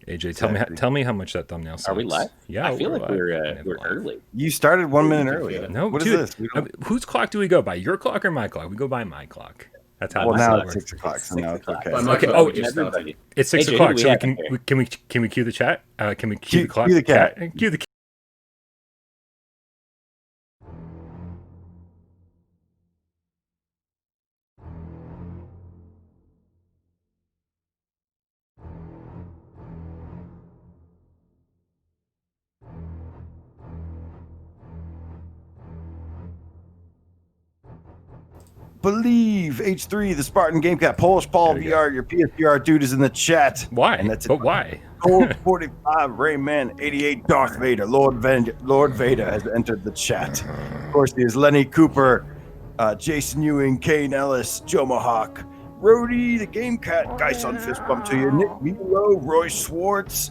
AJ, tell me how much that thumbnail sucks. Are we live? Yeah, I feel like live. we're early. You started 1 minute early. No, what dude, is this? Whose clock do we go by? Your clock or my clock? We go by my clock. That's how. Well, now it it's works. 6 o'clock, so now it's okay. Okay. Oh, it's 6 AJ, o'clock. So we can we cue the chat? Can we cue the clock? Cue the cat. Cue the. Believe H3, the Spartan GameCat, Polish Paul VR, your PSVR dude is in the chat. Why? And that's it. But why? Gold 45, Rayman 88, Darth Vader, Lord Vader has entered the chat. Of course, he is Lenny Cooper, Jason Ewing, Kane Ellis, Joe Mohawk, Rody, the GameCat, Guy on Fist Bump to you, Nick Milo, Roy Schwartz,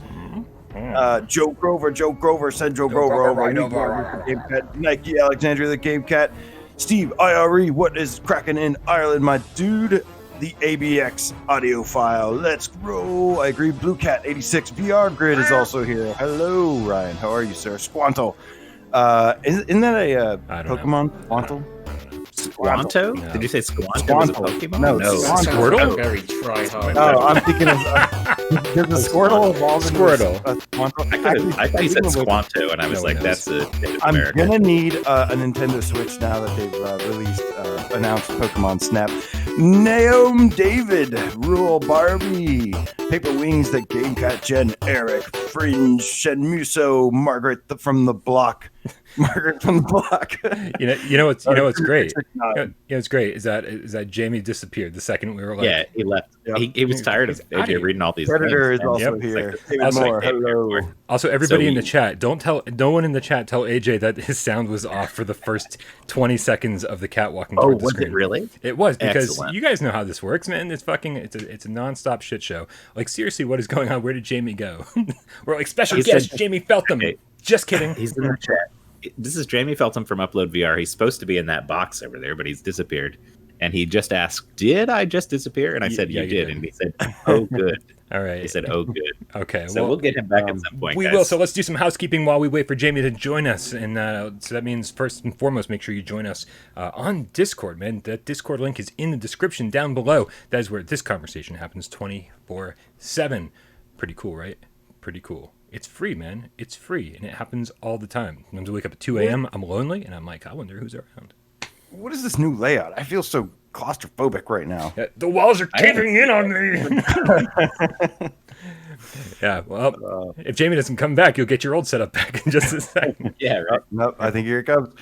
Joe Grover, send Joe Grover over, right over. The GameCat, Nike, Alexandria, the GameCat, Steve, IRE, what is cracking in Ireland, my dude? The ABX audio file. Let's roll. I agree. Blue Cat 86 VR Grid is also here. Hello, Ryan. How are you, sir? Squanto. Isn't that a Pokemon? Squanto? Squanto? No. Did you say Squanto? Squanto. Was a Pokemon? No, Squirtle? Very try hard. No, I'm thinking of does the Squirtle evolve into Squirtle. Squanto? I thought you said Squanto, and I was like, that's a I'm American. gonna need a Nintendo Switch now that they've announced Pokemon Snap. Naomi David, Rule Barbie, Paper Wings, the GameCat, Jen, Eric, Fringe, Shenmuso, Margaret from the block. You know what's great. It's great is that Jamie disappeared the second we were like. Yeah, he left. Yep. He was tired of AJ reading all these. Predator things, is also and here. like, David Moore, hello. Also, everybody in the chat, no one in the chat tell AJ that his sound was off for the first 20 seconds of the cat walking toward the screen. Was it really? It was, because Excellent. you guys know how this works, man. It's a nonstop shit show. Like, seriously, what is going on? Where did Jamie go? We're like, special guest, Jamie Feltham. Okay. Just kidding. He's in the chat. This is Jamie Feltham from UploadVR. He's supposed to be in that box over there, but he's disappeared. And he just asked, "Did I just disappear?" And I said, "You did." And he said, "Oh, good." All right. He said, "Oh, good." Okay. So we'll get him back at some point. We guys. will. So let's do some housekeeping while we wait for Jamie to join us. And so that means, first and foremost, make sure you join us on Discord, man. That Discord link is in the description down below. That is where this conversation happens 24/7. Pretty cool, right? Pretty cool. It's free, man. It's free, and it happens all the time. Sometimes I wake up at 2 a.m., I'm lonely, and I'm like, I wonder who's around. What is this new layout? I feel so claustrophobic right now. The walls are caving in on me. Yeah, well, if Jamie doesn't come back, you'll get your old setup back in just a second. Yeah, right. Nope, I think here it comes.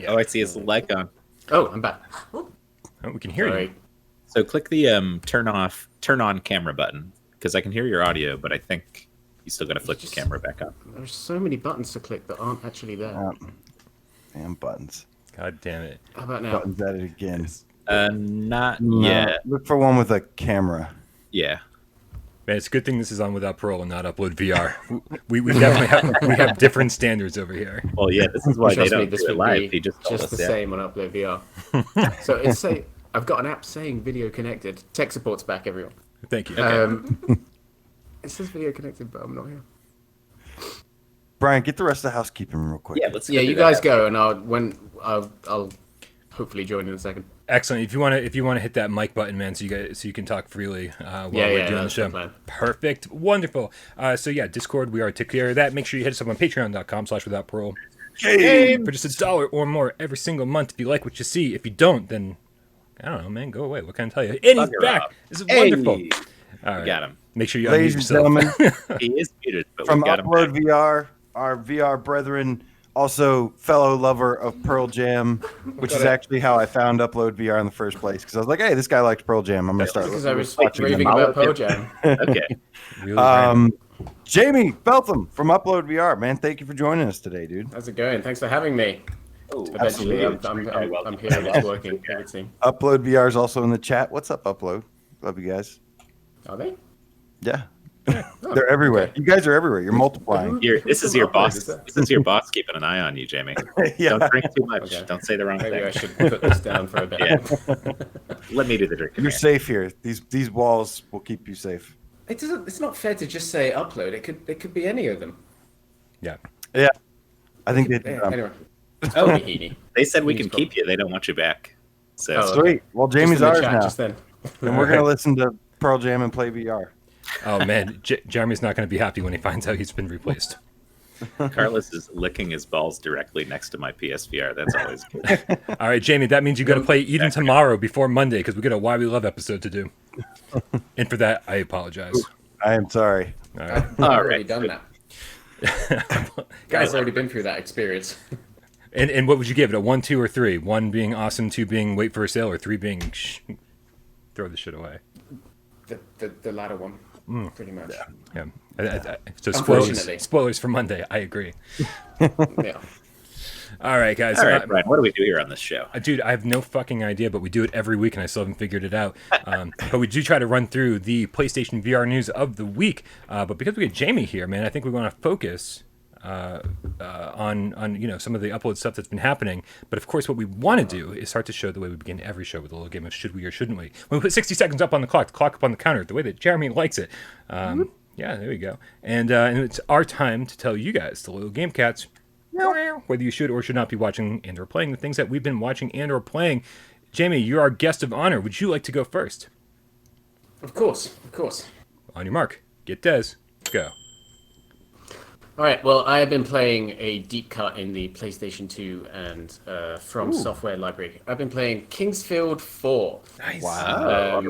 Oh, I see his light on. Oh, I'm back. Oh, we can hear you. So click the turn on camera button, because I can hear your audio, but I think you still got to flick the camera back on. There's so many buttons to click that aren't actually there. Damn buttons. God damn it. How about now? Buttons at it again. Not yet. Look for one with a camera. Yeah. Man, it's a good thing this is on without Parole and not UploadVR. We definitely have different standards over here. Well, yeah, this is why they Trust me, don't this do it would live. be He just told us the that. same on UploadVR. So it's I've got an app saying video connected. Tech support's back, everyone. Thank you. It says video connected, but I'm not here. Brian, get the rest of the housekeeping real quick. Yeah, let's. Yeah, you guys go, and I'll hopefully join in a second. Excellent. If you want to hit that mic button, man, so you can talk freely while we're doing the show. Perfect. Wonderful. So yeah, Discord, we are taking care of that. Make sure you hit us up on patreon.com/withoutparole. For just $1 or more every single month. If you like what you see, if you don't, then I don't know, man, go away. What can I tell you? And he's back. This is wonderful. All right. Got him. Make sure you Ladies unmute and yourself. gentlemen, He is muted, but from we got him. Upload VR, our VR brethren, also fellow lover of Pearl Jam, which is actually how I found Upload VR in the first place. Because I was like, hey, this guy likes Pearl Jam. I'm going to start Because I was watching raving them. about Pearl Jam. Okay. Really Jamie Feltham from Upload VR, man, thank you for joining us today, dude. How's it going? Thanks for having me. Oh, Eventually, I'm here and it's working. Everything. Upload VR is also in the chat. What's up, Upload? Love you guys. Are they? Yeah. They're everywhere. okay. You guys are everywhere. You're multiplying. This is your boss. This is your boss keeping an eye on you, Jamie. Yeah. Don't drink too much. Okay. Don't say the wrong Maybe I thing. should put this down for a bit. Yeah. Let me do the drinking. You're safe here. These walls will keep you safe. It doesn't. It's not fair to just say upload. It could be any of them. Yeah. Yeah. I think Anyway. Oh, Heaney. they said we Heaney's can keep you. They don't want you back. So Oh, sweet. Well, Jamie's Just in the ours chat now. Just then. And we're going to listen to Pearl Jam and play VR. Oh man, Jeremy's not going to be happy when he finds out he's been replaced. Carlos is licking his balls directly next to my PSVR. That's always good. All right, Jamie, that means you got to play even tomorrow before Monday because we got a Why We Love episode to do. And for that, I apologize. I am sorry. All right. I've already done that. Guys, I've already been through that experience. And what would you give it? A 1, 2, or 3? 1 being awesome, 2 being wait for a sale, or 3 being throw the shit away. The latter one, pretty much. Yeah. So Unfortunately. spoilers for Monday. I agree. Yeah. All right, guys. All right, Brian, what do we do here on this show? Dude, I have no fucking idea, but we do it every week, and I still haven't figured it out. But we do try to run through the PlayStation VR news of the week. But because we got Jamie here, man, I think we want to focus on some of the upload stuff that's been happening. But of course, what we want to do is start to show the way we begin every show with a little game of should we or shouldn't we. When we put 60 seconds up on the clock up on the counter, the way that Jeremy likes it. Yeah, there we go. And it's our time to tell you guys, the little game cats, whether you should or should not be watching and or playing the things that we've been watching and or playing. Jamie, you're our guest of honor. Would you like to go first? Of course. On your mark, get Des, go. All right. Well, I have been playing a deep cut in the PlayStation 2 and From Software library. I've been playing Kingsfield 4. Nice. Wow.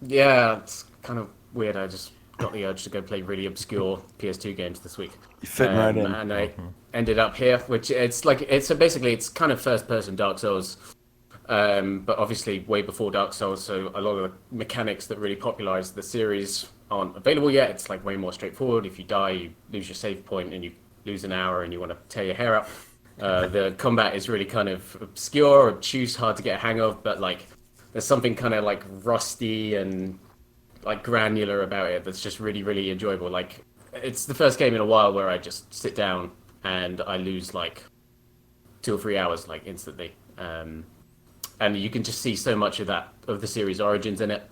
Yeah, it's kind of weird. I just got the urge to go play really obscure PS2 games this week. You fit right in. And I ended up here, which it's basically it's kind of first-person Dark Souls, but obviously way before Dark Souls. So a lot of the mechanics that really popularized the series aren't available yet. It's like way more straightforward. If you die, you lose your save point and you lose an hour and you want to tear your hair up. The combat is really kind of obscure, obtuse, hard to get a hang of, but like there's something kind of like rusty and like granular about it that's just really, really enjoyable. Like it's the first game in a while where I just sit down and I lose like 2 or 3 hours like instantly. And you can just see so much of the series origins in it.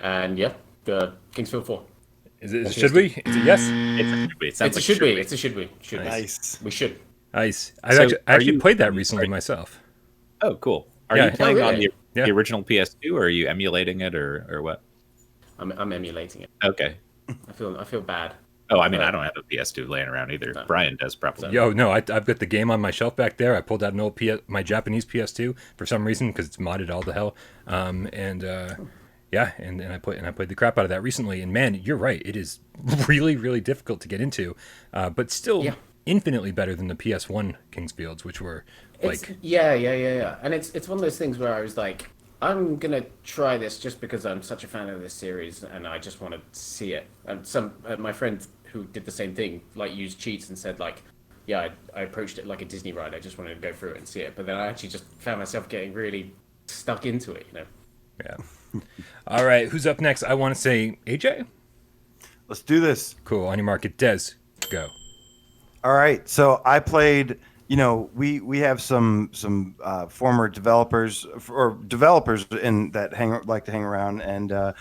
And yeah, the Kingsfield 4. Is it should we? Is it yes? It should be. It's a should we. Nice. We should. Nice. So I actually you- played that recently myself. Oh, cool. Are Yeah. you playing Oh, on really? the original PS2, or are you emulating it, or what? I'm emulating it. Okay. I feel bad. Oh, I mean, I don't have a PS2 laying around either. No. Brian does probably. Yo, no, I've got the game on my shelf back there. I pulled out an old my Japanese PS2 for some reason because it's modded all to hell. Yeah, and I played the crap out of that recently. And man, you're right, it is really, really difficult to get into, but still infinitely better than the PS1 Kingsfields, which were like Yeah. And it's one of those things where I was like, I'm gonna try this just because I'm such a fan of this series and I just want to see it. And my friend who did the same thing like used cheats and said like, yeah, I approached it like a Disney ride. I just wanted to go through it and see it. But then I actually just found myself getting really stuck into it, you know. Yeah. All right, who's up next? I want to say AJ. Let's do this. Cool. On your mark, get Des, go. All right. So I played. We have some former developers or developers in that like to hang around, and I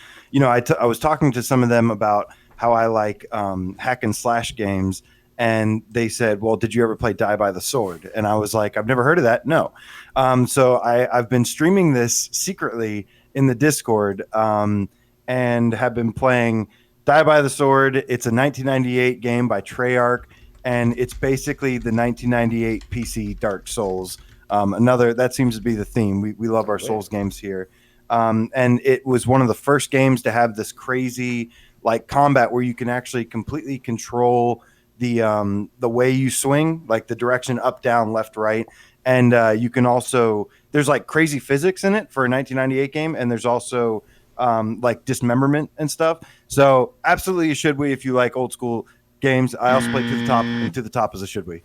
was talking to some of them about how I like hack and slash games, and they said, "Well, did you ever play Die by the Sword?" And I was like, "I've never heard of that." No. So I've been streaming this secretly in the Discord, and have been playing Die by the Sword. It's a 1998 game by Treyarch. And it's basically the 1998 PC Dark Souls. That seems to be the theme. We love our Souls games here. And it was one of the first games to have this crazy like combat where you can actually completely control the way you swing, like the direction up, down, left, right. And you can also, there's like crazy physics in it for a 1998 game. And there's also like dismemberment and stuff. So absolutely should we, if you like old school games. I also played To the Top, and To the Top is a should we.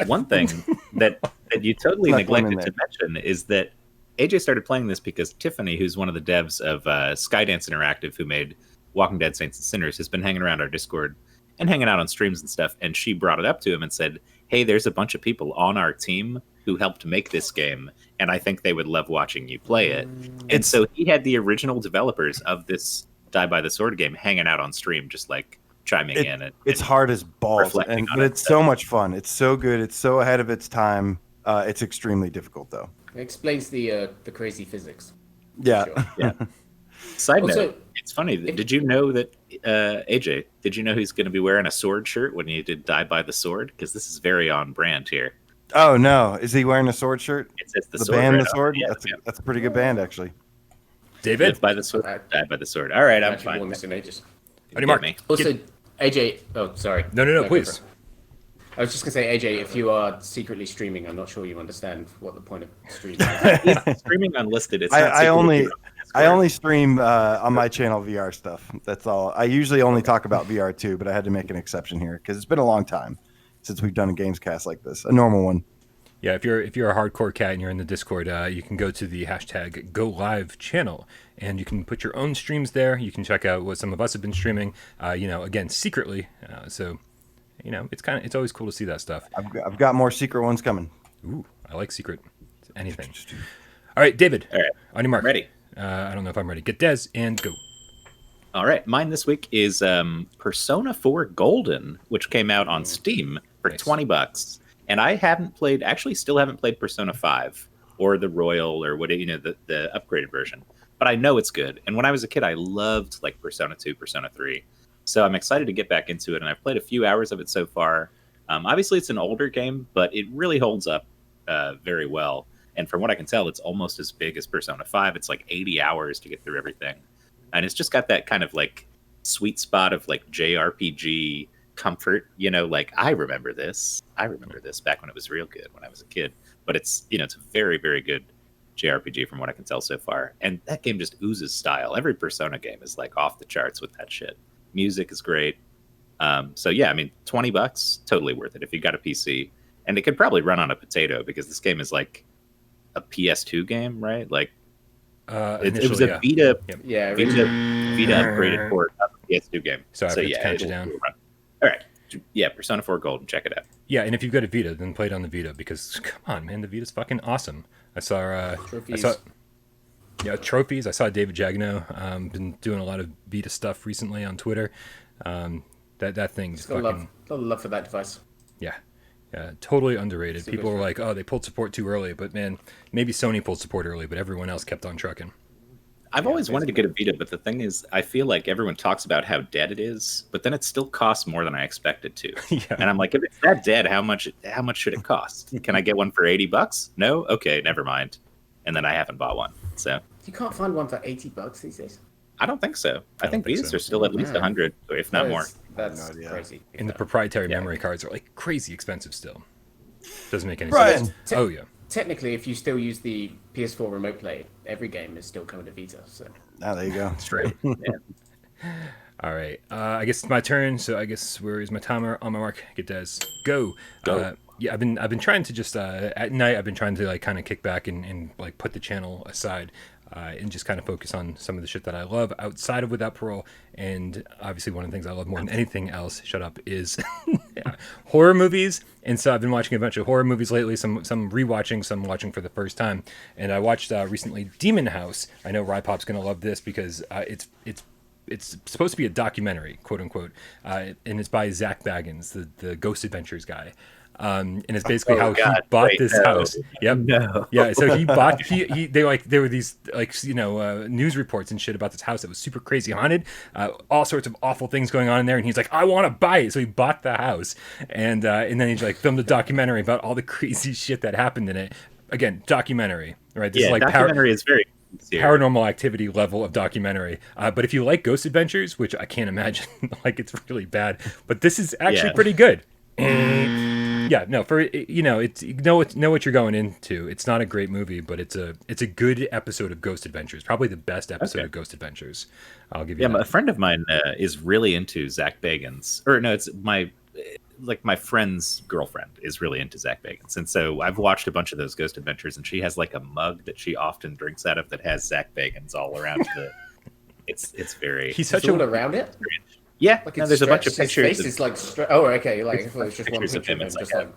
One thing that you totally neglected to mention is that AJ started playing this because Tiffany, who's one of the devs of Skydance Interactive, who made Walking Dead Saints and Sinners, has been hanging around our Discord and hanging out on streams and stuff. And she brought it up to him and said, "Hey, there's a bunch of people on our team who helped make this game, and I think they would love watching you play it." And so he had the original developers of this Die by the Sword game hanging out on stream, just like chiming in. It's hard as balls, but it's so much fun. It's so good. It's so ahead of its time. It's extremely difficult, though. It explains the crazy physics. Yeah. Sure. Yeah. Side note, it's funny. Did you know that, AJ, did you know he's going to be wearing a sword shirt when he did Die by the Sword? Because this is very on brand here. Oh, no. Is he wearing a sword shirt? It says the the sword band, right The Sword? Yeah, That's a pretty good band, actually. David? Live by the Sword, Die by the Sword. All right, I'm fine. Worn this in ages. How do you mark me? Also, AJ. Oh, sorry. No, please. I was just gonna say, AJ, if you are secretly streaming, I'm not sure you understand what the point of streaming is. He's streaming unlisted. It's not I only secret. stream on my channel VR stuff. That's all. I usually only talk about VR too, but I had to make an exception here because it's been a long time since we've done a GAMESCAST like this, a normal one. Yeah, if you're a hardcore cat and you're in the Discord, you can go to the hashtag #GoLive channel, and you can put your own streams there. You can check out what some of us have been streaming, again, secretly. So, it's always cool to see that stuff. I've got more secret ones coming. Ooh, I like secret anything. All right, David. All right. On your mark. Ready. I don't know if I'm ready. Get Des and go. All right, mine this week is Persona 4 Golden, which came out on Steam for Nice. $20. And I still haven't played Persona 5 or the Royal or the upgraded version. But I know it's good. And when I was a kid, I loved like Persona 2, Persona 3. So I'm excited to get back into it. And I've played a few hours of it so far. Obviously, it's an older game, but it really holds up very well. And from what I can tell, it's almost as big as Persona 5. It's like 80 hours to get through everything. And it's just got that kind of like sweet spot of like JRPG comfort, like I remember this back when it was real good when I was a kid. But it's it's a very, very good JRPG from what I can tell so far. And that game just oozes style. Every Persona game is like off the charts with that shit. Music is great. So yeah, I mean, $20, totally worth it if you got a PC. And it could probably run on a potato because this game is like a PS2 game, right? Like it was a Vita, Vita upgraded port of a PS2 game. So yeah, count you down. All right, yeah, Persona 4 Golden, check it out. Yeah, and if you've got a Vita, then play it on the Vita because come on, man, the Vita's fucking awesome. I saw trophies. I saw David Jagno. Been doing a lot of Vita stuff recently on Twitter. That thing's fucking love for that device. Yeah, totally underrated. People were like, "Oh, they pulled support too early," but man, maybe Sony pulled support early, but everyone else kept on trucking. I've always wanted to get a Vita, but the thing is, I feel like everyone talks about how dead it is, but then it still costs more than I expected to. Yeah. And I'm like, if it's that dead, how much should it cost? Can I get one for $80? No? Okay, never mind. And then I haven't bought one. So You can't find one for $80 these days. I don't think so. I think Vitas are still at least 100, if not more. That's crazy. And the proprietary memory cards are like crazy expensive still. Doesn't make any Bryan. sense. Oh yeah. Technically, if you still use the PS4 remote play, every game is still coming to Vita. So There you go. Straight. Yeah. All right. I guess it's my turn. So I guess where is my timer? On my mark. Get Des. Go. Yeah, I've been trying to just at night. I've been trying to like kind of kick back and like put the channel aside and just kind of focus on some of the shit that I love outside of Without Parole. And obviously, one of the things I love more than anything else, shut up, is horror movies. And so I've been watching a bunch of horror movies lately. Some rewatching, some watching for the first time. And I watched recently Demon House. I know Rypop's gonna love this because it's supposed to be a documentary, quote unquote, and it's by Zach Baggins, the Ghost Adventures guy. And it's basically he bought this house. Yep. No. Yeah. So he bought. There were these news reports and shit about this house that was super crazy haunted. All sorts of awful things going on in there. And he's like, I want to buy it. So he bought the house, and then he like filmed a documentary about all the crazy shit that happened in it. Again, documentary, right? This is like documentary is very Paranormal Activity level of documentary. But if you like Ghost Adventures, which I can't imagine, like it's really bad, but this is actually pretty good. Yeah, no, for it's know what you're going into. It's not a great movie, but it's a good episode of Ghost Adventures. Probably the best episode of Ghost Adventures. I'll give you. Yeah, a friend of mine is really into Zach Bagans, or no, it's my friend's girlfriend is really into Zach Bagans, and so I've watched a bunch of those Ghost Adventures, and she has like a mug that she often drinks out of that has Zach Bagans all around the. It's very. He's such all around it. Yeah, like there's a bunch of pictures. His face is like oh, okay, like I thought it was just one picture of him, just like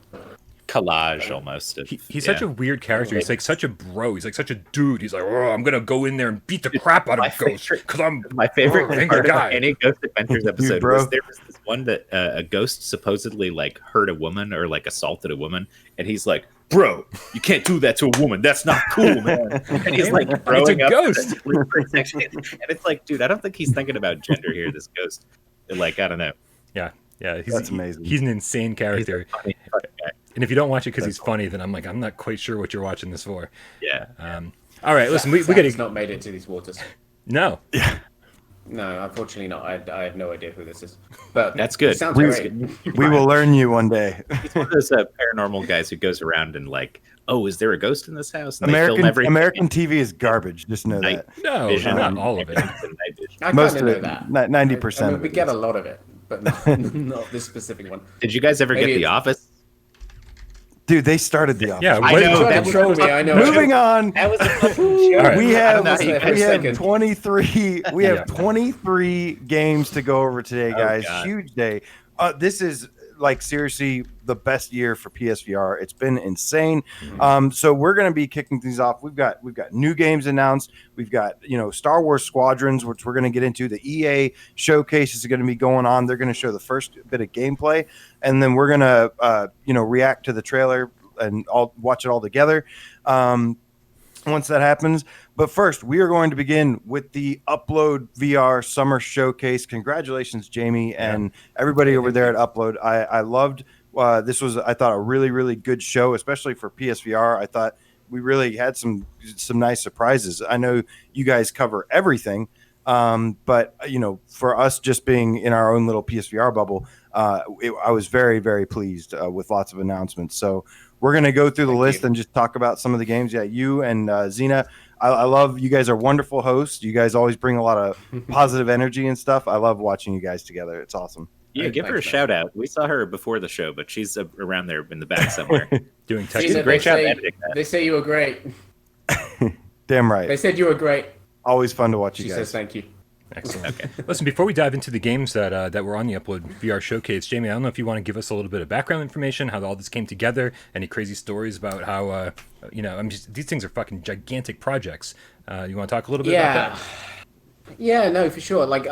collage almost. He's such a weird character. He's like such a bro. He's like such a dude. He's like, oh, I'm gonna go in there and beat the crap out of Ghost because I'm my favorite part guy. of any Ghost Adventures episode was there was this one that a ghost supposedly like hurt a woman or like assaulted a woman, and he's like, bro, you can't do that to a woman. That's not cool, man. And he's like throwing up ghost. and it's like, dude, I don't think he's thinking about gender here. This ghost, like, I don't know. Yeah, that's amazing. He's an insane character. He's a funny guy. And if you don't watch it because he's funny, then I'm like, I'm not quite sure what you're watching this for. Yeah. All right, listen, we got He's not made it to these waters. No. Yeah. No, unfortunately not. I have no idea who this is. But That's good. It sounds great. We will learn you one day. He's one of those paranormal guys who goes around and like, oh, is there a ghost in this house? And they film American TV is garbage. Just know that. No, not all of it. I Most kind of of know it, that. 90%. I mean, we get a lot of it, but not this specific one. Did you guys ever Maybe get The it's- Office? Dude, they started the Office. Yeah, I what- know. That troll me. I know. Moving on. That was a fucking show. All right. We have I don't know how you we guys have second. 23 we have Yeah. 23 games to go over today, guys. God. Huge day. This is like seriously the best year for PSVR. It's been insane. So we're going to be kicking things off. We've got new games announced. We've got Star Wars Squadrons, which we're going to get into. The EA showcase is going to be going on. They're going to show the first bit of gameplay, and then we're going to react to the trailer and all watch it all together. Once that happens. But first, we are going to begin with the UploadVR Summer Showcase. Congratulations, Jamie, and everybody over there at Upload. I loved this was, I thought, a really, really good show, especially for PSVR. I thought we really had some nice surprises. I know you guys cover everything, but for us just being in our own little PSVR bubble, I was very, very pleased with lots of announcements. So we're going to go through the list and just talk about some of the games. Yeah, you and Xena, I love you guys are wonderful hosts. You guys always bring a lot of positive energy and stuff. I love watching you guys together. It's awesome. Yeah, give her a shout out. We saw her before the show, but she's around there in the back somewhere. Doing She tech. said Great job they say- editing that. They say you were great. Damn right. They said you were great. Always fun to watch you She guys. says thank you. Excellent. Listen, before we dive into the games that were on the Upload VR showcase, Jamie, I don't know if you want to give us a little bit of background information, how all this came together, any crazy stories about how, these things are fucking gigantic projects. You want to talk a little bit about that? Yeah, no, for sure. Like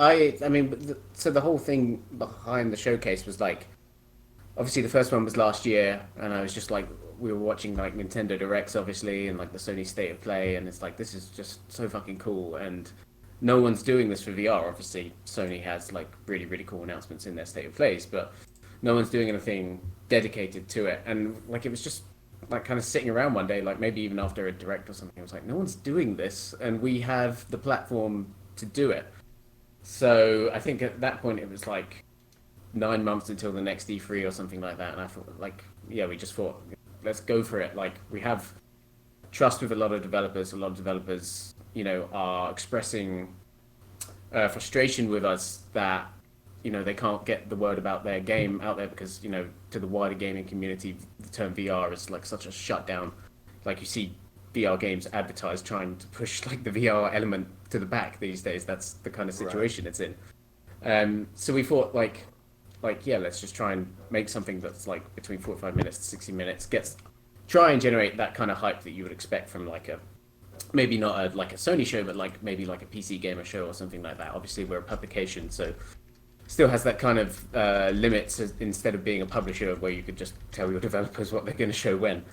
so the whole thing behind the showcase was like, obviously the first one was last year, and I was just like, we were watching like Nintendo Directs, obviously, and like the Sony State of Play, and it's like, this is just so fucking cool, and no one's doing this for VR. Obviously, Sony has like really, really cool announcements in their State of Plays, but no one's doing anything dedicated to it. And like, it was just like kind of sitting around one day, like maybe even after a Direct or something, I was like, no one's doing this, and we have the platform to do it. So I think at that point it was like 9 months until the next E3 or something like that, and I thought, like, yeah, we just thought, let's go for it. Like, we have trust with a lot of developers. A lot of developers, are expressing frustration with us that they can't get the word about their game out there because to the wider gaming community, the term VR is like such a shutdown. Like, you see VR games advertised trying to push like the VR element to the back these days. That's the kind of situation it's in. So we thought like yeah, let's just try and make something that's like between 45 minutes to 60 minutes, try and generate that kind of hype that you would expect from like maybe not like a Sony show, but like maybe like a PC gamer show or something like that. Obviously we're a publication, so still has that kind of limits instead of being a publisher where you could just tell your developers what they're going to show when.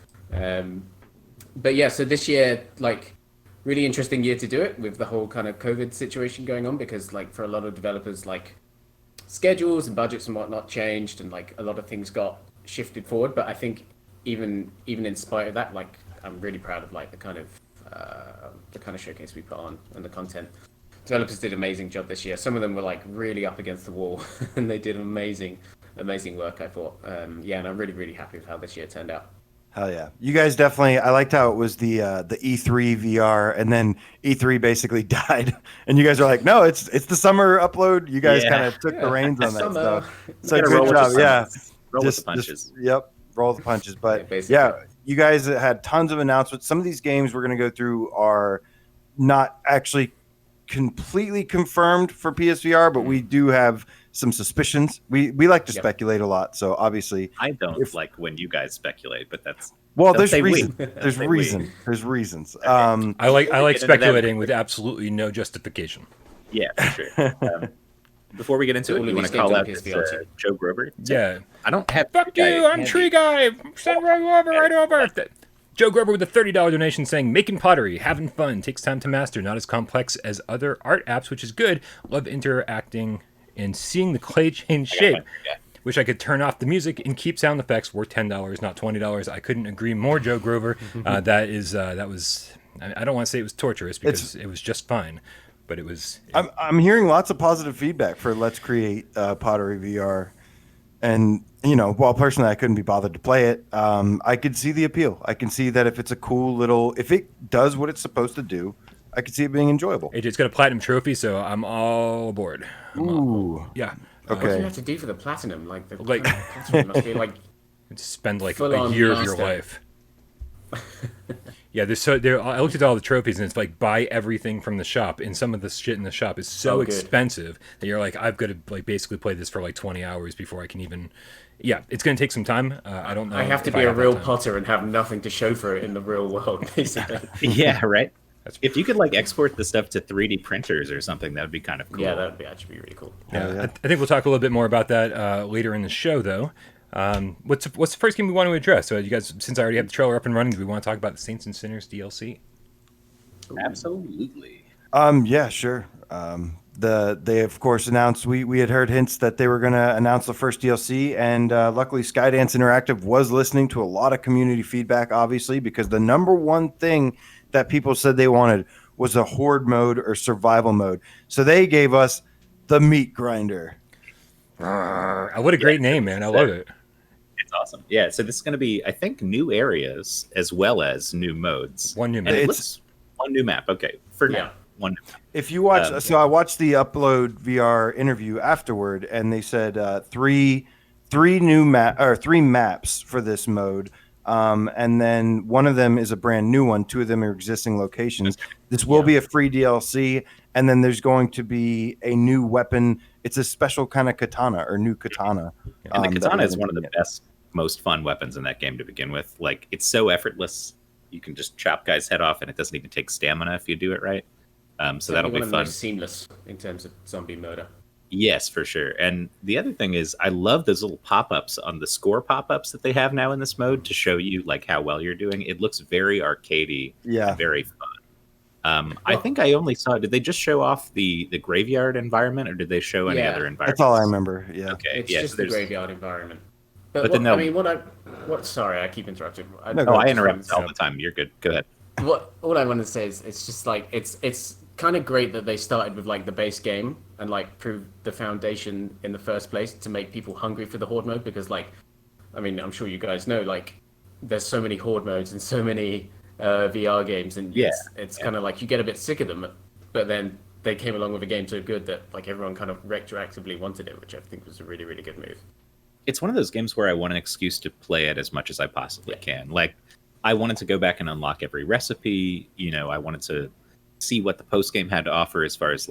But yeah, so this year, like, really interesting year to do it with the whole kind of COVID situation going on, because like for a lot of developers, like schedules and budgets and whatnot changed, and like a lot of things got shifted forward. But I think even in spite of that, like, I'm really proud of like the kind of showcase we put on and the content. Developers did an amazing job this year. Some of them were like really up against the wall and they did amazing work, I thought. And I'm really, really happy with how this year turned out. Hell yeah. You guys definitely, I liked how it was the E3 VR, and then E3 basically died. And you guys are like, no, it's the summer Upload. You guys kind of took the reins on that Summer. stuff. So Gotta roll good with job. the Yeah. punches. Roll with the punches. Roll the punches. But basically. yeah, you guys had tons of announcements. Some of these games we're going to go through are not actually completely confirmed for PSVR, but we do have some suspicions. We like to speculate a lot, so obviously I don't like when you guys speculate, but that's there's say we. reason. There's reason. There's reasons. Okay. I like speculating with absolutely no justification. Yeah, for sure. Before we get into it, you want to call out Joe Grover? Yeah. I don't have. Fuck you! I'm Tree Guy. Send right over. Joe Grover with a $30 donation saying, making pottery, having fun, takes time to master, not as complex as other art apps, which is good. Love interacting and seeing the clay change shape. Wish I could turn off the music and keep sound effects. Worth $10, not $20. I couldn't agree more, Joe Grover. That was. I don't want to say it was torturous because it was just fine, but it was. I'm hearing lots of positive feedback for Let's Create Pottery VR. And, while personally I couldn't be bothered to play it, I could see the appeal. I can see that if it's a cool little, if it does what it's supposed to do, I could see it being enjoyable. It's got a platinum trophy, so I'm all aboard. Yeah. Okay. What do you have to do for the platinum? Platinum must be spend a full-on year of your master. life. Yeah, I looked at all the trophies, and it's like buy everything from the shop, and some of the shit in the shop is so expensive that you're like, I've got to basically play this for 20 hours before I can even. Yeah, it's going to take some time. I don't know. I have to be a real potter and have nothing to show for it in the real world, basically. Yeah, right. If you could export the stuff to 3D printers or something, that would be kind of cool. Yeah, that would actually be really cool. Yeah. I think we'll talk a little bit more about that later in the show, though. What's the first game we want to address? So you guys, since I already have the trailer up and running, do we want to talk about the Saints and Sinners DLC? Absolutely. Yeah, sure. They of course announced we had heard hints that they were going to announce the first DLC, and luckily Skydance Interactive was listening to a lot of community feedback, obviously, because the number one thing that people said they wanted was a horde mode or survival mode. So they gave us the meat grinder. What a great name, man! I love it. It's awesome. Yeah, so this is going to be, I think, new areas as well as new modes. One new map. It's one new map. Okay, for now, one new map. If you watch, so I watched the UploadVR interview afterward, and they said three maps for this mode, and then one of them is a brand new one. Two of them are existing locations. This will be a free DLC, and then there's going to be a new weapon. It's a special kind of katana or new katana. And the katana is one of the best, most fun weapons in that game to begin with. It's so effortless. You can just chop guys' head off, and it doesn't even take stamina if you do it right. So that'll be fun. Seamless in terms of zombie murder. Yes, for sure. And the other thing is, I love those little pop-ups on the score pop-ups that they have now in this mode to show you how well you're doing. It looks very arcadey, and very fun. I think I only saw. Did they just show off the graveyard environment, or did they show any other environment? That's all I remember. Yeah. Okay. It's just the graveyard environment. But Sorry, I keep interrupting. I interrupt all the time. You're good. Go ahead. All I want to say is it's just it's kind of great that they started with the base game and proved the foundation in the first place to make people hungry for the horde mode, because I'm sure you guys know there's so many horde modes and so many VR games, and it's kind of you get a bit sick of them, but then they came along with a game so good that everyone kind of retroactively wanted it, which I think was a really, really good move. It's one of those games where I want an excuse to play it as much as I possibly can. I wanted to go back and unlock every recipe. I wanted to see what the post game had to offer as far as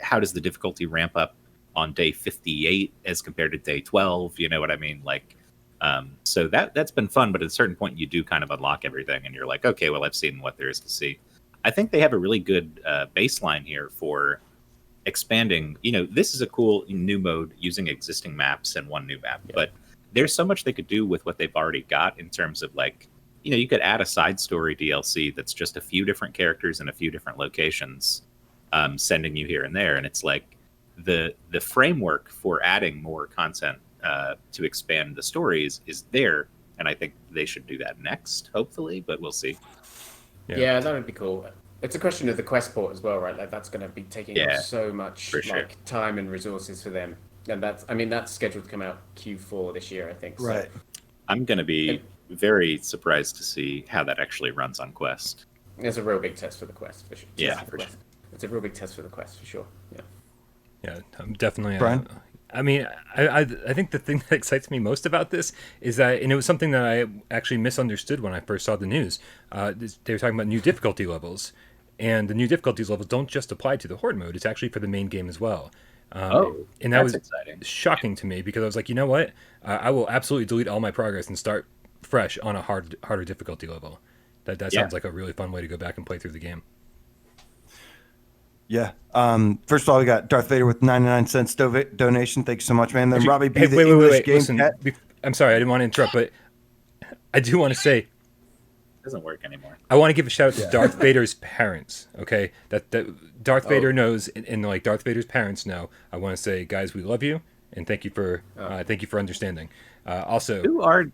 how does the difficulty ramp up on day 58 as compared to day 12. You know what I mean? So that's been fun, but at a certain point you do kind of unlock everything, and you're like, okay, well, I've seen what there is to see. I think they have a really good baseline here for expanding. This is a cool new mode using existing maps and one new map, but there's so much they could do with what they've already got in terms of you could add a side story DLC that's just a few different characters in a few different locations, sending you here and there. And it's the framework for adding more content to expand the stories is there. And I think they should do that next, hopefully, but we'll see. Yeah, that would be cool. It's a question of the quest port as well, right? That's going to be taking up so much time and resources for them. And that's scheduled to come out Q4 this year, I think. Right. So. I'm going to be very surprised to see how that actually runs on Quest. It's a real big test for the Quest, for sure. For sure. It's a real big test for the Quest, for sure. Yeah, I'm definitely. Bryan? I think the thing that excites me most about this is that, and it was something that I actually misunderstood when I first saw the news. They were talking about new difficulty levels, and the new difficulty levels don't just apply to the horde mode; it's actually for the main game as well. And that was exciting. shocking to me because I was like, you know what? I will absolutely delete all my progress and start fresh on a harder difficulty level. That sounds like a really fun way to go back and play through the game. Yeah. First of all, we got Darth Vader with 99 cents donation. Thank you so much, man. Then Actually, Robbie B, hey, the wait. English game Listen, cat. I'm sorry, I didn't want to interrupt, but I do want to say It doesn't work anymore. I want to give a shout out to Darth Vader's parents. Okay, that Darth Vader knows, and like Darth Vader's parents know. I want to say, guys, we love you, and thank you for understanding. Also, Who are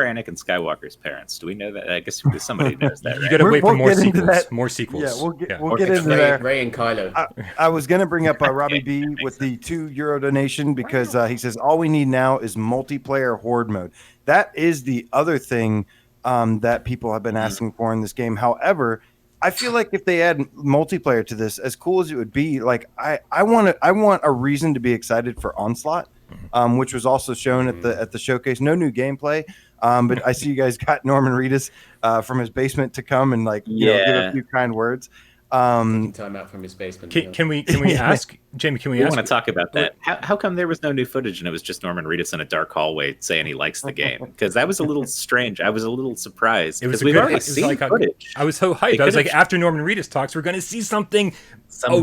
Anakin Skywalker's parents? Do we know that? I guess somebody knows that. you Right? got to wait for We'll more get into sequels. that. More sequels. Yeah, we'll Or get into Ray, that. Ray and Kylo. I was going to bring up Robbie B with the €2 donation because he says all we need now is multiplayer horde mode. That is the other thing that people have been asking for in this game. However, I feel like if they add multiplayer to this, as cool as it would be, like I want a reason to be excited for Onslaught, which was also shown at the showcase. No new gameplay, but I see you guys got Norman Reedus from his basement to come and give a few kind words. Taking time out from his basement. Can we ask Jamie? Can we We ask? want to talk about that. How come there was no new footage and it was just Norman Reedus in a dark hallway saying he likes the game? Because that was a little strange. I was a little surprised. It was because we've already it was seen like footage. I was so hyped. I was like, after Norman Reedus talks, we're going to see something.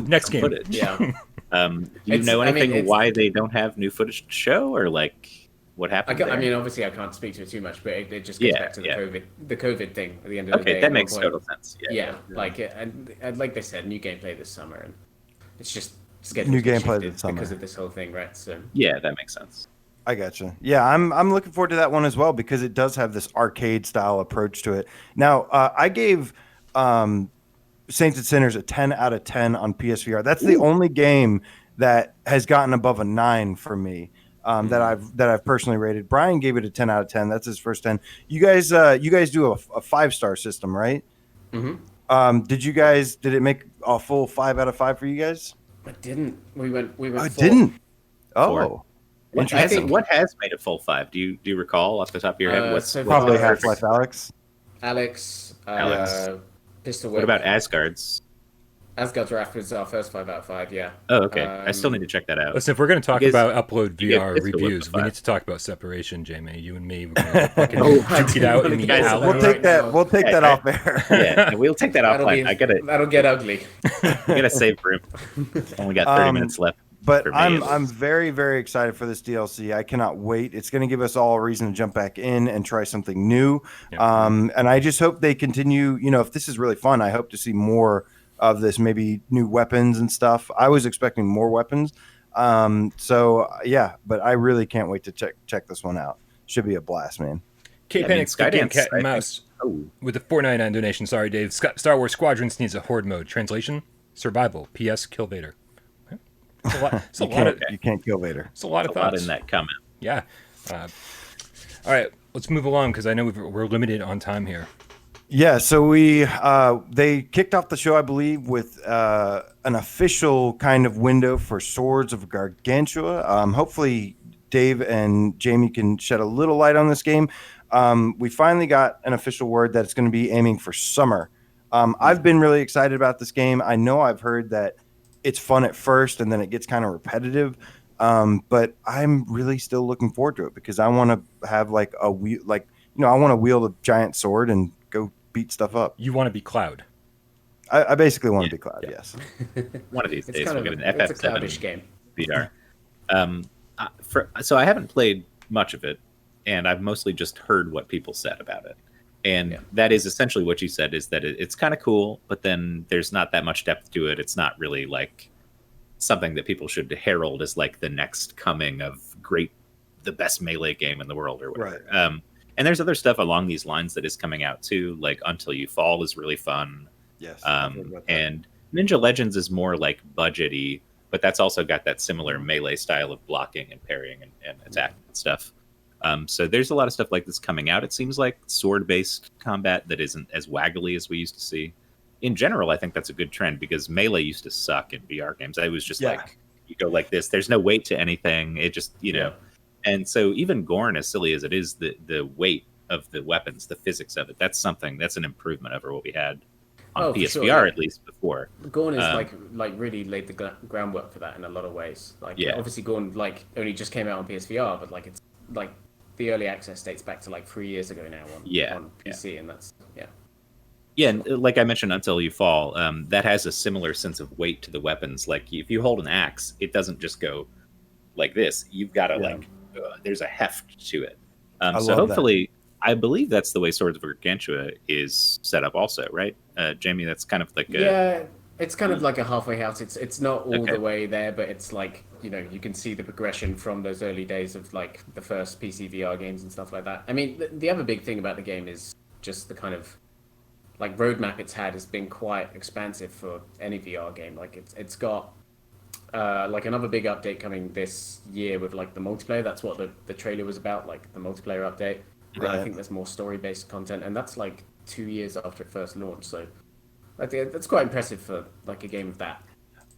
Next game. Footage. Yeah. Do you know anything why they don't have new footage to show, or like what happened? I mean, obviously, I can't speak to it too much, but it just gets back to the COVID thing at the end of the day. Okay, that makes total sense. And like they said, new gameplay this summer, and it's just scheduled New to get gameplay shifted this summer. because of this whole thing, right? So Yeah, that makes sense. I gotcha. Yeah, I'm looking forward to that one as well because it does have this arcade style approach to it. Now, I gave Saints and Sinners a 10 out of 10 on PSVR. That's the only game that has gotten above a 9 for me. That I've personally rated. Bryan gave it a 10 out of 10. That's his first 10. You guys do a 5-star system, right? Mm-hmm. Did it make a full 5 out of 5 for you guys? I didn't. We went. I 4. didn't. Oh, Four. What has made it full 5? Do you recall off the top of your head? So probably far, Half-Life Alex. Alex. What Pistol Whip. about Asgard's? Asgard's Wrath was our first 5 out of 5. Yeah. Oh, okay. I still need to check that out. Listen, if we're going to talk Because about upload you get VR Pistol Whip reviews, to we 5. need to talk about separation, Jamie. You and me, we're going to fucking duke it out in the guys- alley. We'll take that. We'll take that off air. Yeah, we'll take that offline. That'll get ugly. I gotta save room. Only got 30 minutes left. But for me, I'm very, very excited for this DLC. I cannot wait. It's going to give us all a reason to jump back in and try something new. Yeah. And I just hope they continue. If this is really fun, I hope to see more of this, maybe new weapons and stuff. I was expecting more weapons. So yeah, but I really can't wait to check this one out. Should be a blast, man. K-Panic, Skydance, Cat and I Mouse think- with a $4.99 donation. Sorry, Dave. Star Wars Squadrons needs a horde mode. Translation: Survival. P.S. Kill Vader. It's a lot. It's a lot of. You can't kill Vader. It's a lot of a lot thoughts. in that comment. Yeah. All right, let's move along because I know we're limited on time here. Yeah, so they kicked off the show, I believe, with an official kind of window for Swords of Gargantua. Hopefully, Dave and Jamie can shed a little light on this game. We finally got an official word that it's going to be aiming for summer. I've been really excited about this game. I know I've heard that it's fun at first and then it gets kind of repetitive. But I'm really still looking forward to it because I want to have I want to wield a giant sword and go beat stuff up. You want to be Cloud. I basically want to be Cloud, yes. One of these days Kind we'll of get an it's a cloudish FF7 game. VR. So I haven't played much of it, and I've mostly just heard what people said about it. And that is essentially what you said, is that it's kind of cool, but then there's not that much depth to it. It's not really like something that people should herald as like the next coming of the best melee game in the world or whatever. Right. And there's other stuff along these lines that is coming out too, like Until You Fall is really fun. Yes. And Ninja Legends is more like budgety, but that's also got that similar melee style of blocking and parrying and attacking and stuff. So there's a lot of stuff like this coming out. It seems like sword-based combat that isn't as waggly as we used to see. In general, I think that's a good trend because melee used to suck in VR games. I was just like, you go like this. There's no weight to anything. It just, know. And so even Gorn, as silly as it is, the weight of the weapons, the physics of it, that's an improvement over what we had on for PSVR sure, yeah. at least before. Gorn is like really laid the groundwork for that in a lot of ways. Like obviously Gorn like only just came out on PSVR, but like it's like the early access dates back to like 3 years ago now on PC, and that's Yeah, and like I mentioned, Until You Fall, that has a similar sense of weight to the weapons. Like if you hold an axe, it doesn't just go like this. You've got to there's a heft to it. So hopefully, I believe that's the way Swords of Gargantua is set up, also, right, Jamie? That's kind of like it's kind of like a halfway house. It's not all the way there, but it's like, you know, you can see the progression from those early days of like the first PC VR games and stuff like that. I mean, the other big thing about the game is just the kind of like roadmap it's had has been quite expansive for any VR game. Like it's got like another big update coming this year with like the multiplayer. That's what the trailer was about, like the multiplayer update. Right. I think there's more story-based content, and that's like 2 years after it first launched. So I think that's quite impressive for like a game of that.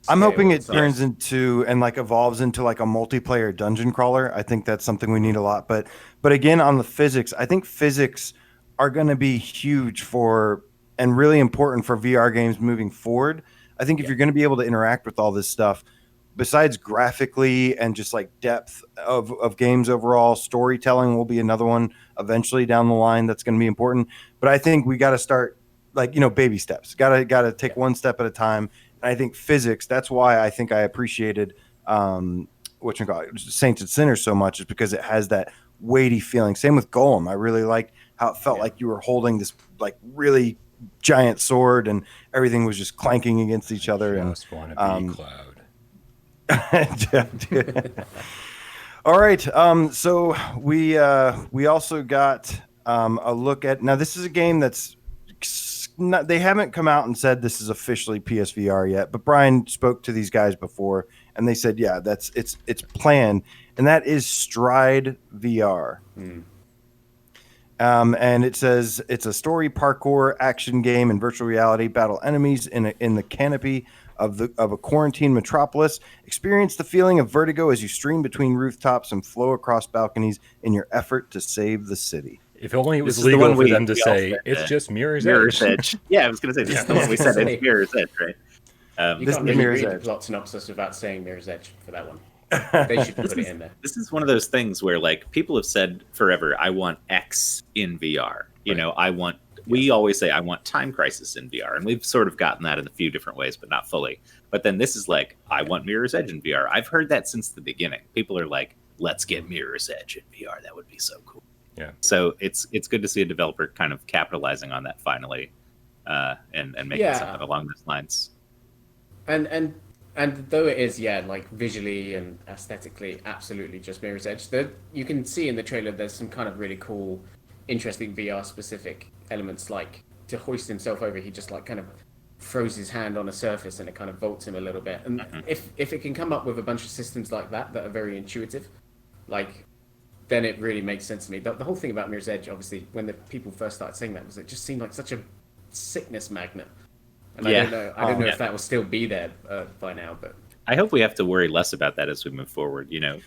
I'm hoping it turns into and like evolves into like a multiplayer dungeon crawler. I think that's something we need a lot. But again, on the physics, I think physics are going to be huge for and really important for VR games moving forward. I think if you're going to be able to interact with all this stuff, besides graphically and just like depth of games overall, storytelling will be another one eventually down the line that's going to be important. But I think we got to start like, you know, baby steps. Got to take one step at a time. And I think physics, that's why I think I appreciated Saints and Sinners so much, is because it has that weighty feeling. Same with Golem. I really liked how it felt like you were holding this like really giant sword and everything was just clanking against each other. I just want to be Cloud. All right. So we also got a look at, now this is a game that's not, they haven't come out and said this is officially PSVR yet, but Bryan spoke to these guys before and they said, yeah, it's planned, and that is Stride VR. And it says it's a story parkour action game in virtual reality. Battle enemies in the canopy of a quarantine metropolis. Experience the feeling of vertigo as you stream between rooftops and flow across balconies in your effort to save the city. If only it was legal for them to say it's just Mirror's Edge. Yeah, I was going to say this is the one we said it's Mirror's Edge, right? You can't really read the plot synopsis without saying Mirror's Edge for that one. They should put it in there. This is one of those things where like people have said forever, I want X in VR. You know, we always say I want Time Crisis in VR, and we've sort of gotten that in a few different ways, but not fully. But then this is like, I want Mirror's Edge in VR. I've heard that since the beginning. People are like, let's get Mirror's Edge in VR. That would be so cool. Yeah. So it's good to see a developer kind of capitalizing on that finally, and making something along those lines. And though it is, like visually and aesthetically, absolutely just Mirror's Edge, you can see in the trailer there's some kind of really cool, interesting VR-specific elements, like to hoist himself over, he just like kind of throws his hand on a surface and it kind of vaults him a little bit. And if it can come up with a bunch of systems like that are very intuitive, like, then it really makes sense to me. The whole thing about Mirror's Edge, obviously, when the people first started saying that, was it just seemed like such a sickness magnet. And I don't know if that will still be there by now, but I hope we have to worry less about that as we move forward. You know,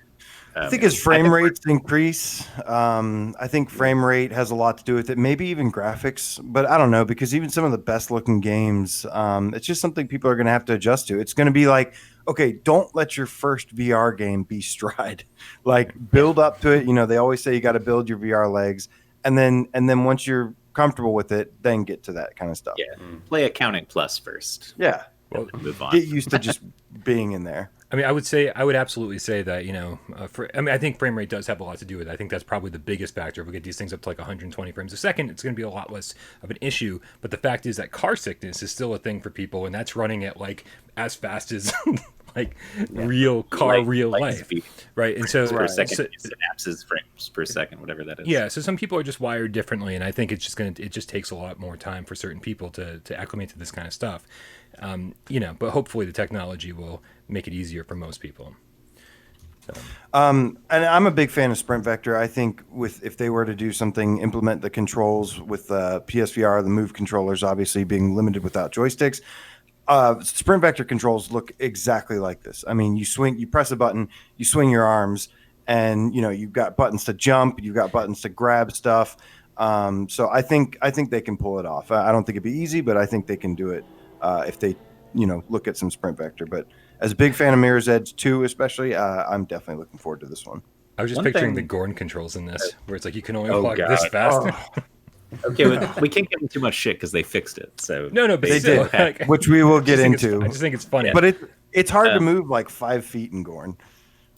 I think as frame rates increase, I think frame rate has a lot to do with it. Maybe even graphics, but I don't know, because even some of the best looking games, it's just something people are going to have to adjust to. It's going to be like, okay, don't let your first VR game be Stride. Like, build up to it. You know, they always say you got to build your VR legs, and then once you're comfortable with it, then get to that kind of stuff. Yeah, play Accounting Plus first. Yeah, well, move on. Get used to just being in there. I mean, I would absolutely say that, you know, I think frame rate does have a lot to do with it. I think that's probably the biggest factor. If we get these things up to like 120 frames a second, it's going to be a lot less of an issue. But the fact is that car sickness is still a thing for people, and that's running at like as fast as like real life, speed. Right? And so per second, synapses, frames per second, whatever that is. Yeah. So some people are just wired differently, and I think it just takes a lot more time for certain people to acclimate to this kind of stuff. You know, but hopefully the technology will make it easier for most people. So. And I'm a big fan of Sprint Vector. I think if they were to do something, implement the controls with PSVR, the Move controllers obviously being limited without joysticks. Sprint Vector controls look exactly like this. I mean, you press a button, you swing your arms, and you know you've got buttons to jump, you've got buttons to grab stuff. So I think they can pull it off. I don't think it'd be easy, but I think they can do it if they look at some sprint vector. But as a big fan of Mirror's Edge 2 especially, I'm definitely looking forward to this one. I was just picturing the Gorn controls in this, where it's like you can only walk God. this fast. Okay, we can't give them too much shit because they fixed it. So No, but They still, did, like, which we will get into. I just think it's funny. But it's hard to move like 5 feet in Gorn.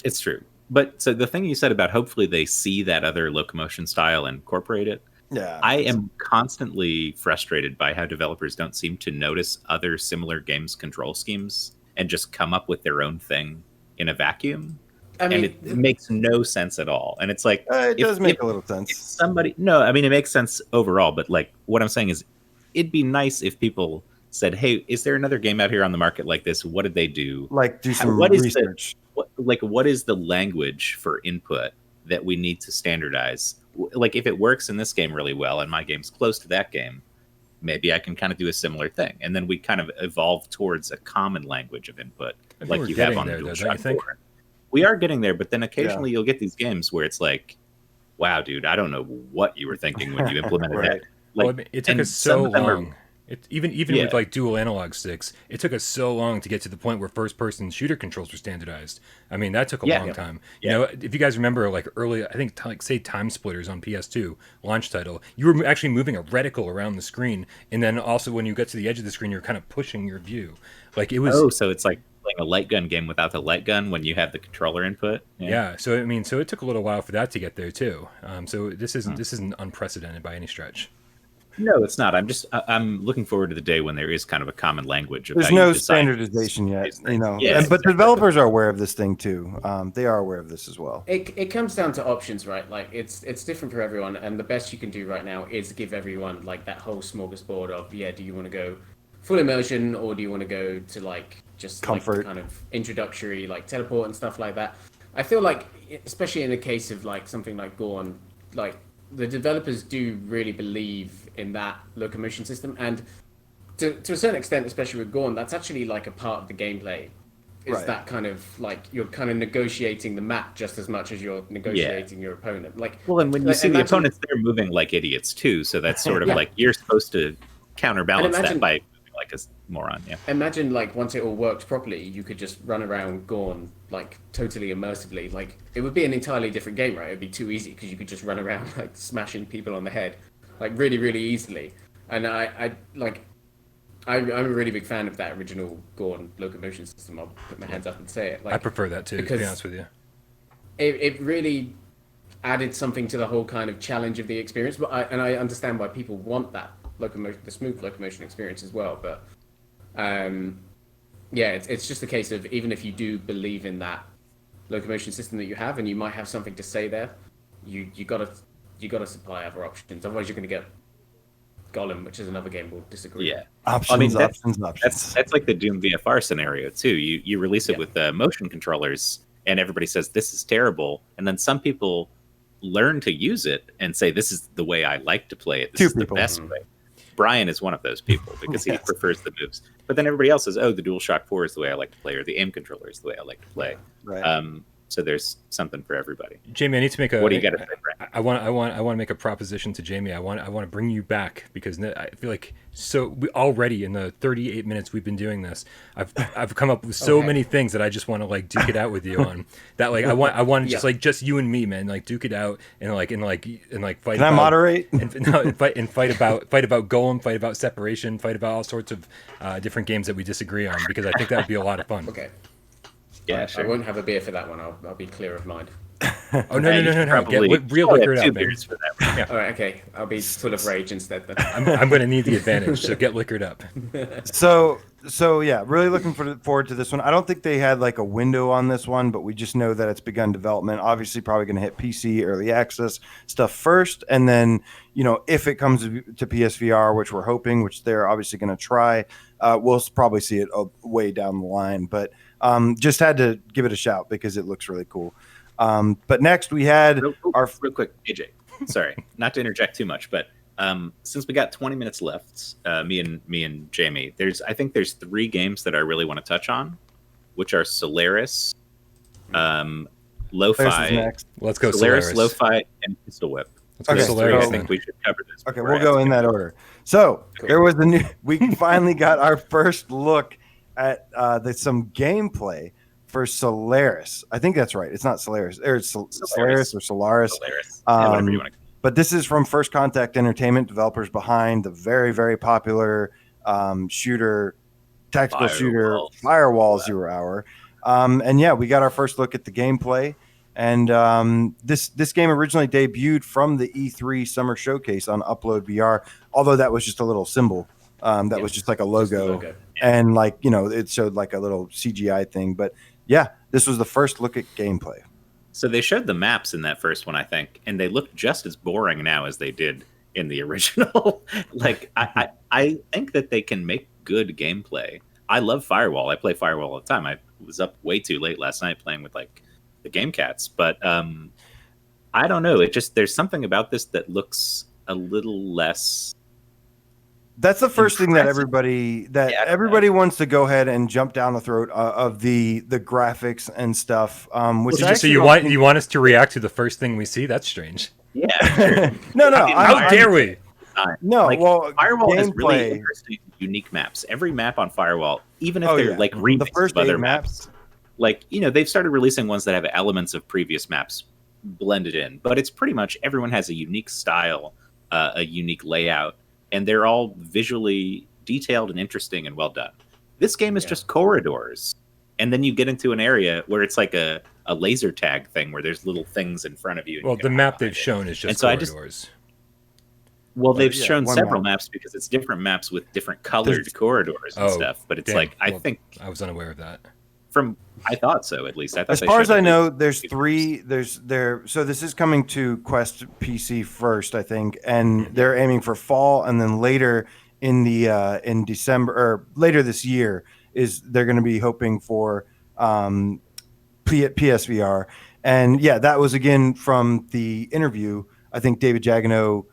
It's true. But so the thing you said about hopefully they see that other locomotion style and incorporate it. Yeah, I am constantly frustrated by how developers don't seem to notice other similar games control schemes and just come up with their own thing in a vacuum. I mean, and it makes no sense at all. And it's like it does make a little sense. It makes sense overall. But like what I'm saying is, it'd be nice if people said, "Hey, is there another game out here on the market like this? What did they do? Like do some what research. What is the language for input that we need to standardize? Like if it works in this game really well, and my game's close to that game, maybe I can kind of do a similar thing, and then we kind of evolve towards a common language of input, like you have on the DualShock 4. We are getting there, but then occasionally you'll get these games where it's like, wow, dude, I don't know what you were thinking when you implemented that. Like, it took us so long. Even with like dual analog sticks, it took us so long to get to the point where first-person shooter controls were standardized. I mean, that took a long time. You know, if you guys remember, like early, I think, say Time Splitters on PS2 launch title, you were actually moving a reticle around the screen, and then also when you get to the edge of the screen, you're kind of pushing your view. Like it was. Oh, so it's like playing a light gun game without the light gun when you have the controller input. Yeah. So I mean, so it took a little while for that to get there too. So this isn't unprecedented by any stretch. No, it's not. I'm looking forward to the day when there is kind of a common language. There's no standardization yet, but developers are aware of this thing too. They are aware of this as well. It comes down to options, right? Like it's different for everyone, and the best you can do right now is give everyone like that whole smorgasbord of do you want to go full immersion or do you want to go to like just comfort, like, kind of introductory like teleport and stuff like that. I feel like, especially in the case of like something like Gorn, like the developers do really believe in that locomotion system, and to a certain extent, especially with Gorn, that's actually like a part of the gameplay. Is that kind of like you're kind of negotiating the map just as much as you're negotiating your opponent. Like, well, and when you see the opponents, they're moving like idiots too. So that's sort of like you're supposed to counterbalance that by like a moron. Yeah. Imagine like once it all worked properly, you could just run around Gorn like totally immersively. Like it would be an entirely different game, right? It'd be too easy because you could just run around like smashing people on the head, like really, really easily. And I'm a really big fan of that original Gorn locomotion system. I'll put my hands up and say it. Like, I prefer that too, to be honest with you. It really added something to the whole kind of challenge of the experience. But I understand why people want that the smooth locomotion experience as well. But it's just a case of even if you do believe in that locomotion system that you have, and you might have something to say there, you gotta supply other options. Otherwise, you're gonna get Gollum, which is another game we'll disagree. Yeah, options. That's like the Doom VFR scenario too. You release it with motion controllers, and everybody says this is terrible, and then some people learn to use it and say this is the way I like to play it. This is the best way. Bryan is one of those people because he prefers the moves. But then everybody else says, oh, the DualShock 4 is the way I like to play, or the aim controller is the way I like to play. Right. So there's something for everybody. Jamie, I need to make a. What do you got to say, Bryan? I want to make a proposition to Jamie. I want to bring you back because I feel like we already in the 38 minutes we've been doing this, I've come up with so many things that I just want to like duke it out with you on. That like I want to just you and me, man, like duke it out and fight. Can I moderate? And fight about Golem, fight about separation, fight about all sorts of different games that we disagree on because I think that would be a lot of fun. Okay. Yeah, sure. I won't have a beer for that one. I'll be clear of mind. Oh no! Get real liquor it up, man. For that Yeah. All right, okay. I'll be full of rage instead. Then. I'm going to need the advantage, so get liquored up. So yeah, really looking forward to this one. I don't think they had like a window on this one, but we just know that it's begun development. Obviously, probably going to hit PC early access stuff first, and then if it comes to PSVR, which we're hoping, which they're obviously going to try, we'll probably see it way down the line. But just had to give it a shout because it looks really cool. But next we had real quick, AJ. Sorry, not to interject too much, but since we got 20 minutes left, me and Jamie, I think there's 3 games that I really want to touch on, which are Solaris, Lo-Fi. Let's go Solaris, Lo-Fi, and Pistol Whip. Let's go Okay, Solaris I think then. we should cover this. Okay, before we'll I have go to in that go. order. So there was the new. We finally got our first look at some gameplay for Solaris. I think that's right. It's not Solaris. It's Solaris or Solaris. Solaris. Yeah, whatever you want to. But this is from First Contact Entertainment, developers behind the very, very popular shooter, tactical shooter Firewall 0 Hour. And yeah, we got our first look at the gameplay. And this game originally debuted from the E3 Summer Showcase on UploadVR, although that was just a little symbol. That was just like a logo. And like, it showed like a little CGI thing. But yeah, this was the first look at gameplay. So they showed the maps in that first one, I think, and they look just as boring now as they did in the original. Like, I think that they can make good gameplay. I love Firewall. I play Firewall all the time. I was up way too late last night playing with like the Game Cats, but I don't know. There's something about this that looks a little less. That's the first thing that everybody wants to go ahead and jump down the throat of the graphics and stuff. Which so you want us to react to the first thing we see? That's strange. Yeah, sure. no. How dare we? No, like, well, Firewall has really gameplay. interesting, unique maps. Every map on Firewall, even if they're like the remixes first of other 8 maps, like they've started releasing ones that have elements of previous maps blended in, but it's pretty much everyone has a unique style, a unique layout, and they're all visually detailed and interesting and well done. This game is just corridors, and then you get into an area where it's like a laser tag thing where there's little things in front of you. Well, the map they've shown is just corridors. They've shown several maps because it's different maps with different colored corridors and stuff. But it's I think I was unaware of that. I thought so, at least. I thought as far as I know, there's 3. So this is coming to Quest PC first, I think, and they're aiming for fall, and then later in December or later this year they're going to be hoping for PSVR. And yeah, that was again from the interview. I think David Jagano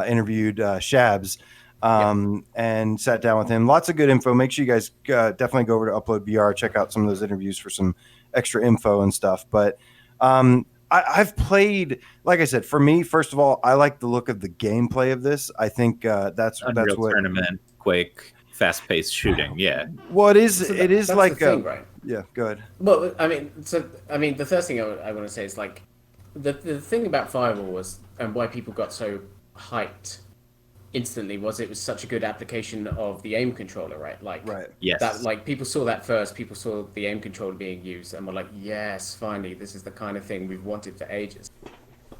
interviewed Shabs and sat down with him. Lots of good info. Make sure you guys definitely go over to UploadVR, check out some of those interviews for some extra info and stuff. But I've played, like I said, for me, first of all, I like the look of the gameplay of this. I think that's what Tournament, Quake, fast-paced shooting. Yeah. Well, it is. So it is that's like the thing, right? Yeah. Good. Well, I mean, the first thing I want to say is like the thing about Firewall was, and why people got so hyped instantly, was it was such a good application of the aim controller, right? Like, Yes. that, like, people saw that first. People saw the aim controller being used, and were like, yes, finally, this is the kind of thing we've wanted for ages.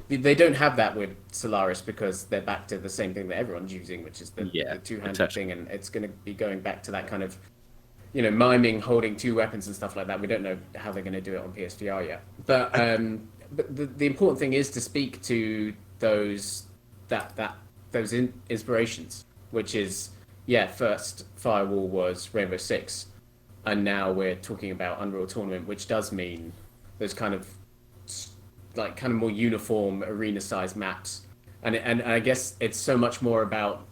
They don't have that with Solaris because they're back to the same thing that everyone's using, which is the two-handed thing, and it's going to be going back to that kind of, miming holding 2 weapons and stuff like that. We don't know how they're going to do it on PSVR yet. But the important thing is to speak to those inspirations, which is, first Firewall was Rainbow Six, and now we're talking about Unreal Tournament, which does mean those kind of more uniform arena-sized maps, and I guess it's so much more about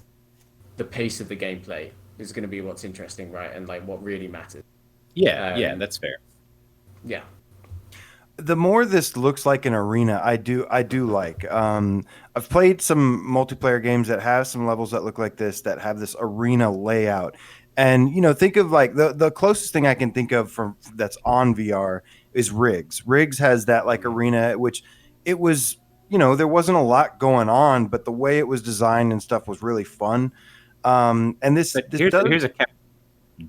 the pace of the gameplay is going to be what's interesting, right? And like what really matters. Yeah, that's fair. Yeah. The more this looks like an arena, I do like. I've played some multiplayer games that have some levels that look like this, that have this arena layout. And, think of like the closest thing I can think of from that's on VR is Riggs. Riggs has that like arena, which it was, there wasn't a lot going on, but the way it was designed and stuff was really fun. And here's a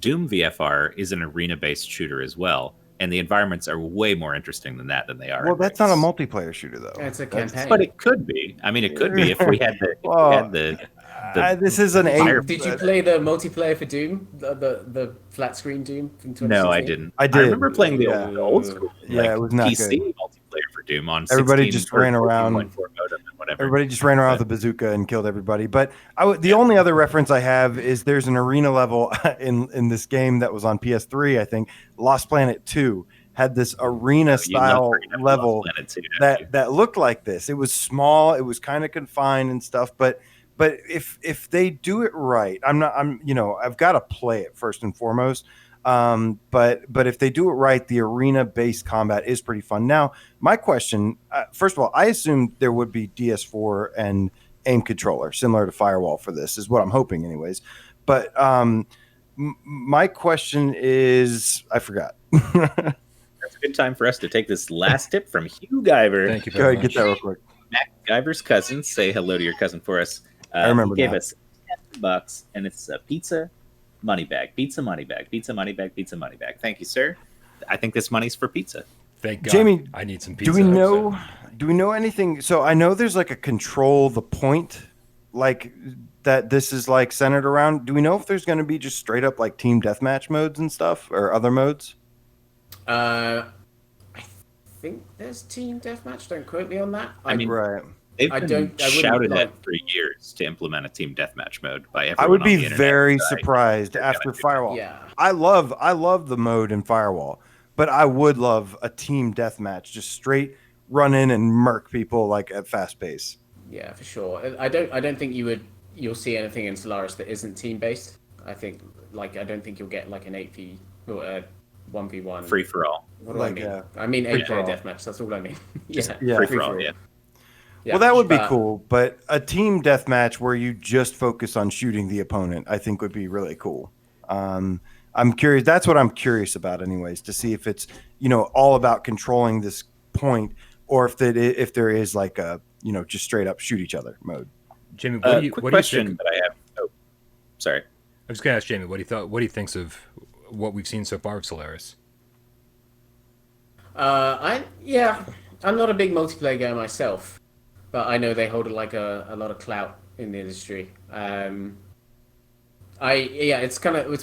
Doom VFR is an arena-based shooter as well. And the environments are way more interesting than they are. Well, that's not a multiplayer shooter, though. It's a campaign. But it could be. I mean, it could be if we had the this is an Did you play the multiplayer for Doom? The flat screen Doom from 2016? No, I didn't. I did. I remember playing the old school. Yeah, it was not PC good. multiplayer for Doom on everybody just ran around. 14.4 modem and whatever. Everybody just ran around with a bazooka and killed everybody. But the only other reference I have is there's an arena level in this game that was on PS3, I think. Lost Planet 2 had this arena style level that looked like this. It was small, it was kind of confined and stuff, but if they do it right, I've got to play it first and foremost. But if they do it right, the arena-based combat is pretty fun. Now, my question, first of all, I assumed there would be DS4 and aim controller similar to Firewall for this, is what I'm hoping, anyways. But my question is, I forgot. That's a good time for us to take this last tip from Hugh Guyver. Thank you Go very ahead, much. get that real quick. Matt Guyver's cousin. Say hello to your cousin for us. I remember he gave now. us $10, and it's a pizza money bag. Pizza money bag. Pizza money bag. Pizza money bag. Thank you, sir. I think this money's for pizza. Thank God. Jamie, I need some pizza. Do we know anything? So I know there's like a control the point, like that this is like centered around. Do we know if there's going to be just straight up like team deathmatch modes and stuff or other modes? I think there's team deathmatch. Don't quote me on that. I mean, Right. they've I been wouldn't shouted like- at for years to implement a team deathmatch mode by everyone. I would on the be internet. very So I- surprised they're after gonna do Firewall. Yeah. I love the mode in Firewall, but I would love a team deathmatch, just straight run in and murk people like at fast pace. Yeah, for sure. I don't think you'll see anything in Solaris that isn't team based. I don't think you'll get like an 8v or a 1v1 free for all. What do Like, I mean? yeah. I mean 8-player for all. deathmatch. That's all I mean. Just Yeah. free for all. Yeah. Yeah, Well, that would be but- cool, but a team deathmatch where you just focus on shooting the opponent, I think would be really cool. I'm curious. That's what I'm curious about, anyways, to see if it's all about controlling this point, or if there is like a just straight up shoot each other mode. Jamie, what do you Quick what question do you think? that I have. Oh, sorry. I was going to ask Jamie what he thinks of what we've seen so far of Solaris. I'm not a big multiplayer guy myself, but I know they hold a lot of clout in the industry. It's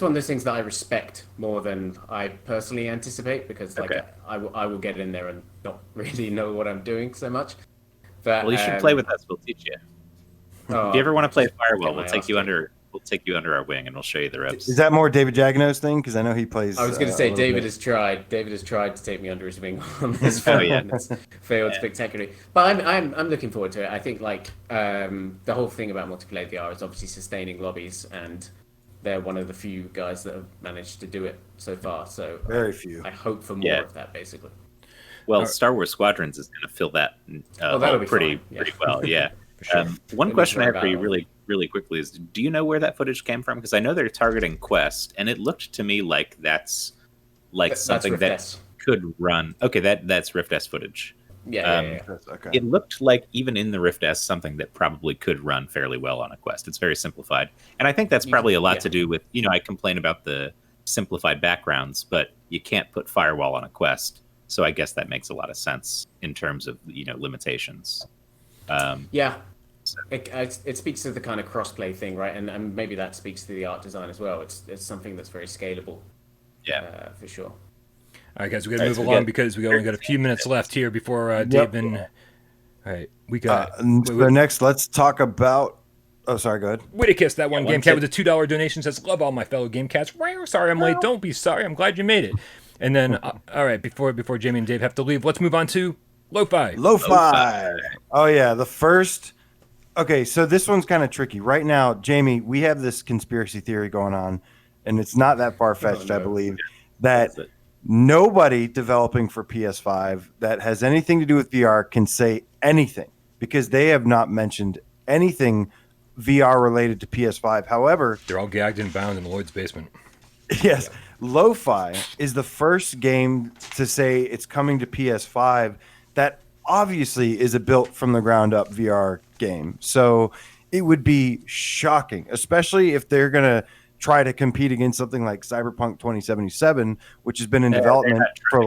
one of those things that I respect more than I personally anticipate, because Okay. I will get in there and not really know what I'm doing so much. But, Well, you should play with us. We'll teach you. If you ever want to play Firewall, we'll take you under our wing and we'll show you the ropes. Is that more David Jagno's thing? Because I know he plays. I was going to say a little David bit. has tried. David has tried to take me under his wing on this Oh, one, yeah. and it's failed spectacularly. But I'm looking forward to it. I think the whole thing about multiplayer VR is obviously sustaining lobbies, and they're one of the few guys that have managed to do it so far. So Very few. I hope for more Yeah. of that, basically. Well, Star Wars Squadrons is going to fill that that'll be pretty fine. Yeah. pretty well. Yeah. For sure. One It question I makes have for you for really quickly is, do you know where that footage came from? Because I know they're targeting Quest, and it looked to me like that's something Rift that S. could run. Okay, that's Rift S footage. Yeah. Okay. It looked like even in the Rift S something that probably could run fairly well on a Quest. It's very simplified, and I think that's probably a lot to do with I complain about the simplified backgrounds, but you can't put Firewall on a Quest, so I guess that makes a lot of sense in terms of limitations. Yeah. It speaks to the kind of crossplay thing, right? And maybe that speaks to the art design as well. It's something that's very scalable. Yeah. For sure. All right, guys, we got to All right, move so we along got- because we only got a few minutes left here before Dave and. All right, we got. So next, let's talk about. Oh, sorry. Go ahead. Wittike's that one one game cat tip. with a $2 donation says, "Love all my fellow game cats. Wow, sorry I'm late. Don't be sorry. I'm glad you made it." And then, all right, before Jamie and Dave have to leave, let's move on to Lo-Fi. Lo-fi. Oh yeah, the first. Okay, so this one's kind of tricky right now, Jamie. We have this conspiracy theory going on, and it's not that far fetched, I believe, that That's it. nobody developing for PS5 that has anything to do with VR can say anything because they have not mentioned anything VR related to PS5. However, They're all gagged and bound in Lloyd's basement. yes, Lo-Fi is the first game to say it's coming to PS5 that obviously is a built from the ground up VR game. So it would be shocking, especially if they're going to try to compete against something like Cyberpunk 2077, which has been in development for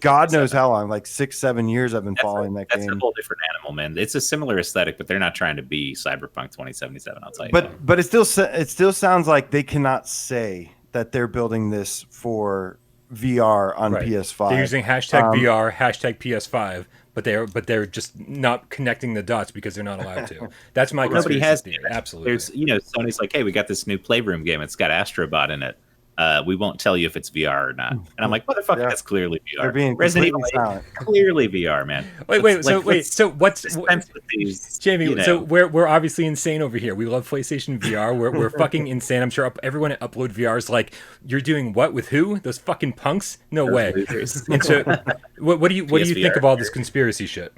God knows how long, like 6-7 years. I've been following that game. That's a whole different animal, man. It's a similar aesthetic, but they're not trying to be Cyberpunk 2077. I'll tell you. But it still sounds like they cannot say that they're building this for VR on Right. PS5. They're using hashtag VR, hashtag PS5, but they're just not connecting the dots because they're not allowed to. That's my nobody conspiracy has theory. to. Absolutely. There's Sony's like, hey, we got this new Playroom game. It's got Astrobot in it. we won't tell you if it's VR or not. And I'm like, motherfucker, that's clearly VR. They're being Resident Evil completely silent. clearly VR, man. So what's dispense with these, Jamie? you know. So we're obviously insane over here. We love PlayStation VR. We're fucking insane. I'm sure everyone at UploadVR is like, you're doing what with who? Those fucking punks? No Those way. losers. And so, what do you PSVR. think of all this conspiracy shit?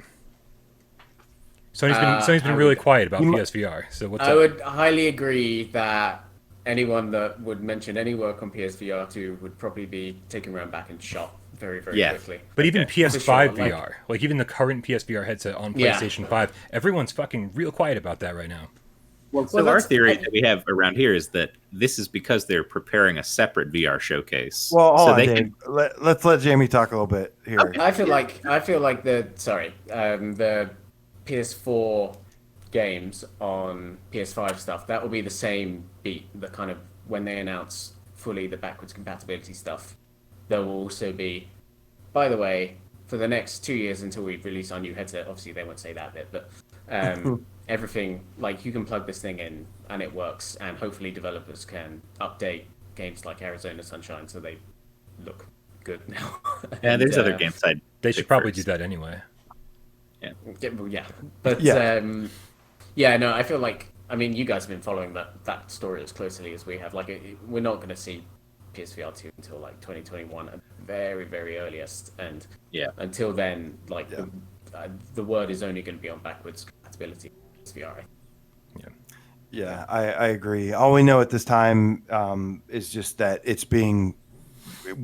Sony's been really quiet about PSVR. So what's I up? would highly agree that anyone that would mention any work on PSVR 2 would probably be taken around back and shot very, very quickly. But even PS5 For sure, VR, like even the current PSVR headset on PlayStation 5, everyone's fucking real quiet about that right now. So our theory that we have around here is that this is because they're preparing a separate VR showcase. Well, hold so on, they Dave. Let's let Jamie talk a little bit here. Okay. I feel like the PS4 games on PS5 stuff, that will be the same beat. The kind of when they announce fully the backwards compatibility stuff, there will also be, by the way, for the next 2 years until we release our new headset, obviously they won't say that bit, but everything, like you can plug this thing in and it works, and hopefully developers can update games like Arizona Sunshine so they look good now. Yeah, there's other games. They should probably do that anyway. Yeah, but no, I feel like, I mean, you guys have been following that story as closely as we have. Like, we're not going to see PSVR 2 until like 2021 at the very, very earliest, and until then, like the word is only going to be on backwards compatibility PSVR. Yeah, I agree. All we know at this time is just that it's being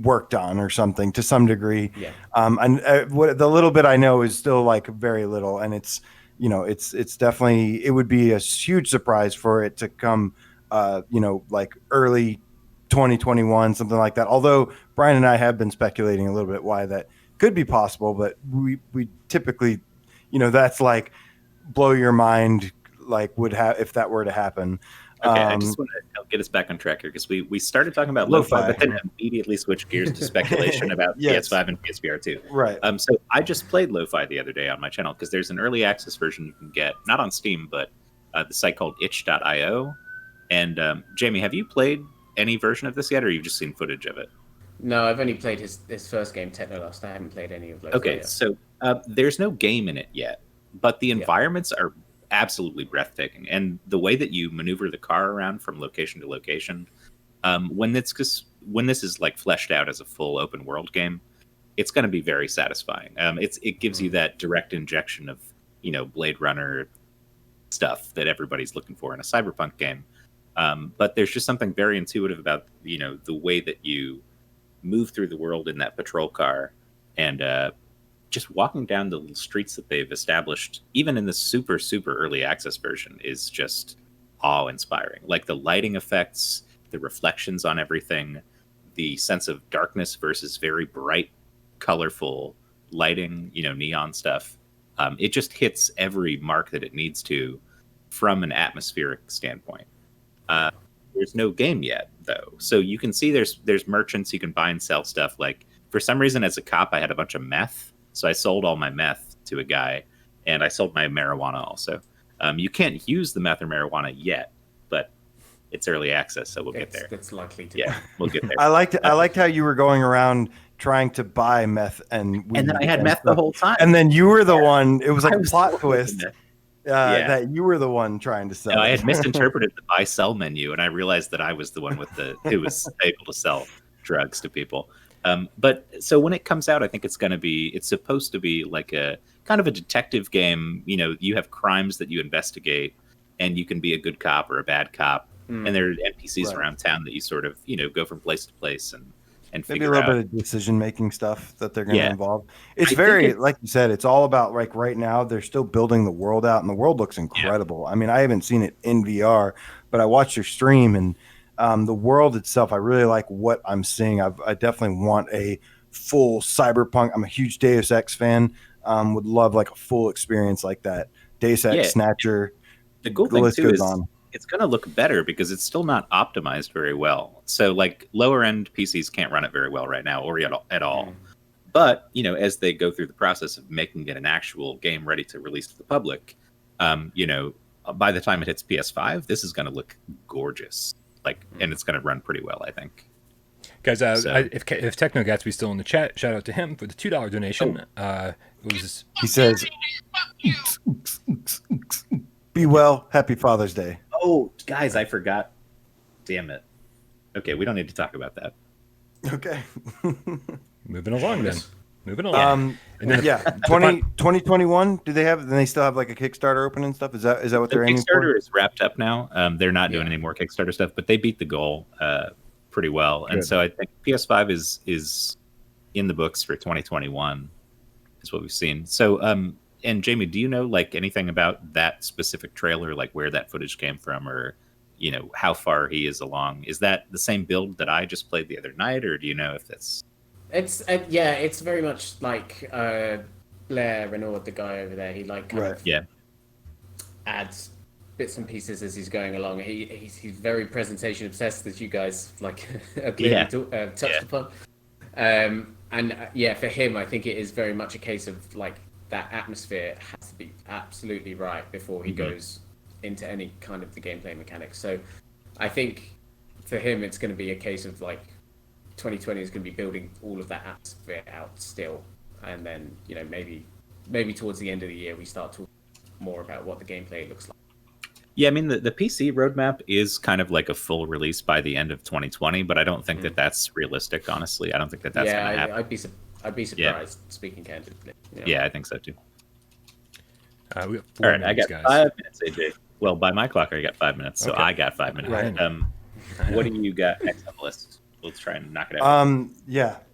worked on or something to some degree. And what the little bit I know is still like very little, and it's definitely, it would be a huge surprise for it to come like early 2021, something like that. Although Bryan and I have been speculating a little bit why that could be possible, but we typically, that's like blow your mind, like would have if that were to happen. Okay, I just want to get us back on track here because we started talking about lo-fi, but then immediately switched gears to speculation about PS5 and PSVR 2. Right. So I just played lo-fi the other day on my channel because there's an early access version you can get, not on Steam, but the site called itch.io. And Jamie, have you played any version of this yet, or you've just seen footage of it? No, I've only played his first game, Technolust. I haven't played any of lo-fi Okay, yet. so there's no game in it yet, but the environments are absolutely breathtaking, and the way that you maneuver the car around from location to location, when this is like fleshed out as a full open world game, it's going to be very satisfying. It gives you that direct injection of Blade Runner stuff that everybody's looking for in a cyberpunk game, but there's just something very intuitive about the way that you move through the world in that patrol car, and just walking down the streets that they've established, even in the super, super early access version, is just awe-inspiring. Like the lighting effects, the reflections on everything, the sense of darkness versus very bright, colorful lighting, neon stuff. It just hits every mark that it needs to from an atmospheric standpoint. There's no game yet, though. So you can see there's merchants, you can buy and sell stuff. Like, for some reason, as a cop, I had a bunch of meth. So I sold all my meth to a guy, and I sold my marijuana also. You can't use the meth or marijuana yet, but it's early access, so we'll get there. It's likely to. Yeah, we'll get there. I liked how you were going around trying to buy meth and weed, and then I had meth the whole time. And then you were the one. It was like a plot twist Yeah. that you were the one trying to sell. No, I had misinterpreted the buy sell menu, and I realized that I was the one who was able to sell drugs to people. But so when it comes out, I think it's supposed to be like a kind of a detective game. You know, you have crimes that you investigate, and you can be a good cop or a bad cop. And there are NPCs around town that you sort of, go from place to place and maybe figure a little out. bit of decision-making stuff that they're going to involve. It's like you said, it's all about, like, right now they're still building the world out, and the world looks incredible. Yeah. I mean, I haven't seen it in VR, but I watched your stream, and the world itself, I really like what I'm seeing. I definitely want a full cyberpunk. I'm a huge Deus Ex fan. Would love like a full experience like that. Deus Ex, Snatcher. The cool thing too is it's going to look better because it's still not optimized very well. So like lower end PCs can't run it very well right now or at all. But, as they go through the process of making it an actual game ready to release to the public, by the time it hits PS5, this is going to look gorgeous. And it's going to run pretty well, I think. Guys, So- if Techno Gatsby's still in the chat, shout out to him for the $2 donation. He says, "Be well. Happy Father's Day." Oh, guys, I forgot. Damn it. Okay, we don't need to talk about that. Okay. Moving along then. Moving along. And then 2021. Do they have? Then they still have like a Kickstarter open and stuff. Is that what The they're aiming for? Kickstarter is wrapped up now. They're not doing any more Kickstarter stuff, but they beat the goal pretty well. And Good. so I think PS5 is in the books for 2021 is what we've seen. So and Jamie, do you know like anything about that specific trailer, like where that footage came from, or how far he is along? Is that the same build that I just played the other night, or do you know if that's... It's very much like Blair Renaud, the guy over there. He like kind of adds bits and pieces as he's going along. He's very presentation obsessed, as you guys like clearly touched upon. For him, I think it is very much a case of like that atmosphere has to be absolutely right before he goes into any kind of the gameplay mechanics. So I think for him, it's going to be a case of like 2020 is going to be building all of that atmosphere out still, and then maybe towards the end of the year we start talking more about what the gameplay looks like. Yeah, I mean the PC roadmap is kind of like a full release by the end of 2020, but I don't think that that's realistic. Honestly, I don't think that's going to happen. I'd be surprised. Speaking candidly. Yeah, I think so too. We have 4 All right, minutes, I got guys. 5 minutes, AJ. Well, by my clock, I got 5 minutes, so Okay. I got 5 minutes. Right. What do you got next on the list? Let's try and knock it out.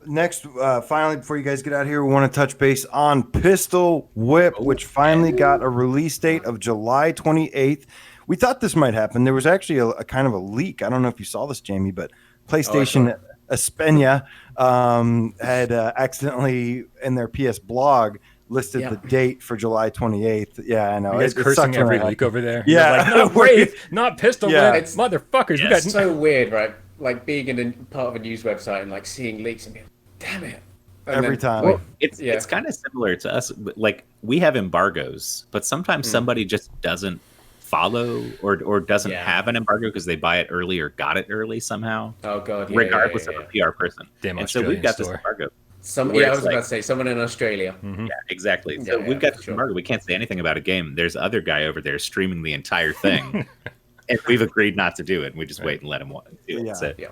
Next, finally, before you guys get out here, we want to touch base on Pistol Whip, which finally got a release date of July 28th. We thought this might happen. There was actually a kind of a leak. I don't know if you saw this, Jamie, but PlayStation España had accidentally in their PS blog listed the date for July 28th. Yeah, I know. You guys cursing every week over there. Yeah. Like, not Wraith, not Pistol Yeah. Whip, motherfuckers. Yes. We got It's so weird, right? Like being in a part of a news website and like seeing leaks and being, damn it. And Every then- time. Well, it's kind of similar to us. But, like we have embargoes, but sometimes somebody just doesn't follow or doesn't have an embargo because they buy it early or got it early somehow. Oh god, regardless of a PR person. Damn and so we've Australian got store. this embargo. I where was it's about like- to say someone in Australia. Yeah, exactly. So Yeah, we've got for this sure. embargo. We can't say anything about a game. There's other guy over there streaming the entire thing, and we've agreed not to do it. And we just wait and let him do it. Yeah. So Yeah.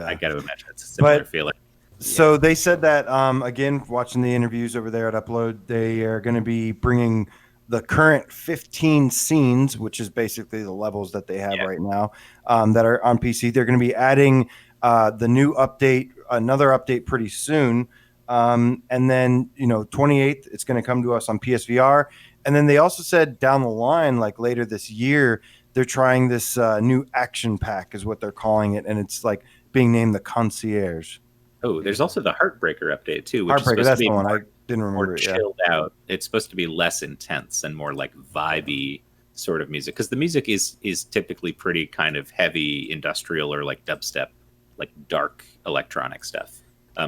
I got to imagine it's a similar feeling. So they said that, again, watching the interviews over there at Upload, they are going to be bringing the current 15 scenes, which is basically the levels that they have right now, that are on PC. They're going to be adding the new update, another update pretty soon. And then, 28th, it's going to come to us on PSVR. And then they also said down the line, like later this year, they're trying this new action pack is what they're calling it. And it's like being named the Concierge. Oh, there's also the Heartbreaker update too, which Heartbreaker, is supposed that's to be the one. I more, didn't remember more it. Yeah. chilled out. It's supposed to be less intense and more like vibey sort of music because the music is typically pretty kind of heavy industrial or like dubstep, like dark electronic stuff,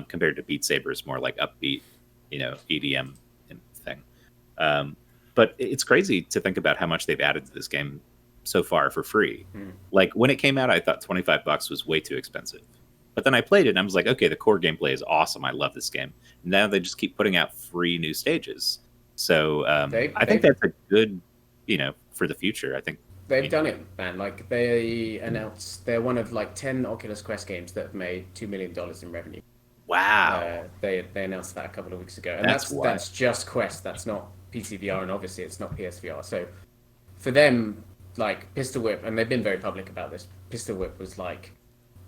compared to Beat Saber's more like upbeat, EDM thing. But it's crazy to think about how much they've added to this game so far for free. Like when it came out, I thought $25 was way too expensive. But then I played it and I was like, okay, the core gameplay is awesome. I love this game. Now they just keep putting out free new stages. So I think that's a good, for the future. I think They've done it, man. Like they announced they're one of like 10 Oculus Quest games that have made $2 million in revenue. wow. They announced that a couple of weeks ago, and That's wild. that's just Quest. That's not PCVR, and obviously it's not PSVR. So for them, like Pistol Whip, and they've been very public about this. Pistol Whip was like,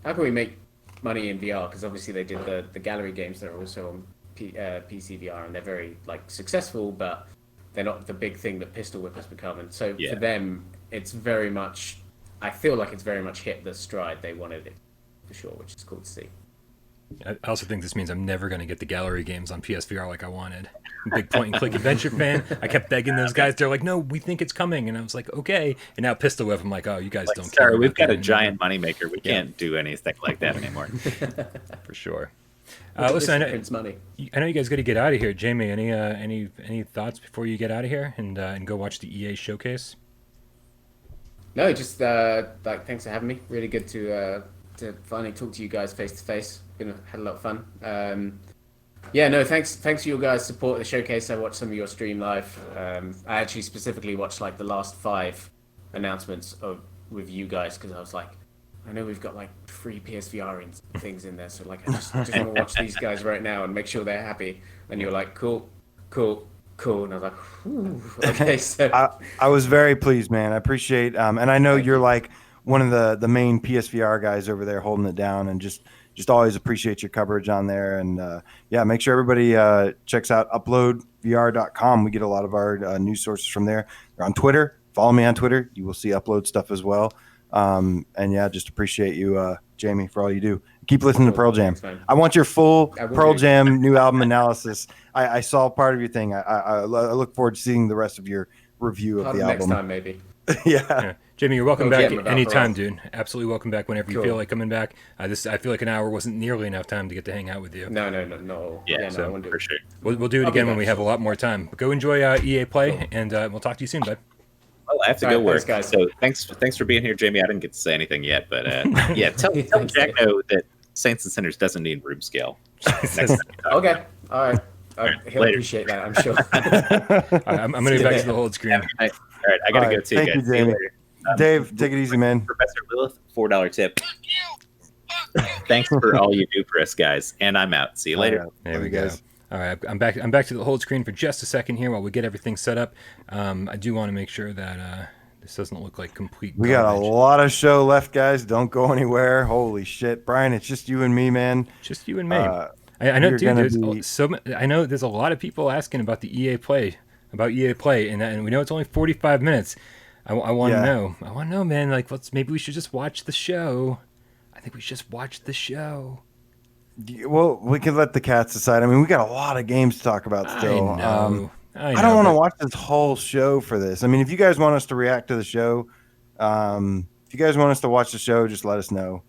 how can we make money in VR? Because obviously they did the gallery games that are also on PCVR, and they're very like successful, but they're not the big thing that Pistol Whip has become. And so for them, it's very much. I feel like it's very much hit the stride they wanted it for sure, which is cool to see. I also think this means I'm never going to get the gallery games on PSVR like I wanted. Big point and click adventure fan. I kept begging those guys. They're like, no, we think it's coming. And I was like, okay. And now Pistol Whip, I'm like, oh, you guys don't care. Sorry, we've about got a that giant moneymaker. We can't do anything like that anymore. for sure. Listen, Prince money. I know you guys got to get out of here. Jamie, any thoughts before you get out of here and go watch the EA showcase? No, just like thanks for having me. Really good to finally talk to you guys face to face. had a lot of fun. Yeah, no, thanks for your guys' support of the showcase. I watched some of your stream live. I actually specifically watched like the last 5 announcements with you guys because I was like, I know we've got like free PSVR and things in there, so like I just want to watch these guys right now and make sure they're happy. And you're like, cool, and I was like, whew. Okay, so I was very pleased, man. I appreciate, and I know you're like one of the main PSVR guys over there holding it down, and just always appreciate your coverage on there. And yeah, make sure everybody checks out UploadVR.com. We get a lot of our news sources from there. They're on Twitter. Follow me on Twitter. You will see upload stuff as well. And yeah, just appreciate you, Jamie, for all you do. Keep listening to Pearl Jam. Thanks, I want your full Pearl Jam new album analysis. I saw part of your thing. I look forward to seeing the rest of your review of the album. Next time, maybe. Yeah. Jamie, you're welcome back Jam anytime, Parole. dude. Absolutely welcome back whenever you Cool. feel like coming back. I feel like an hour wasn't nearly enough time to get to hang out with you. No. Yeah, I won't do for it. sure. We'll do it I'll be again when back. we have a lot more time. But go enjoy EA Play, and we'll talk to you soon, bud. Well, I have to All go right, work. thanks, guys. So thanks for being here, Jamie. I didn't get to say anything yet, but yeah, tell Jack know that Saints and Sinners doesn't need room scale. Next time we talk. Okay, all right. He'll later. appreciate that, I'm sure. I'm going to go back to the hold screen. All right, I gotta All go right, too, thank guys. you, See Jamie. later. Dave, take it easy, man. Professor Lilith, $4 tip. Thanks for all you do for us, guys. And I'm out. See you later. All right. There Love we you go. guys. All right, I'm back to the hold screen for just a second here while we get everything set up. I do want to make sure that this doesn't look like complete We got a garbage. lot of show left, guys. Don't go anywhere. Holy shit, Brian! It's just you and me, man. Just you and me. Uh, I know, you're dude. gonna There's be- I know there's a lot of people asking about the EA Play, and we know it's only 45 minutes. I want to Yeah. know. I want to know, man. Like, maybe we should just watch the show. I think we should just watch the show. Well, we can let the cats decide. I mean, we got a lot of games to talk about still. I know. I I don't want to but- watch this whole show for this. I mean, if you guys want us to react to the show, if you guys want us to watch the show, just let us know.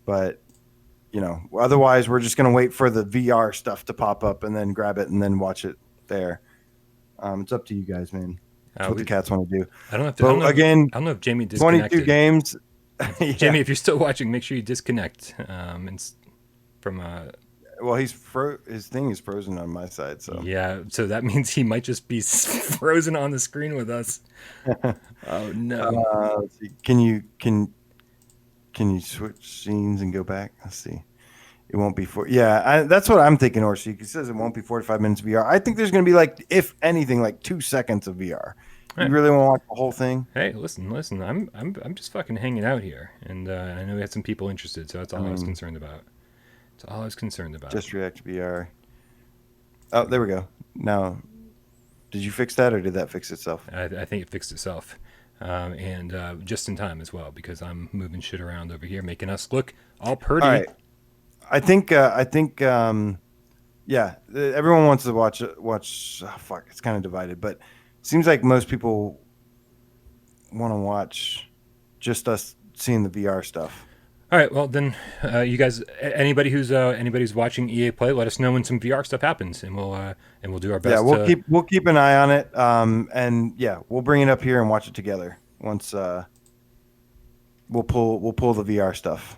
But otherwise, we're just gonna wait for the VR stuff to pop up and then grab it and then watch it there. It's up to you guys, man. That's what the cats want to do. I don't have to. But I don't know, again, I don't know if Jamie disconnected. 22 games. Yeah. Jamie, if you're still watching, make sure you disconnect. From Well, his thing is frozen on my side, so yeah, so that means he might just be frozen on the screen with us. Oh no! let's see. Can you switch scenes and go back? Let's see. It won't be that's what I'm thinking. Orsi, it says it won't be 45 minutes of VR. I think there's going to be like, if anything, like 2 seconds of VR. Right. You really want to watch the whole thing? Hey, listen. I'm just fucking hanging out here, and I know we had some people interested, so that's all I was concerned about. That's all I was concerned about. Just react VR. Oh, there we go. Now, did you fix that or did that fix itself? I think it fixed itself, and just in time as well, because I'm moving shit around over here, making us look all pretty. All right. I think, yeah, everyone wants to watch. Oh, fuck, it's kind of divided, but it seems like most people want to watch just us seeing the VR stuff. All right, well then, you guys, anybody who's watching EA Play, let us know when some VR stuff happens, and we'll do our best. Yeah, we'll keep an eye on it, and yeah, we'll bring it up here and watch it together. Once we'll pull the VR stuff.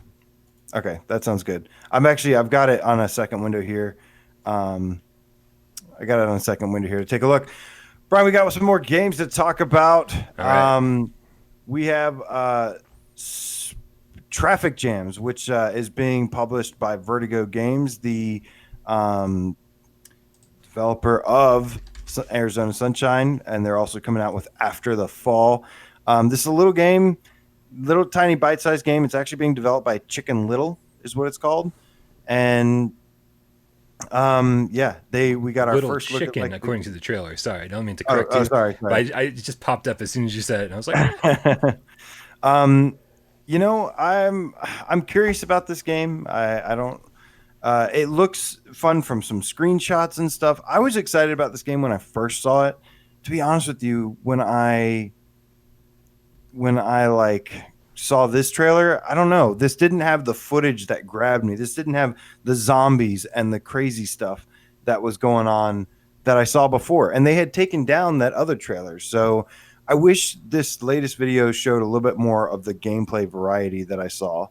Okay, that sounds good. I've got it on a second window here. I got it on a second window here to take a look. Brian, we got some more games to talk about. All right. We have Traffic Jams, which is being published by Vertigo Games, the developer of Arizona Sunshine, and they're also coming out with After the Fall. This is a little game, little tiny bite-sized game. It's actually being developed by Chicken Little, is what it's called, and yeah, we got our Little first look chicken, at, like, according to the trailer. Sorry, I don't mean to correct oh, you. sorry. But it just popped up as soon as you said it, and I was like, I'm curious about this game. I don't. It looks fun from some screenshots and stuff. I was excited about this game when I first saw it. To be honest with you, when I like saw this trailer, I don't know. This didn't have the footage that grabbed me. This didn't have the zombies and the crazy stuff that was going on that I saw before. And they had taken down that other trailer. So I wish this latest video showed a little bit more of the gameplay variety that I saw.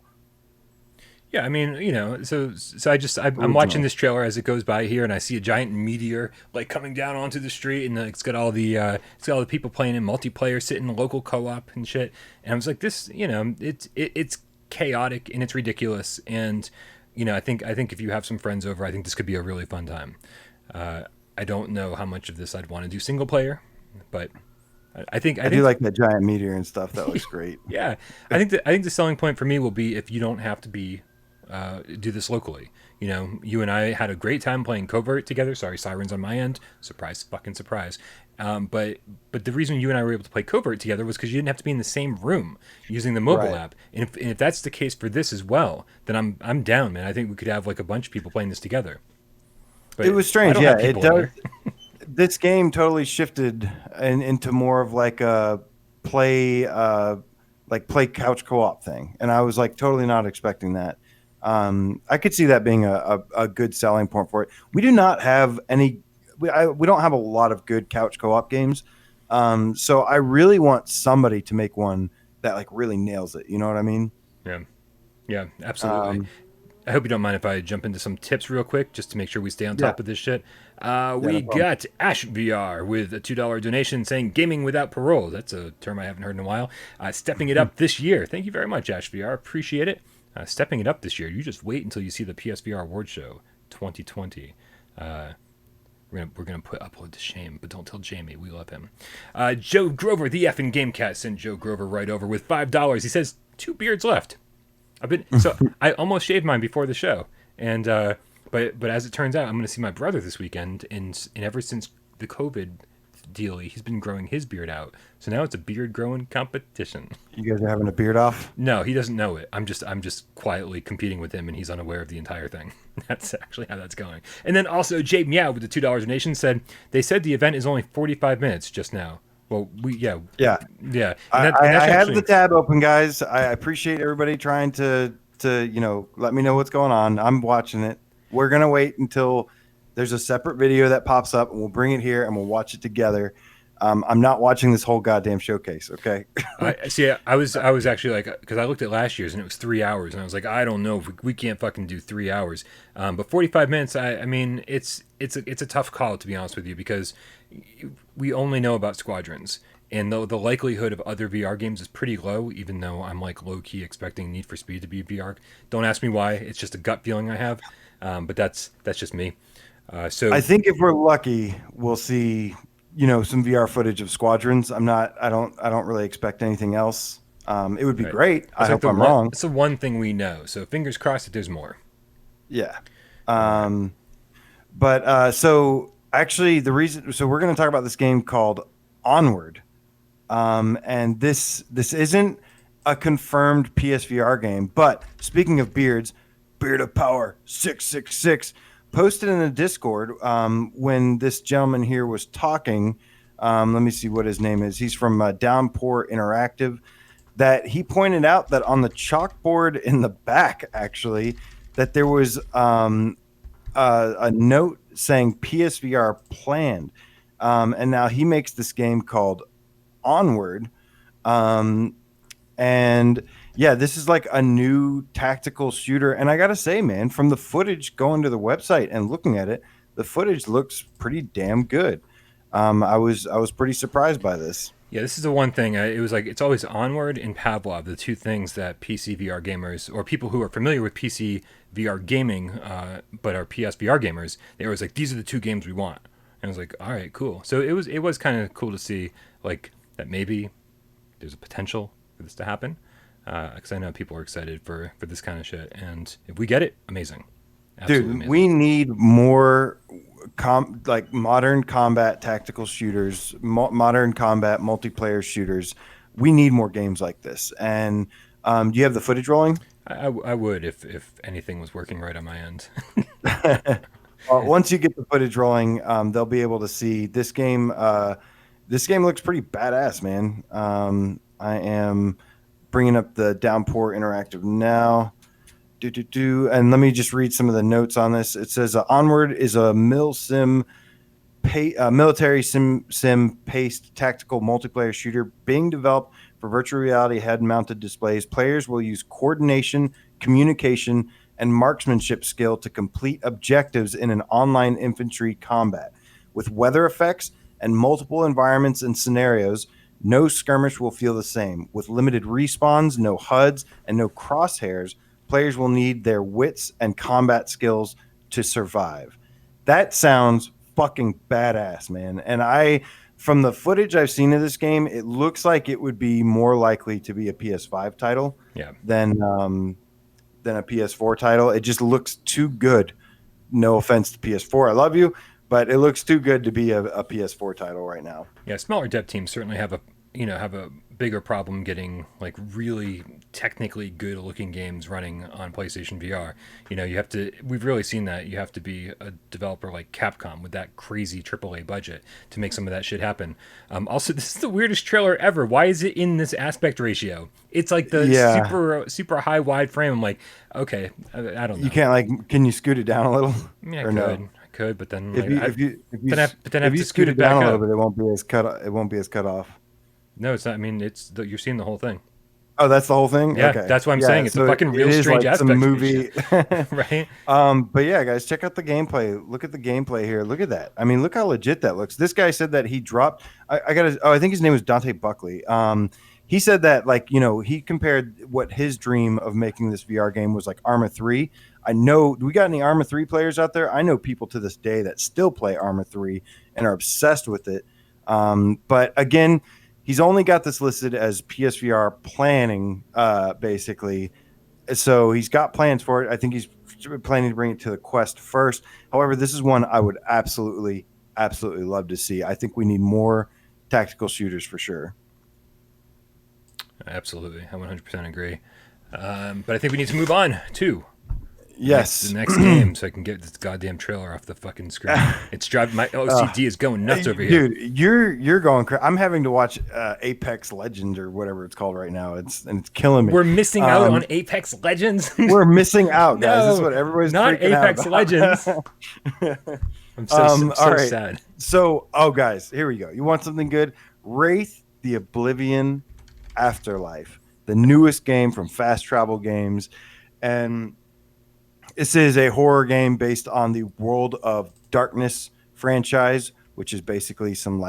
Yeah, I mean, I'm watching this trailer as it goes by here, and I see a giant meteor like coming down onto the street, and it's got all the people playing in multiplayer, sitting in local co-op and shit. And I was like, this, it's chaotic and it's ridiculous, and I think if you have some friends over, I think this could be a really fun time. I don't know how much of this I'd want to do single player, but I think I do like that giant meteor and stuff. That looks great. Yeah, I think the selling point for me will be if you don't have to do this locally. You and I had a great time playing Covert together. Sorry, sirens on my end. Surprise, fucking surprise. But the reason you and I were able to play Covert together was because you didn't have to be in the same room using the mobile app. And if that's the case for this as well, then I'm down, man. I think we could have like a bunch of people playing this together. But it was strange, yeah. It does. This game totally shifted into more of like a play couch co-op thing, and I was like totally not expecting that. I could see that being a good selling point for it. We do not have any. We don't have a lot of good couch co-op games, so I really want somebody to make one that like really nails it. You know what I mean? Yeah, absolutely. I hope you don't mind if I jump into some tips real quick, just to make sure we stay on top of this shit. We got Ash VR with a $2 donation saying gaming without parole. That's a term I haven't heard in a while. Stepping it up this year. Thank you very much, Ash VR. Appreciate it. Stepping it up this year. You just wait until you see the PSVR award show 2020. We're gonna upload to shame, but don't tell Jamie. We love him. Joe Grover, the effing GameCast, sent Joe Grover right over with $5. He says 2 beards left. I almost shaved mine before the show, and but as it turns out, I'm going to see my brother this weekend, and ever since the COVID dealie, he's been growing his beard out. So now it's a beard growing competition. You guys are having a beard off? No, he doesn't know it. I'm just quietly competing with him, and he's unaware of the entire thing. That's actually how that's going. And then also Jay Meow with the $2 donation said they said the event is only 45 minutes just now. Well, yeah. I have the tab open, guys. I appreciate everybody trying to let me know what's going on. I'm watching it. We're gonna wait until there's a separate video that pops up, and we'll bring it here and we'll watch it together. I'm not watching this whole goddamn showcase. Okay. I was actually like, because I looked at last year's and it was 3 hours, and I was like, I don't know if we can't fucking do 3 hours. But 45 minutes. I mean, it's a tough call, to be honest with you, because we only know about Squadrons, and the likelihood of other VR games is pretty low, even though I'm like low key expecting Need for Speed to be VR. Don't ask me why. It's just a gut feeling I have. But that's just me. So I think if we're lucky, we'll see some VR footage of Squadrons. I don't really expect anything else. It would be great. I hope I'm wrong. It's the one thing we know. So fingers crossed that there's more. Yeah. So actually we're going to talk about this game called Onward. And this isn't a confirmed PSVR game, but speaking of beards, Beard of Power 666 posted in the Discord when this gentleman here was talking. Let me see what his name is. He's from Downpour Interactive. That he pointed out that on the chalkboard in the back, actually, that there was a note saying PSVR planned. And now he makes this game called Onward. And yeah, this is like a new tactical shooter. And I got to say, man, from the footage going to the website and looking at it, the footage looks pretty damn good. I was pretty surprised by this. Yeah, this is the one thing. It was like, it's always Onward and Pavlov, the two things that PC VR gamers, or people who are familiar with PC VR gaming, but are PSVR gamers, they were like, these are the two games we want. And I was like, all right, cool. So it was kind of cool to see like that maybe there's a potential for this to happen. Because I know people are excited for this kind of shit, and if we get it, amazing. Absolutely Dude, amazing. we need more modern combat tactical shooters, modern combat multiplayer shooters. We need more games like this. And do you have the footage rolling? I would if anything was working right on my end. Once you get the footage rolling, they'll be able to see this game. This game looks pretty badass, man. I am bringing up the Downpour Interactive now. And let me just read some of the notes on this. It says Onward is a military sim-paced tactical multiplayer shooter being developed for virtual reality head-mounted displays. Players will use coordination, communication, and marksmanship skill to complete objectives in an online infantry combat. With weather effects and multiple environments and scenarios, no skirmish will feel the same. With limited respawns, no HUDs, and no crosshairs, players will need their wits and combat skills to survive. That sounds fucking badass, man. And from the footage I've seen of this game, it looks like it would be more likely to be a PS5 title than a PS4 title. It just looks too good. No offense to PS4, I love you, but it looks too good to be a PS4 title right now. Yeah, smaller dev teams certainly have a bigger problem getting like really technically good looking games running on PlayStation VR. We've really seen that you have to be a developer like Capcom with that crazy AAA budget to make some of that shit happen. Also, this is the weirdest trailer ever. Why is it in this aspect ratio? It's like the super high wide frame. I'm like, okay, I don't know. You can't can you scoot it down a little? Yeah, I could, but then if you scoot it down back a up. little bit, it won't be as cut off. No, it's not. I mean, you're seeing the whole thing. Oh, that's the whole thing? Yeah, okay. That's what I'm saying. It's a fucking real strange aspect. Some movie. Right? But yeah, guys, check out the gameplay. Look at the gameplay here. Look at that. I mean, look how legit that looks. This guy said that he dropped. I think his name was Dante Buckley. He said that, he compared what his dream of making this VR game was like Arma 3. I know, do we got any Arma 3 players out there? I know people to this day that still play Arma 3 and are obsessed with it. But again, he's only got this listed as PSVR planning, basically. So he's got plans for it. I think he's planning to bring it to the Quest first. However, this is one I would absolutely love to see. I think we need more tactical shooters for sure. Absolutely. I 100% agree. But I think we need to move on to the next game so I can get this goddamn trailer off the fucking screen. It's driving my OCD is going nuts over here. Dude, you're going crazy. I'm having to watch Apex Legends or whatever it's called right now. It's killing me. We're missing out on Apex Legends. We're missing out, guys. No, This is what everybody's not freaking Apex out Legends. I'm so right. sad. So, guys, here we go. You want something good? Wraith: The Oblivion Afterlife, the newest game from Fast Travel Games, and this is a horror game based on the World of Darkness franchise, which is basically some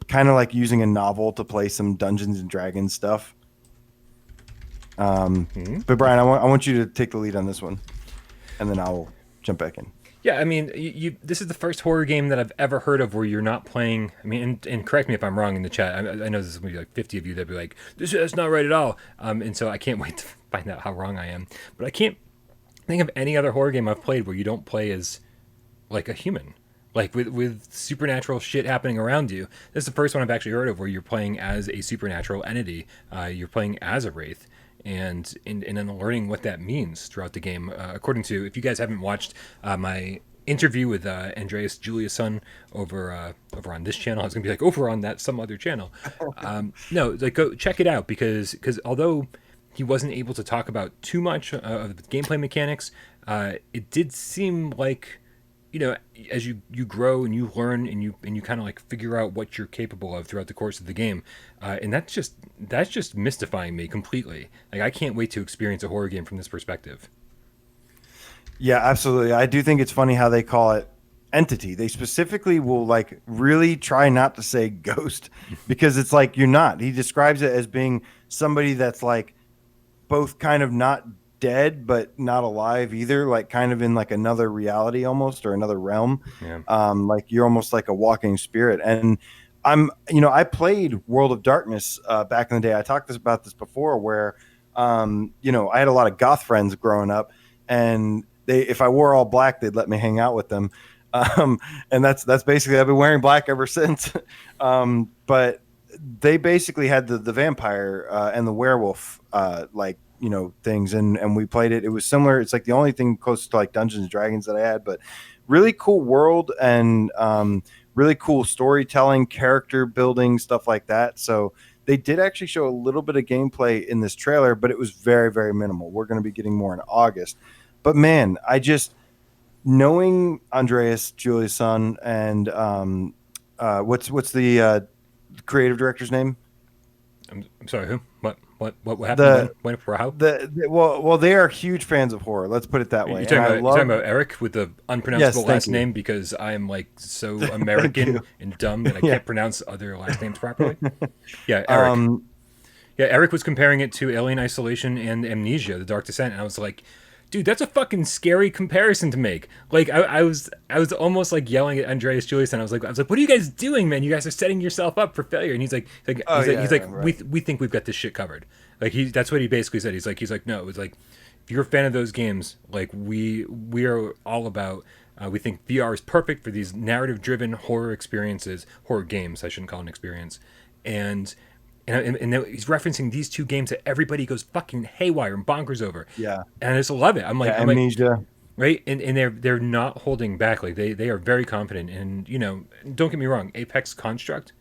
kind of like using a novel to play some Dungeons and Dragons stuff. But Brian, I want you to take the lead on this one, and then I'll jump back in. Yeah, I mean, this is the first horror game that I've ever heard of where you're not playing. I mean, and correct me if I'm wrong in the chat. I know there's going to be like 50 of you that be like, that's not right at all. And so I can't wait to find out how wrong I am. But I can't think of any other horror game I've played where you don't play as like a human, like with supernatural shit happening around you. This is the first one I've actually heard of where you're playing as a supernatural entity. You're playing as a wraith. And then learning what that means throughout the game. According to, if you guys haven't watched my interview with Andreas Juliusson over on this channel, I was gonna be like over on that some other channel. No, go check it out because although he wasn't able to talk about too much of the gameplay mechanics, it did seem like, as you grow and you learn and you kind of like figure out what you're capable of throughout the course of the game, and that's just mystifying me completely. Like I can't wait to experience a horror game from this perspective. Yeah, absolutely. I do think it's funny how they call it entity. They specifically will really try not to say ghost because it's like you're not. He describes it as being somebody that's like both kind of not dead but not alive either, like kind of in like another reality almost, or another realm. Like you're almost like a walking spirit. And I played World of Darkness back in the day. I talked about this before where I had a lot of goth friends growing up, and if I wore all black, they'd let me hang out with them. And that's basically, I've been wearing black ever since. But they basically had the vampire and the werewolf things, and we played it. It was similar. It's like the only thing close to like Dungeons and Dragons that I had, but really cool world and really cool storytelling, character building, stuff like that. So they did actually show a little bit of gameplay in this trailer, but it was very, very minimal. We're going to be getting more in August. But man, I just, knowing Andreas Juliusson and what's the creative director's name? I'm sorry, who? What happened? When for how? Well, they are huge fans of horror. Let's put it that way. You're talking about Eric with the unpronounceable last name because I am like so American and dumb that I can't pronounce other last names properly. Yeah, Eric. Eric was comparing it to Alien Isolation and Amnesia: The Dark Descent, and I was like, dude, that's a fucking scary comparison to make. Like, I was almost like yelling at Andreas Julius, and I was like, what are you guys doing, man? You guys are setting yourself up for failure. And he's like, right. we think we've got this shit covered. Like that's what he basically said. He's like, no, it was like, if you're a fan of those games, like we are all about. We think VR is perfect for these narrative-driven horror experiences, horror games. I shouldn't call it an experience, and he's referencing these two games that everybody goes fucking haywire and bonkers over. Yeah, and I just love it. I'm like, Amnesia, right? And they're not holding back. Like they are very confident. And don't get me wrong, Apex Construct,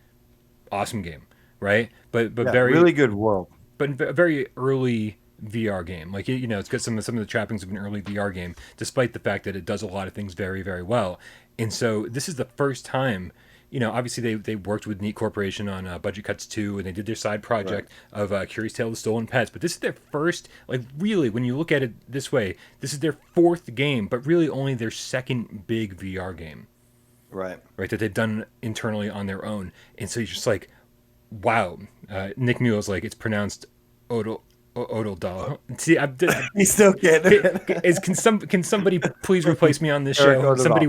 awesome game, right? But very really good world. But a very early VR game. Like it's got some of the trappings of an early VR game, despite the fact that it does a lot of things very, very well. And so this is the first time. Obviously they worked with Neat Corporation on Budget Cuts 2, and they did their side project of Curious Tale of the Stolen Pets. But this is their first, like really, when you look at it this way, this is their fourth game, but really only their second big VR game. Right, that they've done internally on their own. And so you're just like, wow. Nick Mule's like, it's pronounced Odal. See, he still can't. Can somebody please replace me on this show? Somebody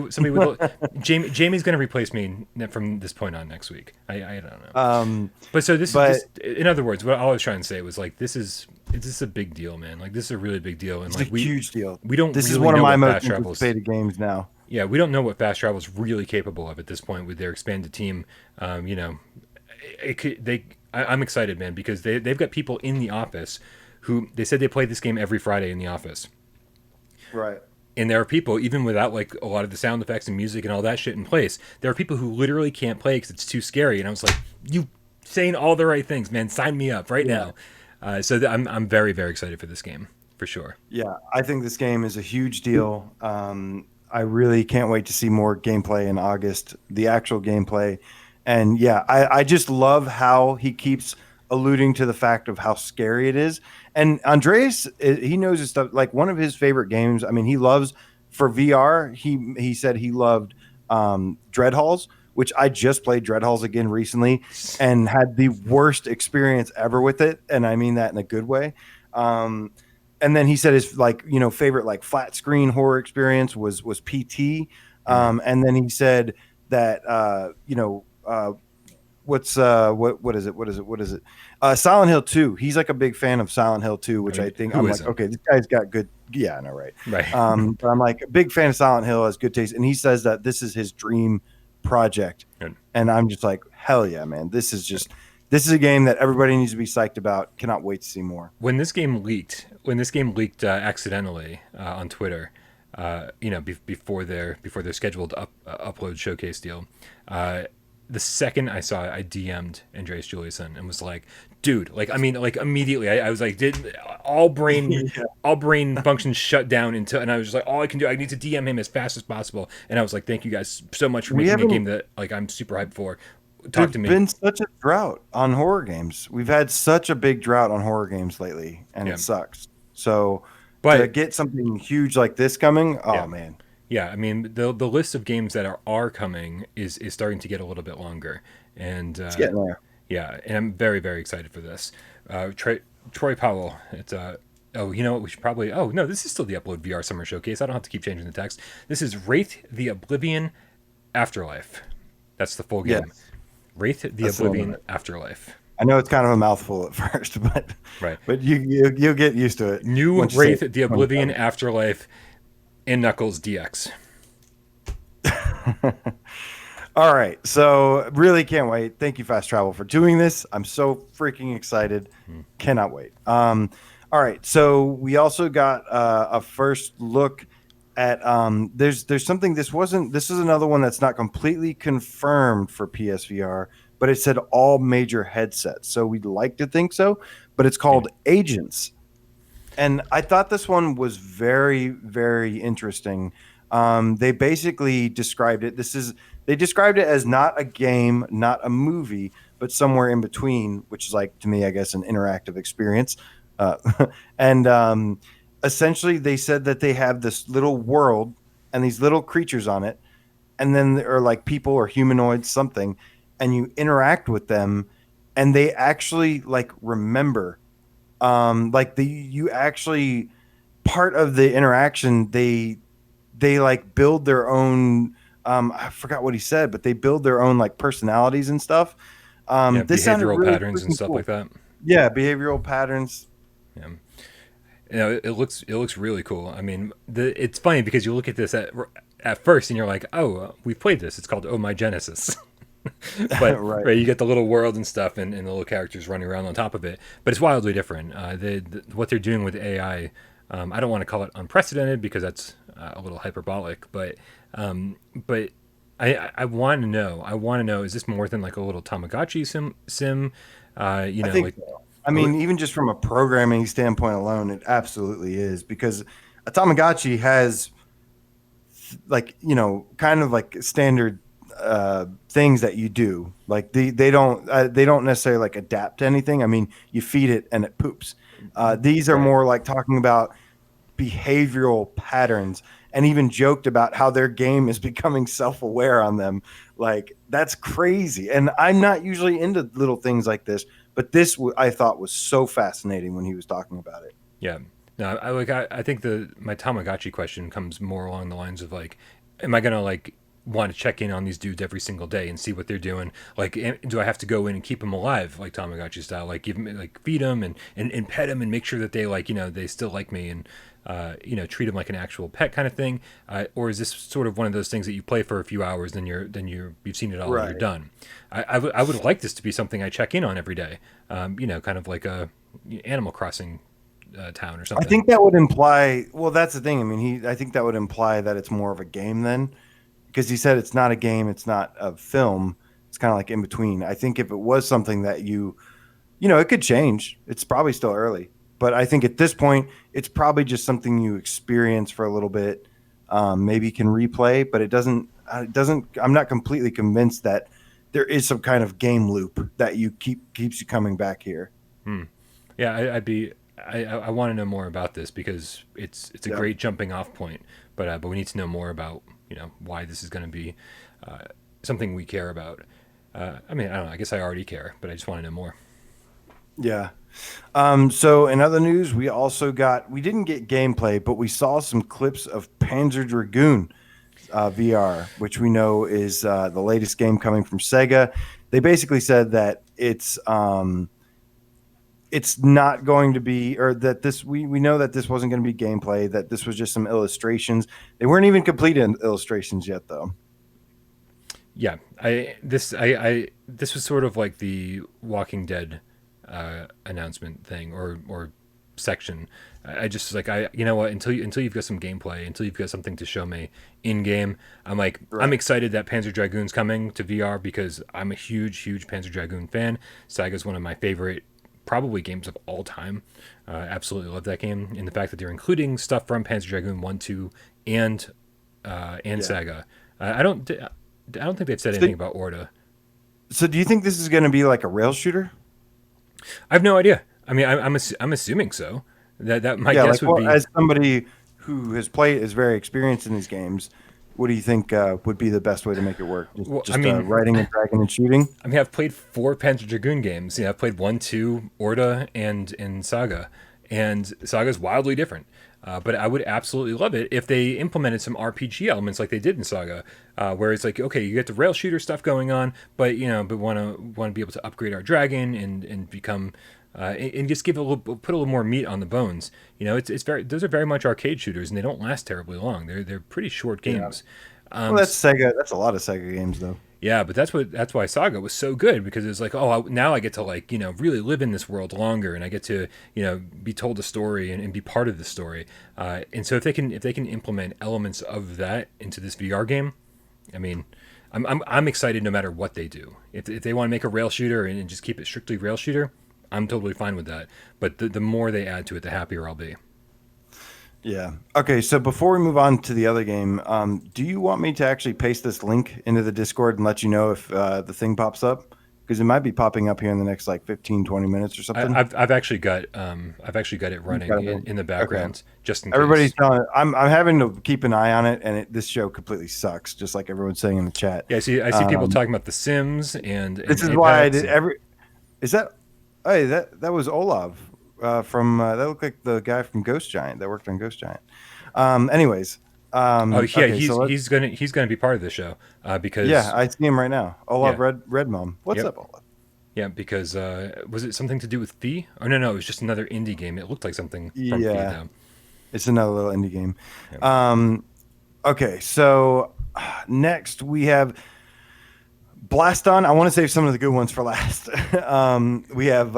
Jamie's going to replace me from this point on next week. I don't know. But so this is in other words, what I was trying to say was like this is a big deal, man. Like this is a really big deal, and like a huge deal. We don't. This really is one of my most anticipated games now. Yeah, we don't know what Fast Travel is really capable of at this point with their expanded team. I'm excited, man, because they've got people in the office who they said they play this game every Friday in the office. Right. And there are people, even without like a lot of the sound effects and music and all that shit in place, there are people who literally can't play because it's too scary. And I was like, you saying all the right things, man. Sign me up right now. So I'm very, very excited for this game, for sure. Yeah, I think this game is a huge deal. I really can't wait to see more gameplay in August, the actual gameplay. And yeah, I just love how he keeps alluding to the fact of how scary it is. And Andreas, he knows his stuff. Like one of his favorite games, I mean, he loves for VR. He said he loved Dreadhalls, which I just played Dreadhalls again recently and had the worst experience ever with it. And I mean that in a good way. And then he said his favorite like flat screen horror experience was PT. And then he said that what is it? Silent Hill 2. He's like a big fan of Silent Hill 2, which I think I'm like, okay, this guy's got good. Yeah, I know, right. But I'm like a big fan of Silent Hill, has good taste, and he says that this is his dream project. Good. And I'm just like, hell yeah, man. This is a game that everybody needs to be psyched about. Cannot wait to see more. When this game leaked accidentally on Twitter, before their scheduled upload showcase deal, the second I saw it, I DM'd Andreas Juliusson and was like, dude, like, I mean, like immediately I was like, did all brain functions shut down and I was just like, all I can do, I need to DM him as fast as possible. And I was like, thank you guys so much for making me a game that like I'm super hyped for. Talk to me. There's been such a drought on horror games. We've had such a big drought on horror games lately, and it sucks. So to get something huge like this coming, man. Yeah, I mean the list of games that are coming is starting to get a little bit longer, and it's getting there. Yeah, and I'm very, very excited for this. Troy Powell. It's you know what? We should probably. Oh no, this is still the UploadVR Summer Showcase. I don't have to keep changing the text. This is Wraith the Oblivion Afterlife. That's the full game. Yes. Wraith the Oblivion Afterlife. I know it's kind of a mouthful at first, but you'll get used to it. New Wraith the Oblivion Afterlife. And Knuckles DX. All right. So really can't wait. Thank you, Fast Travel, for doing this. I'm so freaking excited. Cannot wait. All right. So we also got a first look at there's something this is another one that's not completely confirmed for PSVR, but it said all major headsets. So we'd like to think so, but it's called Agents. And I thought this one was very, very interesting. They basically described it. They described it as not a game, not a movie, but somewhere in between, which is like, to me, I guess, an interactive experience. And essentially, they said that they have this little world and these little creatures on it, and then there are like people or humanoids, something, and you interact with them, and they actually like remember, you actually part of the interaction. They like build their own. I forgot what he said, but they build their own like personalities and stuff. This sounded behavioral really patterns and freaking stuff cool. like that. Yeah, behavioral patterns. Yeah. It looks really cool. I mean, it's funny because you look at this at first and you're like, oh, we've played this. It's called Oh My Genesis. But right, you get the little world and stuff and the little characters running around on top of it. But it's wildly different. What they're doing with AI, I don't want to call it unprecedented because that's a little hyperbolic. But I want to know. Is this more than like a little Tamagotchi sim? I think so. I mean, even just from a programming standpoint alone, it absolutely is, because a Tamagotchi has kind of like standard things that you do. Like they don't necessarily like adapt to anything. I mean, you feed it and it poops. These are more like talking about behavioral patterns, and even joked about how their game is becoming self-aware on them. Like, that's crazy. And I'm not usually into little things like this, but this I thought was so fascinating when he was talking about it. Yeah. No, I think my Tamagotchi question comes more along the lines of like, am I gonna like want to check in on these dudes every single day and see what they're doing? Like, do I have to go in and keep them alive like Tamagotchi style, like give them, like feed them and pet them and make sure that they like, they still like me and treat them like an actual pet kind of thing, or is this sort of one of those things that you play for a few hours, then you've seen it all, and you're done? I would like this to be something I check in on every day, kind of like a Animal Crossing town or something. I think that would imply. Well, that's the thing. I mean, I think that would imply that it's more of a game then, because he said it's not a game, it's not a film. It's kind of like in between. I think if it was something that it could change. It's probably still early. But I think at this point, it's probably just something you experience for a little bit, maybe can replay, but it doesn't. I'm not completely convinced that there is some kind of game loop that keeps you coming back here. Yeah, I want to know more about this because it's a great jumping off point, but we need to know more about why this is going to be something we care about. I mean, I don't know. I guess I already care, but I just want to know more. Yeah. So in other news, we didn't get gameplay, but we saw some clips of Panzer Dragoon VR, which we know is the latest game coming from Sega. They basically said that it's not going to be, or that we know that this wasn't going to be gameplay, that this was just some illustrations. They weren't even complete illustrations yet, though. Yeah, this was sort of like the Walking Dead announcement thing or section. I just like, you know what, until you've got some gameplay, until you've got something to show me in game, I'm like, I'm excited that Panzer Dragoon's coming to VR because I'm a huge Panzer Dragoon fan. Saga's one of my favorite probably games of all time. Absolutely love that game, and the fact that they're including stuff from Panzer Dragoon 1, 2, and Saga. I don't think they've said anything about Orta. So do you think this is going to be like a rail shooter? I have no idea. I mean, I'm assuming so. That my guess would be. As somebody who is very experienced in these games, what do you think would be the best way to make it work? Riding and dragging and shooting? I mean, I've played 4 Panzer Dragoon games. I've played 1, 2, Orta, and Saga. And Saga's wildly different. But I would absolutely love it if they implemented some RPG elements like they did in Saga, where it's like, okay, you get the rail shooter stuff going on, but want to be able to upgrade our dragon and become and just put a little more meat on the bones. Those are very much arcade shooters, and they don't last terribly long. They're pretty short games. Well, that's Sega. That's a lot of Sega games, though. Yeah, but that's why Saga was so good, because it's like, now I get to really live in this world longer, and I get to be told a story and be part of the story. And so if they can implement elements of that into this VR game, I mean, I'm excited no matter what they do. If they want to make a rail shooter and just keep it strictly rail shooter, I'm totally fine with that. But the more they add to it, the happier I'll be. Yeah. Okay, so before we move on to the other game, do you want me to actually paste this link into the Discord and let you know if the thing pops up? because it might be popping up here in the next like 15, 20 minutes or something. I've actually got it running in the background just in case. Everybody's telling it. I'm having to keep an eye on it, and this show completely sucks, just like everyone's saying in the chat. Yeah, I see people talking about The Sims and this is Apex why I did Is that? Hey, that was Olav from that looked like the guy from Ghost Giant that worked on Ghost Giant. Anyways. He's gonna be part of the show because I see him right now. Olav Red Mom. What's up, Olav? Yeah, because was it something to do with Fee? Oh no, it was just another indie game. It looked like something from Fee though. It's another little indie game. Yeah. Okay, so next we have Blast On. I want to save some of the good ones for last. We have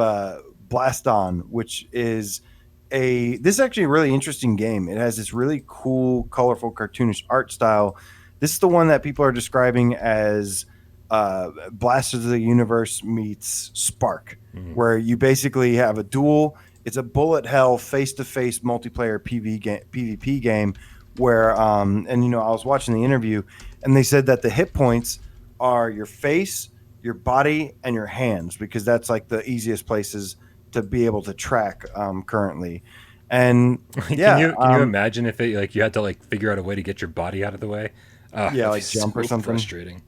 Blast On, which is this is actually a really interesting game. It has this really cool, colorful, cartoonish art style. This is the one that people are describing as Blasters of the Universe meets Spark, where you basically have a duel. It's a bullet hell face-to-face multiplayer PvP game where, I was watching the interview, and they said that the hit points are your face, your body, and your hands, because that's like the easiest places to be able to track currently. And can you imagine if it, like, you had to like figure out a way to get your body out of the way? Like jump or something. Frustrating.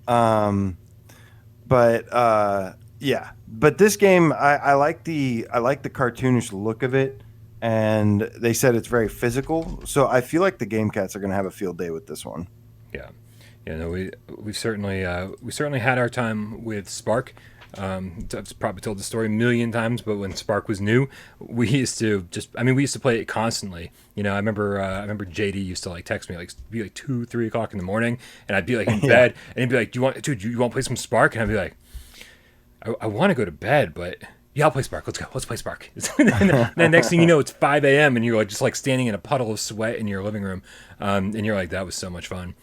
But this game, I like the cartoonish look of it, and they said it's very physical. So I feel like the Game Cats are going to have a field day with this one. Yeah. No, we certainly had our time with Spark. I've probably told the story a million times, but when Spark was new, we used to play it constantly. I remember JD used to like text me be like 2-3 o'clock in the morning, and I'd be like in bed, and he'd be like, "Do you want to play some Spark?" And I'd be like, I want to go to bed, but yeah, I'll play Spark. Let's play Spark. And then next thing you know, it's 5 a.m. and you're like just like standing in a puddle of sweat in your living room, and you're like, that was so much fun.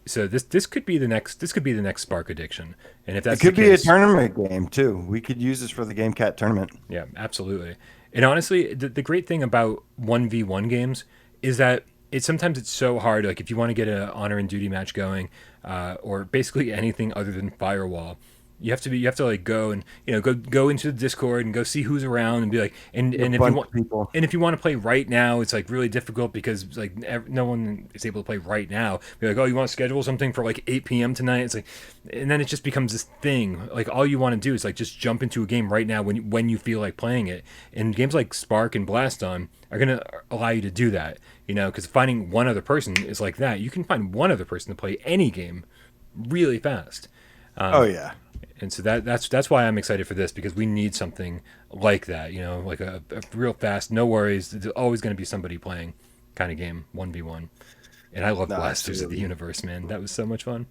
So this could be the next Spark addiction, and if that's it could be a tournament game too. We could use this for the Game Cat tournament. Yeah, absolutely. And honestly, the great thing about 1v1 games is that sometimes it's so hard. Like if you want to get an honor and duty match going, or basically anything other than Firewall, you have to like go and go into the Discord and go see who's around and be like and if you want to play right now, it's like really difficult because like no one is able to play right now. Be like, oh, you want to schedule something for like 8 p.m. tonight? It's like, and then it just becomes this thing. Like all you want to do is like just jump into a game right now when you feel like playing it. And games like Spark and Blast On are gonna allow you to do that. Because finding one other person is like that. You can find one other person to play any game really fast. Oh yeah. And so that's why I'm excited for this, because we need something like that, like a real fast, no worries, there's always going to be somebody playing kind of game, 1v1. And I love Blasters of the Universe, man. That was so much fun.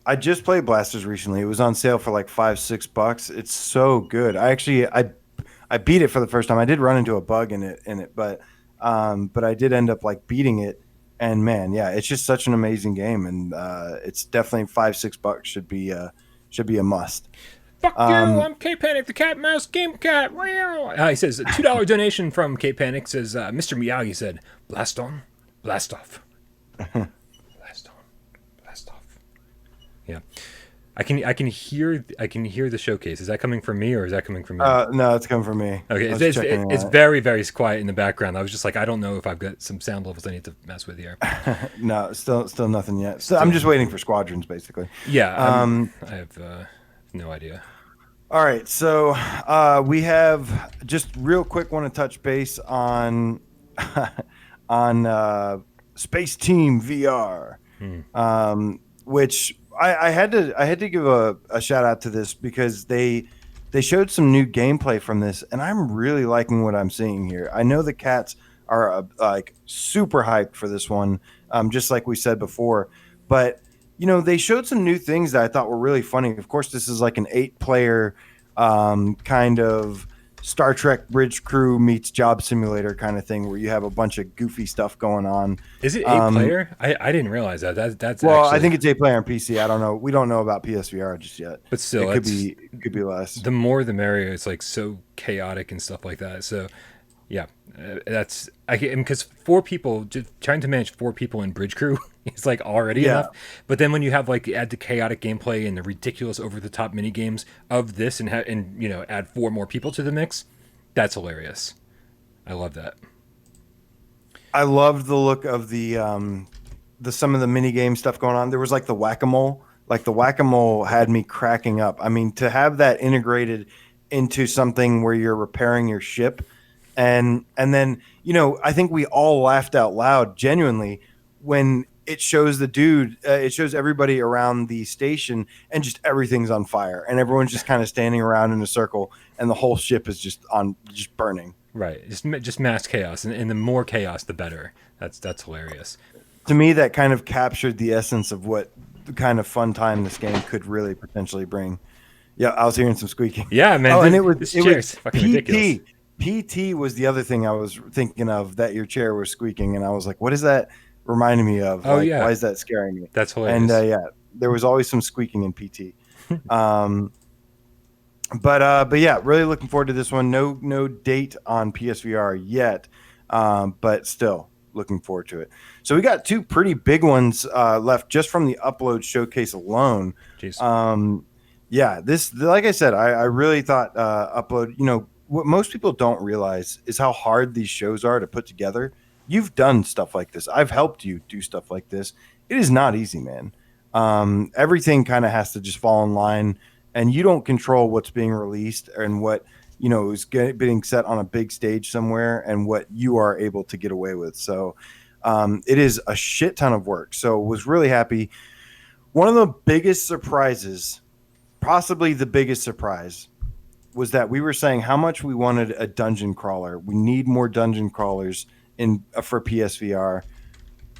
I just played Blasters recently. It was on sale for like $5-6. It's so good. I beat it for the first time. I did run into a bug in it, but I did end up like beating it. And man, yeah, it's just such an amazing game, and it's definitely $5-6 should be a must. Fuck you! I'm K-Panic, the cat mouse game cat. He says $2 donation from K-Panic. Says Mr. Miyagi said, "Blast on, blast off, blast on, blast off." Yeah, I can hear the showcase. Is that coming from me or is that coming from you? No, it's coming from me. Okay, it's very, very quiet in the background. I was just like, I don't know if I've got some sound levels I need to mess with here. No, still nothing yet. So I'm just waiting for Squadrons, basically. Yeah, I have no idea. All right, so we have just real quick want to touch base on Space Team VR, which I had to give a shout out to this because they showed some new gameplay from this, and I'm really liking what I'm seeing here. I know the cats are like super hyped for this one, just like we said before, but they showed some new things that I thought were really funny. Of course, this is like an 8-player kind of Star Trek Bridge Crew meets Job Simulator kind of thing, where you have a bunch of goofy stuff going on. Is it 8-player? I didn't realize that. That's well, actually... I think it's 8-player on PC. I don't know. We don't know about PSVR just yet. But still, it could be less. The more the merrier. It's like so chaotic and stuff like that. So yeah, because 4 people, just trying to manage 4 people in Bridge Crew is like already Yeah. enough. But then when you have like add the chaotic gameplay and the ridiculous over the top mini games of this, and you know, add 4 more people to the mix, that's hilarious. I love that. I loved the look of the some of the mini game stuff going on. There was like the whack-a-mole. Like the whack-a-mole had me cracking up. I mean, to have that integrated into something where you're repairing your ship, and then, you know, I think we all laughed out loud genuinely when it shows the dude, it shows everybody around the station, and just everything's on fire, and everyone's just kind of standing around in a circle, and the whole ship is just burning. Right, just mass chaos, and the more chaos, the better. That's hilarious. To me, that kind of captured the essence of what the kind of fun time this game could really potentially bring. Yeah, I was hearing some squeaking. Yeah, man. Oh, and it this was chair's fucking ridiculous. PT was the other thing I was thinking of, that your chair was squeaking, and I was like, what is that reminding me of? Oh, like, yeah. Why is that scaring me? That's hilarious. And yeah, there was always some squeaking in PT. But yeah, really looking forward to this one. No date on PSVR yet, but still looking forward to it. So we got 2 pretty big ones left just from the Upload showcase alone. Jeez. Yeah, this, like I said, I really thought Upload, you know, what most people don't realize is how hard these shows are to put together. You've done stuff like this. I've helped you do stuff like this. It is not easy, man. Everything kind of has to just fall in line, and you don't control what's being released and what, you know, is being set on a big stage somewhere and what you are able to get away with. So it is a shit ton of work. So was really happy. One of the biggest surprises, possibly the biggest surprise, was that we were saying how much we wanted a dungeon crawler. We need more dungeon crawlers for PSVR.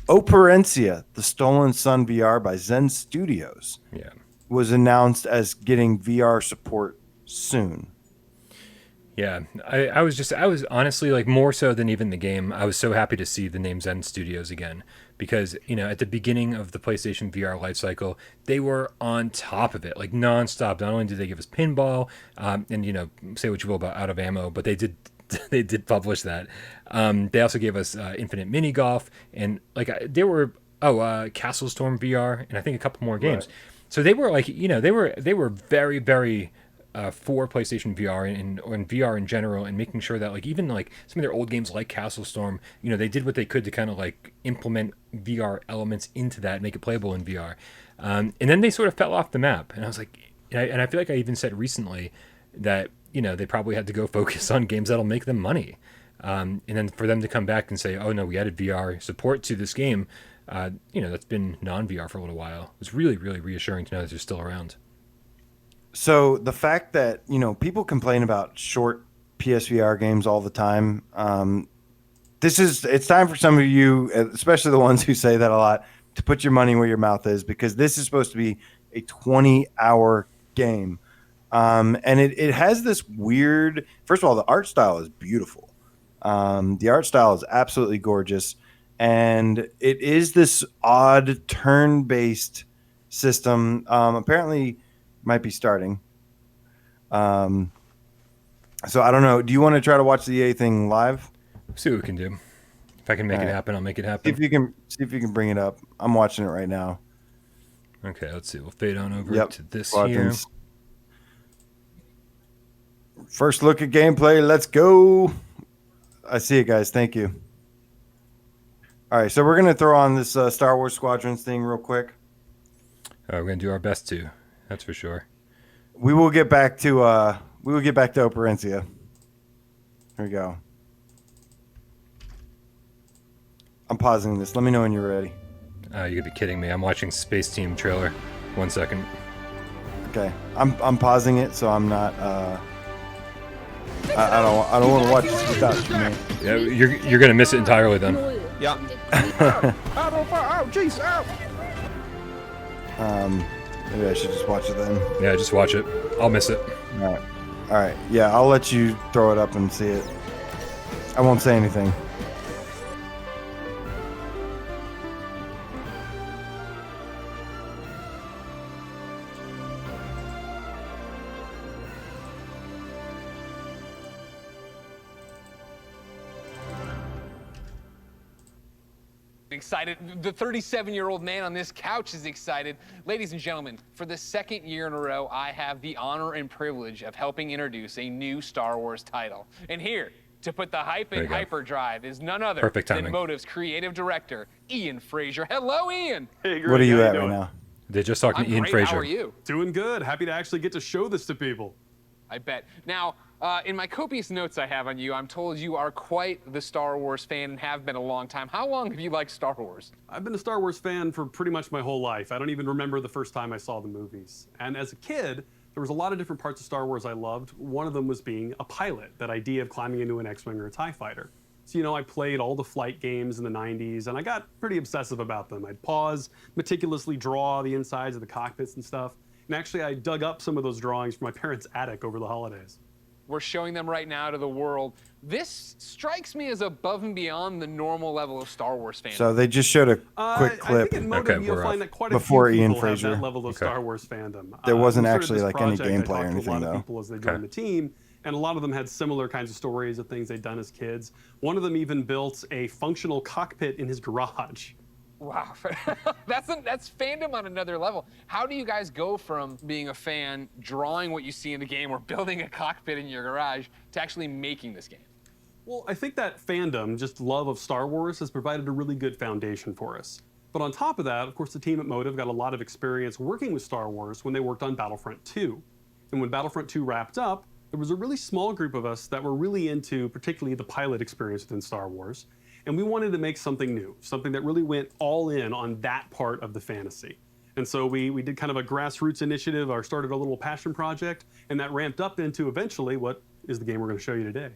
Operencia, the Stolen Sun VR by Zen Studios, was announced as getting VR support soon. Yeah, I was honestly, like, more so than even the game, I was so happy to see the name Zen Studios again, because, you know, at the beginning of the PlayStation VR lifecycle, they were on top of it, like nonstop. Not only did they give us pinball, and, you know, say what you will about Out of Ammo, but they did publish that. They also gave us Infinite Mini Golf, and like there were Castle Storm VR, and I think a couple more games. Right. So they were like, you know, they were very, very for PlayStation VR and VR in general, and making sure that, like, even like some of their old games like Castle Storm, you know, they did what they could to kind of like implement VR elements into that and make it playable in VR. And then they sort of fell off the map, and I was like, and I feel like I even said recently that, you know, they probably had to go focus on games that'll make them money. And then for them to come back and say, oh no, we added VR support to this game, you know, that's been non-VR for a little while. It was really, really reassuring to know that they're still around. So the fact that, you know, people complain about short PSVR games all the time. It's time for some of you, especially the ones who say that a lot, to put your money where your mouth is, because this is supposed to be a 20-hour game. And it has this weird, first of all, the art style is beautiful. The art style is absolutely gorgeous. And it is this odd turn-based system. Apparently might be starting. So I don't know. Do you want to try to watch the EA thing live? See what we can do. If I can make it happen, I'll make it happen. See if you can bring it up. I'm watching it right now. Okay, let's see. We'll fade on over to this Squadrons. Here. First look at gameplay. Let's go. I see it, guys. Thank you. All right, so we're gonna throw on this Star Wars Squadrons thing real quick. We're gonna do our best to. That's for sure. We will get back to Operencia. Here we go. I'm pausing this. Let me know when you're ready. You could be kidding me. I'm watching Space Team trailer. 1 second. Okay, I'm pausing it, so I'm not. I don't want to watch this without you, man. Yeah, you're gonna miss it entirely then. Yeah. Jeez, Maybe I should just watch it then. Yeah, just watch it. I'll miss it. All right. Yeah, I'll let you throw it up and see it. I won't say anything. excited. The 37-year-old man on this couch is excited. Ladies and gentlemen, for the second year in a row, I have the honor and privilege of helping introduce a new Star Wars title. And here, to put the hype in hyperdrive, is none other than Motive's creative director, Ian Fraser. Hello, Ian. Hey, Greg, what are you at right now? They're just talking to Ian Fraser. How are you? Doing good. Happy to actually get to show this to people. I bet. Now, in my copious notes I have on you, I'm told you are quite the Star Wars fan and have been a long time. How long have you liked Star Wars? I've been a Star Wars fan for pretty much my whole life. I don't even remember the first time I saw the movies. And as a kid, there was a lot of different parts of Star Wars I loved. One of them was being a pilot, that idea of climbing into an X-Wing or a TIE fighter. So, you know, I played all the flight games in the 90s, and I got pretty obsessive about them. I'd pause, meticulously draw the insides of the cockpits and stuff. And actually, I dug up some of those drawings from my parents' attic over the holidays. We're showing them right now to the world. This strikes me as above and beyond the normal level of Star Wars fandom. So they just showed a quick clip. I think in Motive you'll find that quite a before few Ian people Fraser. Have that level of Star Wars fandom. There wasn't we actually started like this any project. gameplay or I talked to anything a lot though. of people as they joined the team, and a lot of them had similar kinds of stories of things they'd done as kids. One of them even built a functional cockpit in his garage. Wow, that's fandom on another level. How do you guys go from being a fan, drawing what you see in the game, or building a cockpit in your garage, to actually making this game? Well, I think that fandom, just love of Star Wars, has provided a really good foundation for us. But on top of that, of course, the team at Motive got a lot of experience working with Star Wars when they worked on Battlefront 2. And when Battlefront 2 wrapped up, there was a really small group of us that were really into particularly the pilot experience within Star Wars. And we wanted to make something new, something that really went all in on that part of the fantasy. And so we did kind of a grassroots initiative, or started a little passion project, and that ramped up into eventually what is the game we're going to show you today.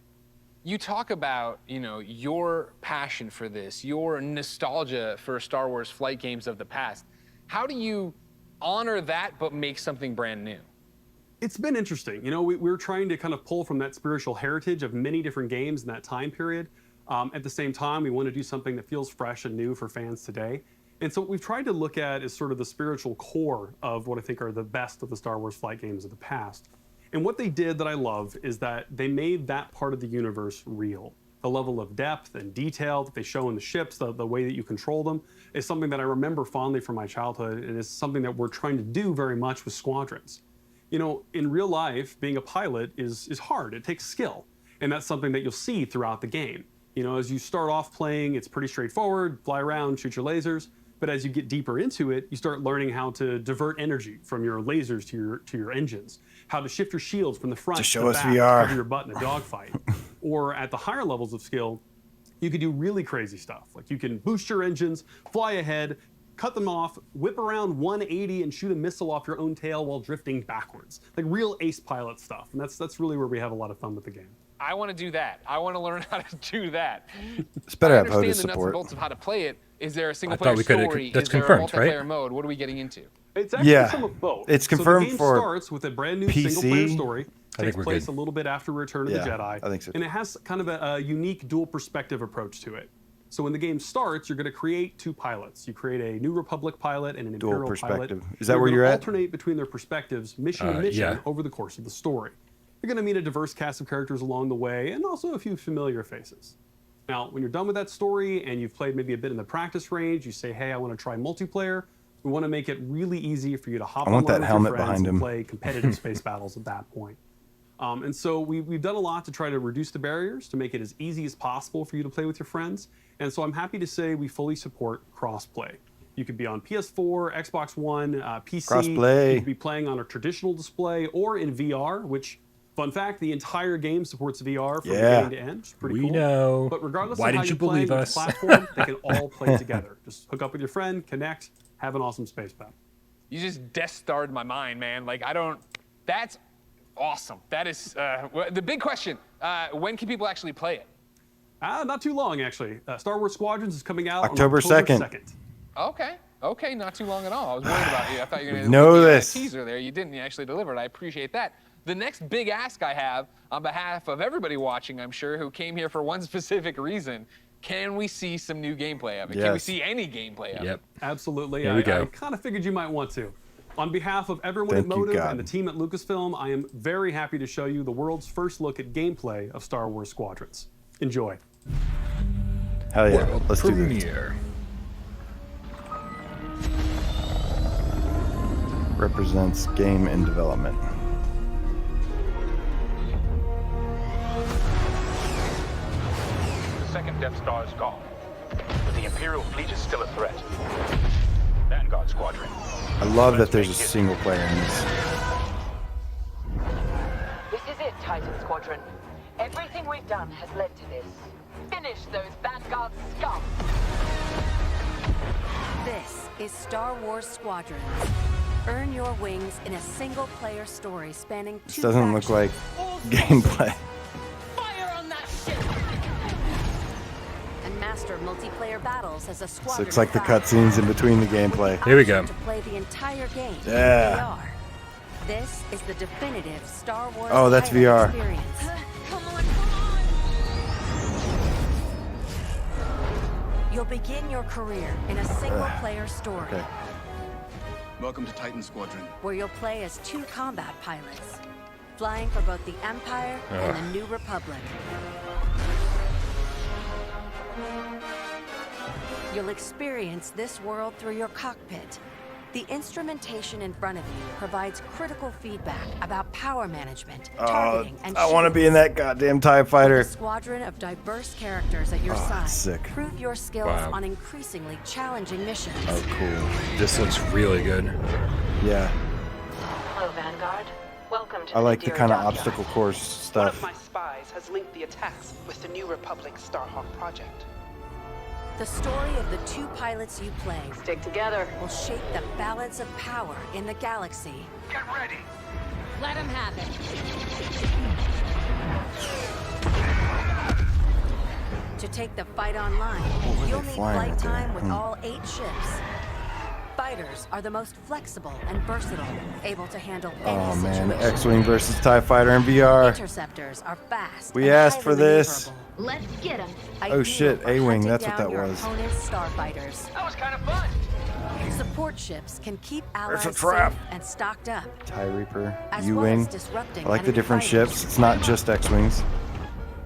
You talk about, you know, your passion for this, your nostalgia for Star Wars flight games of the past. How do you honor that but make something brand new? It's been interesting. You know, we're trying to kind of pull from that spiritual heritage of many different games in that time period. At the same time, we want to do something that feels fresh and new for fans today. And so what we've tried to look at is sort of the spiritual core of what I think are the best of the Star Wars flight games of the past. And what they did that I love is that they made that part of the universe real. The level of depth and detail that they show in the ships, the way that you control them, is something that I remember fondly from my childhood, and is something that we're trying to do very much with Squadrons. You know, in real life, being a pilot is hard. It takes skill. And that's something that you'll see throughout the game. You know, as you start off playing, it's pretty straightforward, fly around, shoot your lasers. But as you get deeper into it, you start learning how to divert energy from your lasers to your engines, how to shift your shields from the front to show the us back, VR. to cover your butt in a dogfight. Or at the higher levels of skill, you can do really crazy stuff. Like you can boost your engines, fly ahead, cut them off, whip around 180 and shoot a missile off your own tail while drifting backwards. Like real ace pilot stuff. And that's really where we have a lot of fun with the game. I want to do that. I want to learn how to do that. It's better I have understand HOTAS the nuts and support. bolts of how to play it. Is there a single player story? That's Is there a confirmed, multiplayer right? mode? What are we getting into? It's actually Yeah. some of both. It's confirmed so the game for starts with a brand new PC. single-player story. I think Takes we're place good. a little bit after Return of the Jedi. I think so, And too. it has kind of a unique dual perspective approach to it. So when the game starts, you're going to create two pilots. You create a New Republic pilot and an Dual Imperial perspective. pilot. Is that where gonna you're at? alternate between their perspectives, mission to mission, yeah. over the course of the story. You're going to meet a diverse cast of characters along the way, and also a few familiar faces. Now, when you're done with that story and you've played maybe a bit in the practice range, you say, hey, I want to try multiplayer. We want to make it really easy for you to hop I want online that with helmet your friends behind and him. play competitive space battles at that point. And so we've done a lot to try to reduce the barriers, to make it as easy as possible for you to play with your friends. And so I'm happy to say we fully support crossplay. You could be on PS4, Xbox One, PC. Crossplay. You could be playing on a traditional display or in VR, which, fun fact, the entire game supports VR from beginning to end. It's pretty We cool. know. But regardless Why of how didn't you play believe with us? the platform, they can all play together. Just hook up with your friend, connect, have an awesome space battle. You just Death Starred my mind, man. Like, that's awesome. That is, the big question, when can people actually play it? Not too long, actually. Star Wars Squadrons is coming out October on October 2nd. Okay, not too long at all. I was worried about you. I thought you were going to know give me a this. teaser there. You didn't. You actually delivered. I appreciate that. The next big ask I have on behalf of everybody watching, I'm sure, who came here for one specific reason, can we see some new gameplay of it? Can we Yes. see any gameplay of it? Yep. Absolutely. There we go. I kind of figured you might want to. On behalf of everyone Thank at you, Motive God. and the team at Lucasfilm, I am very happy to show you the world's first look at gameplay of Star Wars Squadrons. Enjoy. Hell yeah. World Let's do this. premiere. represents game in development. The second Death Star is gone, but the Imperial fleet is still a threat. Vanguard Squadron. I love that there's a single player in this. This is it, Titan Squadron. Everything we've done has led to this. Finish those Vanguard scum! This is Star Wars Squadrons. Earn your wings in a single-player story spanning This two doesn't look like factions. gameplay. Fire on that ship! And master multiplayer battles as a So squadron. it's like the of five. cutscenes in between the gameplay. Here we go. To play the entire game Yeah. in VR. This is the definitive Star Wars. Oh, that's pilot VR. Experience. Come on, come on! You'll begin your career in a single-player story. Okay. Welcome to Titan Squadron. Where you'll play as two combat pilots, flying for both the Empire and the New Republic. You'll experience this world through your cockpit. The instrumentation in front of you provides critical feedback about power management, targeting, and I want to be in that goddamn TIE With fighter. a squadron of diverse characters at your side. that's sick. Prove your skills Wow. on increasingly challenging missions. Oh, cool. This looks really good. Yeah. Hello, Vanguard. Welcome to I like the Madeira kind of dockyard. obstacle course One of stuff. my spies has linked the attacks with the New Republic Starhawk project. The story of the two pilots you play Stick together. will shape the balance of power in the galaxy. Get ready. Let him have it. To take the fight online, were you'll they need flying flight right there? time with all 8 ships. Fighters are the most flexible and versatile, able to handle any Oh man, situation. X-Wing versus TIE fighter in VR. Interceptors are fast. We and asked for highly this. maneuverable. Let's get him. Ideal shit, for A-Wing, hunting that's what down that your was. opponent's starfighters. That was kind of fun. Support ships can keep allies There's a trap. safe and stocked up, TIE Reaper, as U-Wing. well as disrupting I like the enemy different fighters. ships. It's not just X-Wings.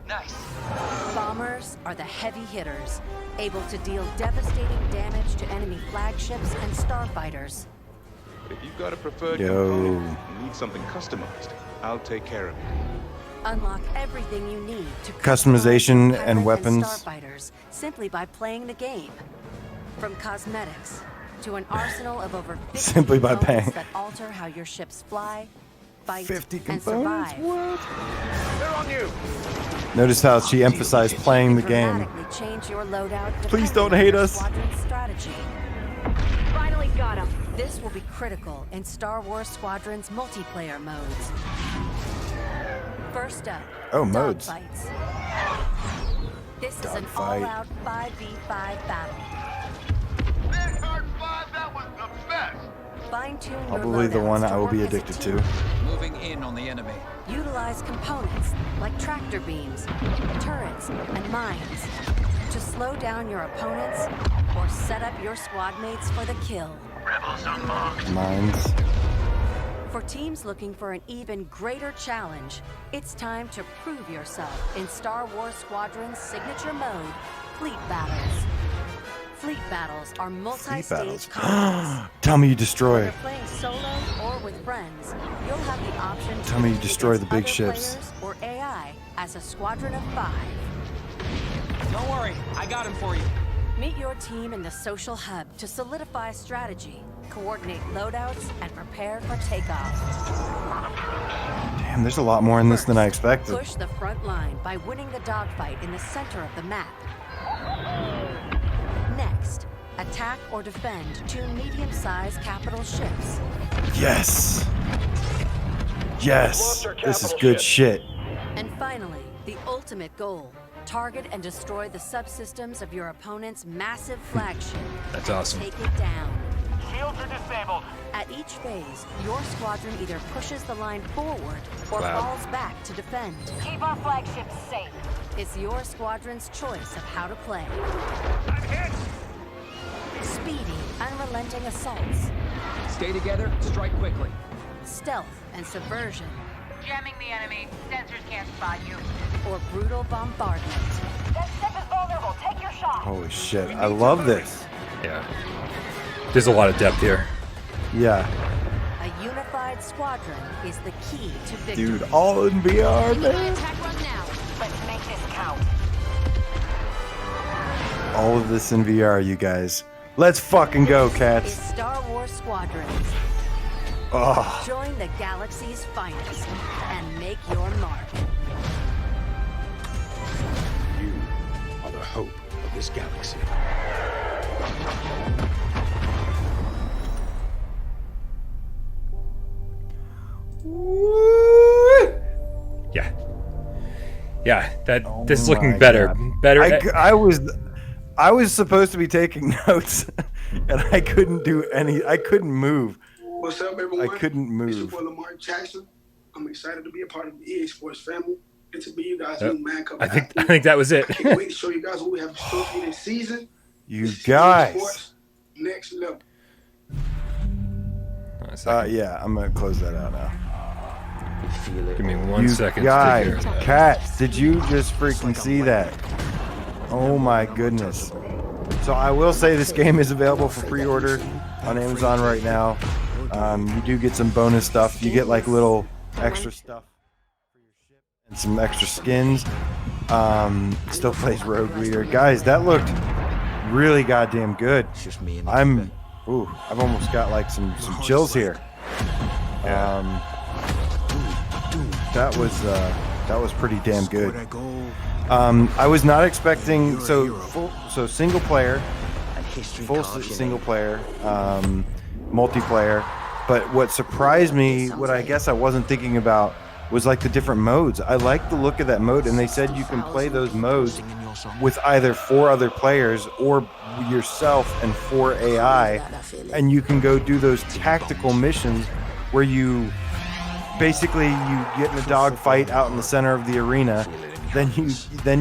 Nice. Bombers are the heavy hitters, able to deal devastating damage to enemy flagships and starfighters. If you've got a preferred Yo. component and need something customized, I'll take care of it. Unlock everything you need to Customization customize your and pilot weapons. starfighters simply by playing the game. From cosmetics to an arsenal of over 50 Simply by components paying. that alter how your ships fly, fight, 50 and components? survive. What? They're on you. Notice how she emphasized playing the game. Dramatically change your loadout Please depending don't on hate your us. squadron's strategy. Finally got him. This will be critical in Star Wars Squadron's multiplayer modes. First up, Oh, modes. dogfights. This is an Dogfight. all-out 5v5 battle. Vanguard 5, that was the best. Fine-tune your Probably the loadouts one to I will work be as a addicted team. to. Moving in on the enemy. Utilize components like tractor beams, turrets, and mines to slow down your opponents or set up your squad mates for the kill. Rebels unmarked. Mines. For teams looking for an even greater challenge, it's time to prove yourself in Star Wars Squadron's signature mode, Fleet Battles. Fleet Battles are Fleet multi-stage battles. combats. Tell me you destroy. Whether playing solo or with friends, you'll have the option to Tell me you compete destroy the against big other ships. players or AI as a squadron of 5. Don't worry, I got him for you. Meet your team in the social hub to solidify strategy, coordinate loadouts, and prepare for takeoff. Damn, there's a lot more in this than I expected. Push the front line by winning the dogfight in the center of the map. Next, attack or defend 2 medium-sized capital ships. Yes. Yes. This is good shit. And finally, the ultimate goal. Target and destroy the subsystems of your opponent's massive flagship. That's awesome. Take it down. Shields are disabled. At each phase, your squadron either pushes the line forward or Wow. falls back to defend. Keep our flagships safe. It's your squadron's choice of how to play. I'm hit. Speedy, unrelenting assaults, Stay together, strike quickly. stealth and subversion, Jamming the enemy. Sensors can't spot you. or brutal bombardment. That ship is vulnerable. Take your shot. Holy shit. I love this. Yeah. There's a lot of depth here. Yeah. A unified squadron is the key to victory. Dude, all in VR, Begin my man. attack run now. Let's make this count. All of this in VR, you guys. Let's fucking go, Is cats. Star Wars Squadrons. Oh, Join the galaxy's finest and make your mark. You are the hope of this galaxy. Yeah. Yeah, this is my looking better. God. Better. I was supposed to be taking notes, and I couldn't do any. I couldn't move. What's up, everyone? I couldn't It's your move. boy Lamar Jackson. I'm excited to be a part of the EA Sports family and to be you guys' Yep. new man cover. I think that was it. I can't wait to show you guys what we have in store for you this season. You This is EA guys. Sports next level. Yeah, I'm gonna close that out now. Give me 1 You second. guys, to take care of that. cats, did you just freaking see that? Oh my goodness. So I will say this game is available for pre-order on Amazon right now. You do get some bonus stuff. You get like little extra stuff for your ship and some extra skins. Still plays Rogue Leader. Guys, that looked really goddamn good. I've almost got like some chills here. That was pretty damn good. I was not expecting so single player, full single player, multiplayer. But what surprised me, what I guess I wasn't thinking about, was like the different modes. I like the look of that mode, and they said you can play those modes with either 4 other players or yourself and 4 AI, and you can go do those tactical missions where you basically you get in a dogfight out in the center of the arena. Then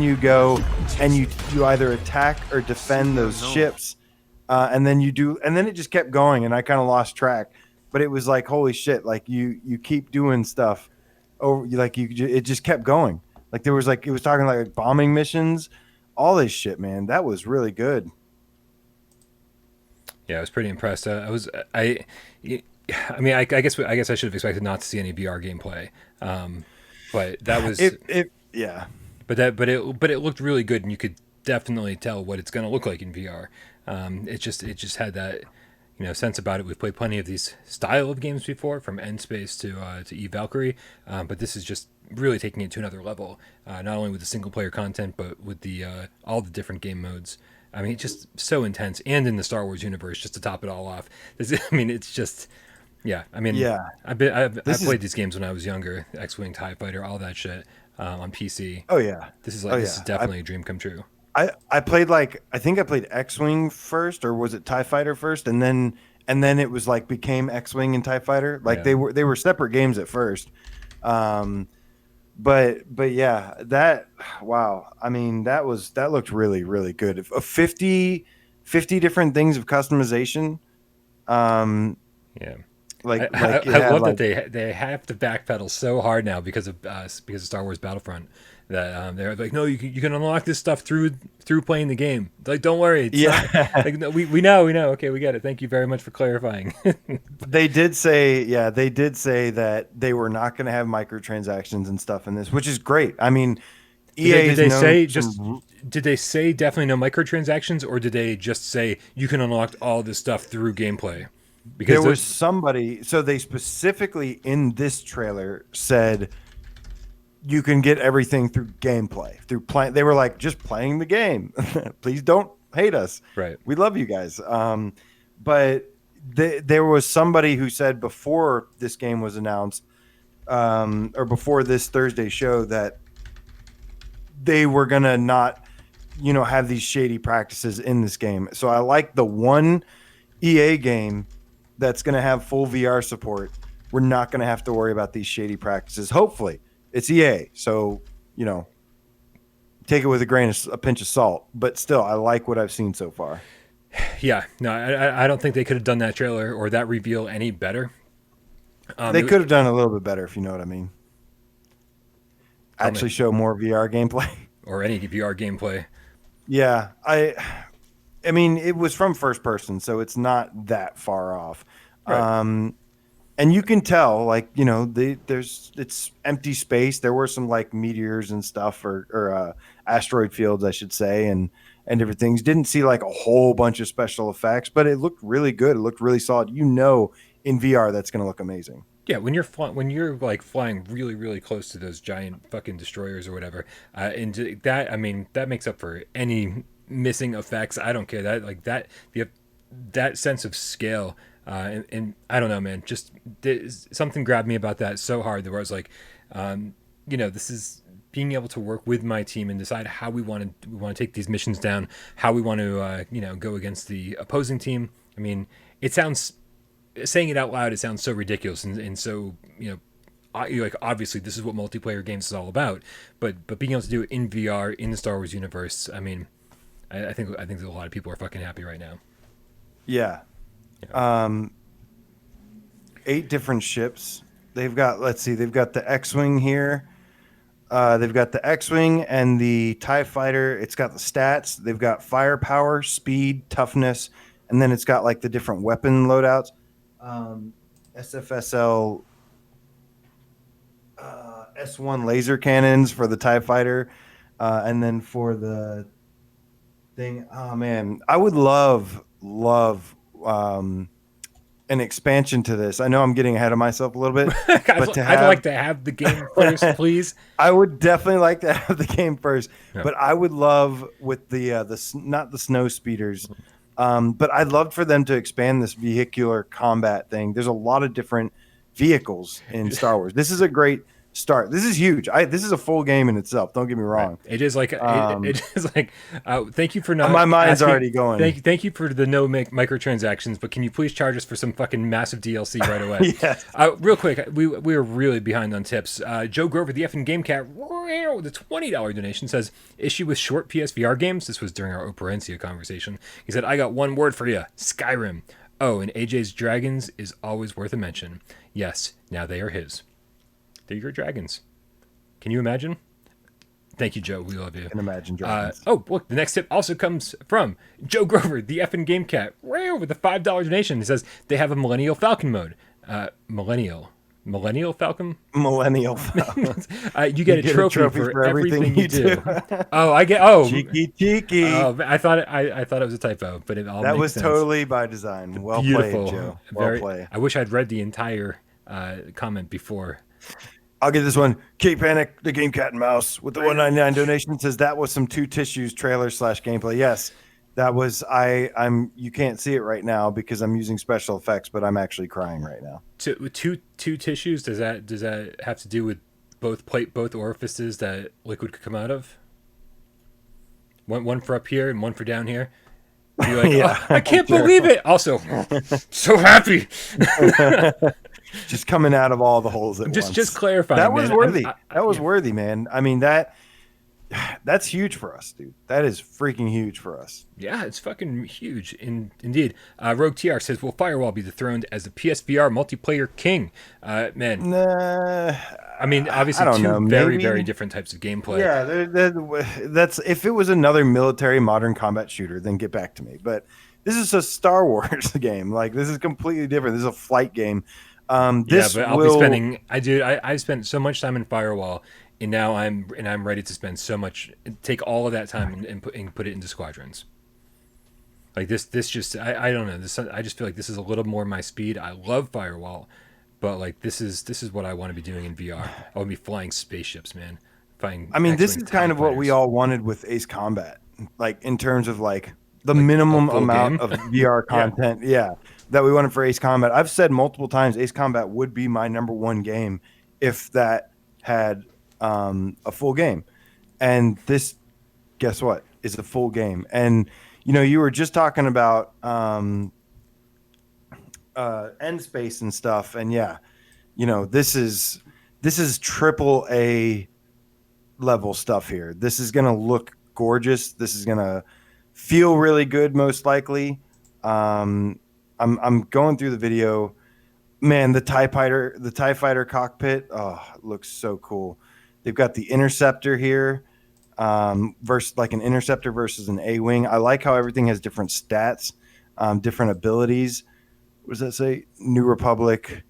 you go and you either attack or defend those ships, and then it just kept going, and I kind of lost track. But it was like, holy shit! Like you keep doing stuff over, it just kept going. Like there was it was talking like bombing missions, all this shit, man. That was really good. Yeah, I was pretty impressed. I guess I should have expected not to see any VR gameplay, but that was yeah. But it looked really good, and you could definitely tell what it's going to look like in VR. It just had that sense about it. We've played plenty of these style of games before, from Endspace to Eve Valkyrie, but this is just really taking it to another level. Not only with the single player content, but with the all the different game modes. I mean, it's just so intense, and in the Star Wars universe, just to top it all off. It's just, yeah. I mean, yeah. I played these games when I was younger, X-Wing, TIE Fighter, all that shit on PC. Oh yeah, this is definitely a dream come true. I played I think I played X-Wing first, or was it TIE Fighter first, and then it was became X-Wing and TIE Fighter. They were separate games at first. But yeah, wow. I mean, that looked really, really good. 50 different things of customization. Yeah. I love that they have to backpedal so hard now because of Star Wars Battlefront, that they're like, no, you can unlock this stuff through playing the game. Like, don't worry. No, we know. Okay, we get it. Thank you very much for clarifying. They did say that they were not going to have microtransactions and stuff in this, which is great. I mean, EA did they say definitely no microtransactions, or did they just say you can unlock all this stuff through gameplay? Because there was somebody, so they specifically in this trailer said you can get everything through gameplay, they were like, just playing the game. Please don't hate us. Right. We love you guys. But there was somebody who said before this game was announced, or before this Thursday show, that they were going to not, have these shady practices in this game. So I like the one EA game that's going to have full VR support. We're not going to have to worry about these shady practices. Hopefully. It's EA, so, take it with a pinch of salt. But still, I like what I've seen so far. Yeah, no, I don't think they could have done that trailer or that reveal any better. They could have done a little bit better, if you know what I mean. Actually show more VR gameplay. Or any VR gameplay. Yeah, I mean, it was from first person, so it's not that far off. Right. And you can tell, like, you know, it's empty space. There were some like meteors and stuff, or asteroid fields, I should say, and different things. Didn't see like a whole bunch of special effects, but it looked really good. It looked really solid. You know, in VR, that's going to look amazing. Yeah, when you're like flying really, really close to those giant fucking destroyers or whatever, and that, I mean, that makes up for any missing effects. I don't care that sense of scale, and I don't know, man. Just something grabbed me about that so hard that where I was like, you know, this is being able to work with my team and decide how we want to take these missions down, how we want to you know, go against the opposing team. I mean, it sounds. Saying it out loud, it sounds so ridiculous, and so, you know, like, obviously this is what multiplayer games is all about. But being able to do it in VR in the Star Wars universe, I mean, I think a lot of people are fucking happy right now. Yeah. 8 different ships. They've got, let's see, they've got the X-wing here. They've got the X-wing and the TIE fighter. It's got the stats. They've got firepower, speed, toughness, and then it's got like the different weapon loadouts. SFSL S1 laser cannons for the TIE fighter, and then for the thing, oh man, I would love an expansion to this. I know I'm getting ahead of myself a little bit, but I'd like to have the game first, please. I would definitely like to have the game first, but I would love with the not the snow speeders. But I'd love for them to expand this vehicular combat thing. There's a lot of different vehicles in Star Wars. This is a great start. This is huge. This is a full game in itself. Don't get me wrong. It is like thank you for not. My mind's already going. Thank you for the no microtransactions, but can you please charge us for some fucking massive DLC right away? Yes. Real quick, we are really behind on tips. Joe Grover, the effing Game Cat, with a $20 donation, says, issue with short PSVR games. This was during our Operencia conversation. He said, I got one word for you: Skyrim. Oh, and AJ's Dragons is always worth a mention. Yes, now they are his. They're your dragons. Can you imagine? Thank you, Joe. We love you. I can imagine dragons. Oh, look, the next tip also comes from Joe Grover, the effing Game Cat, with a $5 donation. He says they have a Millennial Falcon mode. Millennial Falcon? Millennial Falcon. You get a trophy for everything you do. Cheeky. I thought it was a typo, but it all that makes was sense. Totally by design. Well Beautiful. played, Joe. Well played. I wish I'd read the entire comment before. I'll get this one. Kate Panic, the Game Cat and Mouse, with the $1.99 donation, says that was some Two Tissues trailer / gameplay. Yes, that was. I'm. You can't see it right now because I'm using special effects, but I'm actually crying right now. Two tissues. Does that have to do with both orifices that liquid could come out of? One for up here and one for down here. You're like, yeah, I can't believe it. Also, so happy. Just coming out of all the holes at once. Just clarifying. That was worthy. That was yeah. worthy, man. I mean, that's huge for us, dude. That is freaking huge for us. Yeah, it's fucking huge. Indeed. Rogue TR says, will Firewall be dethroned as the PSVR multiplayer king? Man. Nah, I mean, obviously very different types of gameplay. Yeah, that's if it was another military modern combat shooter, then get back to me. But this is a Star Wars game. Like, this is completely different. This is a flight game. I'll be spending. I spent so much time in Firewall, and now I'm ready to spend so much. Take all of that time and put it into Squadrons. Like this just I don't know. I just feel like this is a little more my speed. I love Firewall, but like this is what I want to be doing in VR. I want to be flying spaceships, man. This is kind of what we all wanted with Ace Combat, like in terms of like the minimum amount of VR content. Yeah. That we wanted for Ace Combat. I've said multiple times Ace Combat would be my number one game if that had a full game. And this, guess what, is a full game. And, you know, you were just talking about end space and stuff. And yeah, you know, this is AAA level stuff here. This is going to look gorgeous. This is going to feel really good, most likely. I'm going through the video, man. The TIE fighter cockpit, it looks so cool. They've got the interceptor here, versus like an interceptor versus an A-wing. I like how everything has different stats, different abilities. What does that say? New Republic,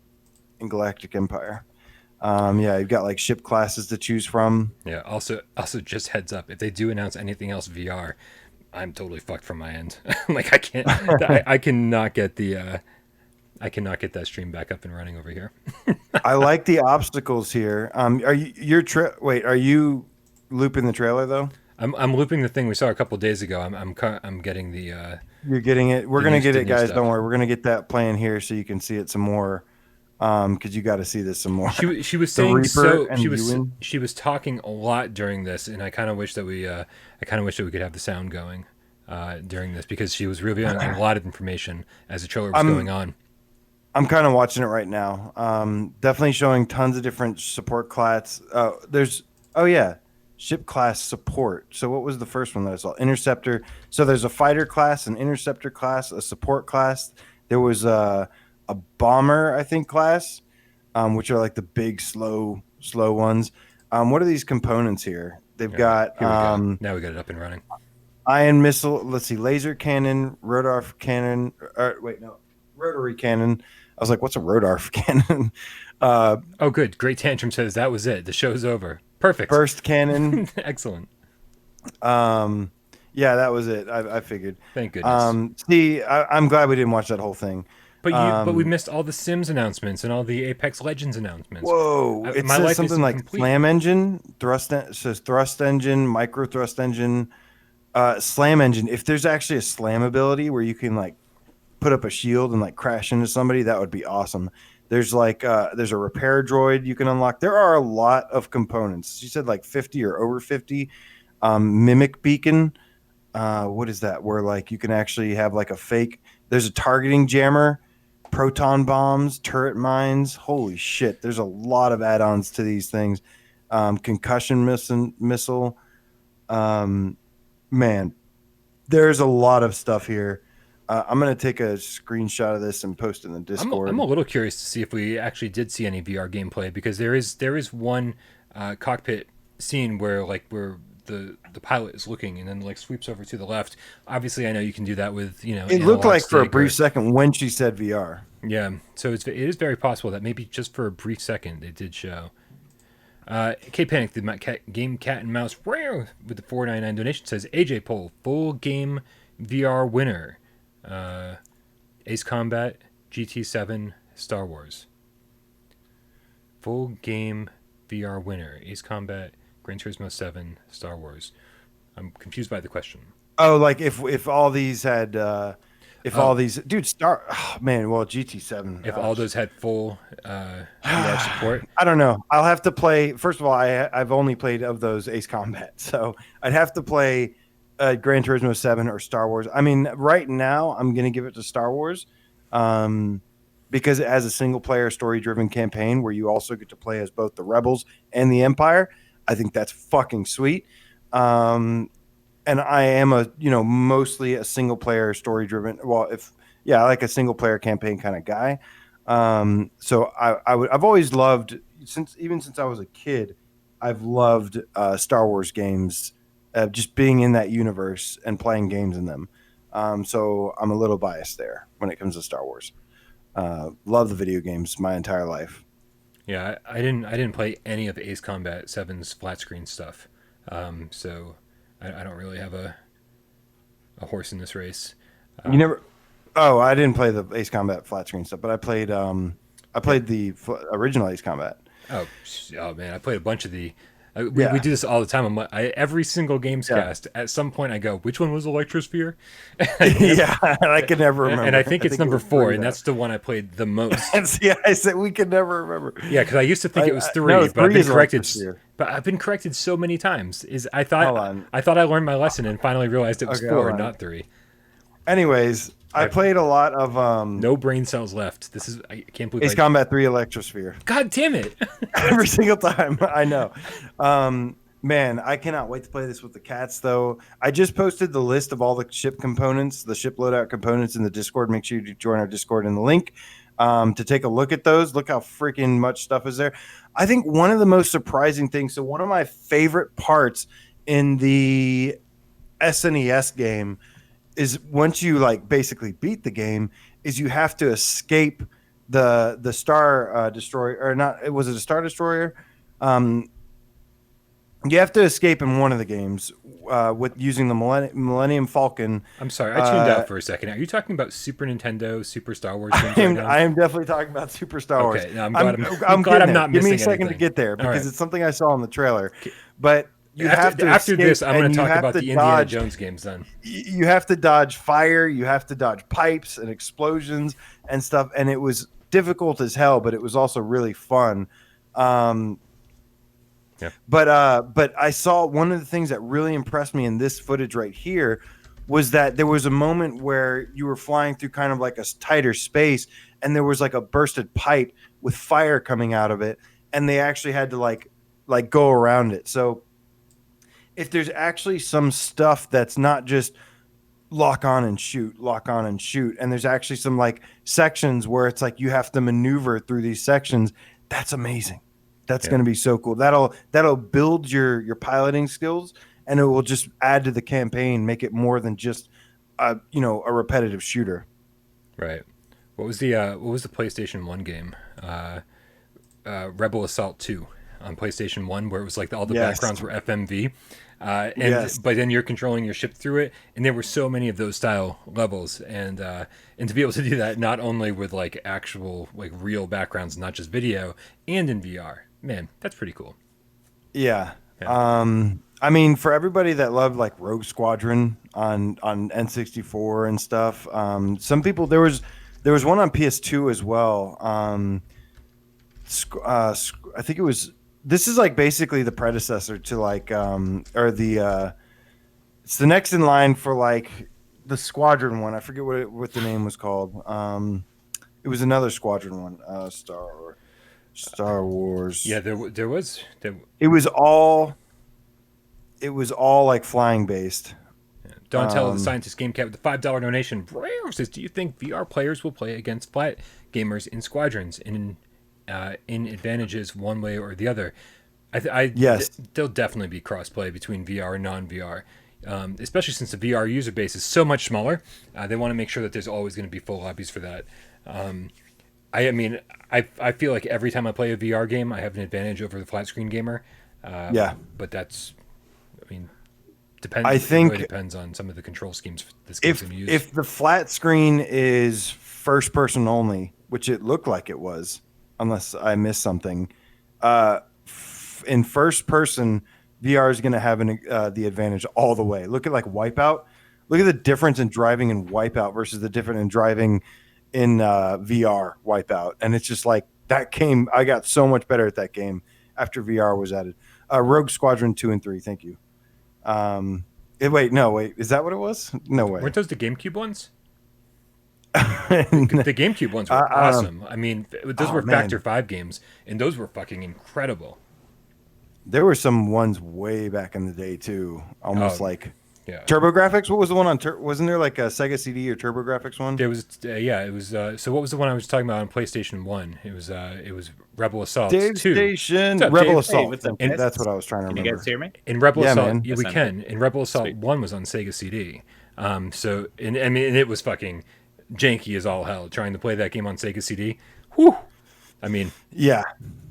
in Galactic Empire. Yeah, you've got like ship classes to choose from. Yeah. Also, just heads up, if they do announce anything else VR, I'm totally fucked from my end. Like I can't, I cannot get the, I cannot get that stream back up and running over here. I like the obstacles here. Are you? Wait, are you looping the trailer though? I'm looping the thing we saw a couple days ago. I'm getting the. You're getting it. We're gonna get it, guys. Stuff. Don't worry. We're gonna get that playing here so you can see it some more. Because you got to see this some more. She was saying so. She was talking a lot during this, and I kind of wish that we could have the sound going during this because she was revealing a lot of information as the trailer was going on. I'm kind of watching it right now. Definitely showing tons of different support class. Ship class support. So what was the first one that I saw? Interceptor. So there's a fighter class, an interceptor class, a support class. There was a bomber, I think, class, which are like the big, slow ones. What are these components here? They've got... Now we got it up and running. Ion missile. Let's see. Laser cannon, Rodarf cannon. Rotary cannon. I was like, what's a Rodarf cannon? Oh, good. Great Tantrum says that was it. The show's over. Perfect. Burst cannon. Excellent. Yeah, that was it. I figured. Thank goodness. See, I'm glad we didn't watch that whole thing. But we missed all the Sims announcements and all the Apex Legends announcements. Whoa! It says something like slam engine, thrust engine, micro thrust engine, slam engine. If there's actually a slam ability where you can like put up a shield and like crash into somebody, that would be awesome. There's like there's a repair droid you can unlock. There are a lot of components. She said like 50 or over 50. Mimic beacon. What is that? Where like you can actually have like a fake. There's a targeting jammer, proton bombs, turret mines. Holy shit! There's a lot of add-ons to these things. Concussion missile. Man, there's a lot of stuff here. I'm going to take a screenshot of this and post it in the Discord. I'm a little curious to see if we actually did see any VR gameplay because there is one cockpit scene where the pilot is looking and then like sweeps over to the left. Obviously, I know you can do that with It looked like for a brief second when she said VR. Yeah, so it is very possible that maybe just for a brief second they did show. K-Panic, the game Cat and Mouse with the $4.99 donation says AJ Poll full game VR winner. Ace Combat, GT7, Star Wars. Full game VR winner. Ace Combat, Gran Turismo 7, Star Wars. I'm confused by the question. Oh, like if all these had all these GT7. If all those had full VR support. I don't know. I'll have to play. First of all, I've only played of those Ace Combat, so I'd have to play Gran Turismo 7 or Star Wars. I mean, right now I'm going to give it to Star Wars because it has a single-player story-driven campaign where you also get to play as both the Rebels and the Empire. I think that's fucking sweet. And I am mostly a single-player story-driven. Well, I like a single-player campaign kind of guy. So I've always loved since I was a kid. I've loved Star Wars games. Just being in that universe and playing games in them. So I'm a little biased there when it comes to Star Wars. Love the video games my entire life. Yeah, I didn't play any of Ace Combat 7's flat screen stuff. So I don't really have a horse in this race. You never? Oh, I didn't play the Ace Combat flat screen stuff, but I played the original Ace Combat. Oh man, I played a bunch of the. We do this all the time. Every single GAMESCAST, at some point I go, which one was Electrosphere? I can never remember. And I think it's number 4, and that's the one I played the most. Yeah, I said we can never remember. Yeah, because I used to think it was 3, but I've been corrected. But I've been corrected so many times. I thought I learned my lesson and finally realized it was 4, not 3. Anyways, I played a lot of no brain cells left. I can't believe Ace Combat 3 Electrosphere. God damn it. Every single time. I know. Man, I cannot wait to play this with the cats though. I just posted the list of all the ship components, the ship loadout components in the Discord. Make sure you join our Discord in the link to take a look at those. Look how freaking much stuff is there. I think one of the most surprising things, so one of my favorite parts in the SNES game is once you like basically beat the game is you have to escape the Star Destroyer, or not? Was it a Star Destroyer? You have to escape in one of the games with using the Millennium Falcon. I'm sorry, I tuned out for a second. Are you talking about Super Nintendo, Super Star Wars games right now? I am definitely talking about Super Star Wars. Okay, no, I'm glad I'm not Give me missing a second anything. to get there because right. it's something I saw in the trailer. But you after, have to after escape, this, I'm going to and you talk have about to the Indiana dodge- Jones games then. You have to dodge fire, you have to dodge pipes and explosions and stuff, and it was difficult as hell, but it was also really fun. Yeah. But I saw one of the things that really impressed me in this footage right here was that there was a moment where you were flying through kind of like a tighter space, and there was like a bursted pipe with fire coming out of it, and they actually had to like go around it. So if there's actually some stuff that's not just lock on and shoot, and there's actually some like sections where it's like you have to maneuver through these sections, that's amazing. That's going to be so cool. That'll build your piloting skills, and it will just add to the campaign, make it more than just a repetitive shooter. Right. What was the PlayStation 1 game? Rebel Assault 2 on PlayStation 1, where it was like all the backgrounds were FMV. But then you're controlling your ship through it, and there were so many of those style levels, and to be able to do that not only with like actual like real backgrounds, not just video, and in VR, man, that's pretty cool. Yeah. I mean, for everybody that loved like Rogue Squadron on N64 and stuff, some people there was one on PS2 as well. I think it was. This is like basically the predecessor to like it's the next in line for like the Squadron one. I forget what the name was called. It was another Squadron one. Star Wars. Yeah, there was. It was all like flying based. Donatello, the scientist game cat with the $5 donation, says, "Do you think VR players will play against flat gamers in Squadrons in advantages one way or the other?" Yes. There'll definitely be crossplay between VR and non-VR, especially since the VR user base is so much smaller. They want to make sure that there's always going to be full lobbies for that. I feel like every time I play a VR game, I have an advantage over the flat screen gamer. But that's, depends. I think it really depends on some of the control schemes this game's going to use. If the flat screen is first person only, which it looked like it was, unless I missed something, in first person, VR is going to have the advantage all the way. Look at like Wipeout. Look at the difference in driving in Wipeout versus the difference in driving in VR Wipeout, and it's just like that game. I got so much better at that game after VR was added. Rogue Squadron 2 and 3. Thank you. Wait, is that what it was? No way. Weren't those the GameCube ones? The GameCube ones were awesome. Those were Factor 5 games, and those were fucking incredible. There were some ones way back in the day too, almost like TurboGrafx. What was the one on? Wasn't there like a Sega CD or TurboGrafx one? There was, it was. So what was the one I was talking about on PlayStation 1? It was Rebel Assault 2. Rebel Assault. Hey, that's what I was trying to remember. Can you guys hear me? In Rebel Assault, man. we can. In Rebel Assault 1 was on Sega CD. And it was fucking janky as all hell trying to play that game on Sega CD. Whew.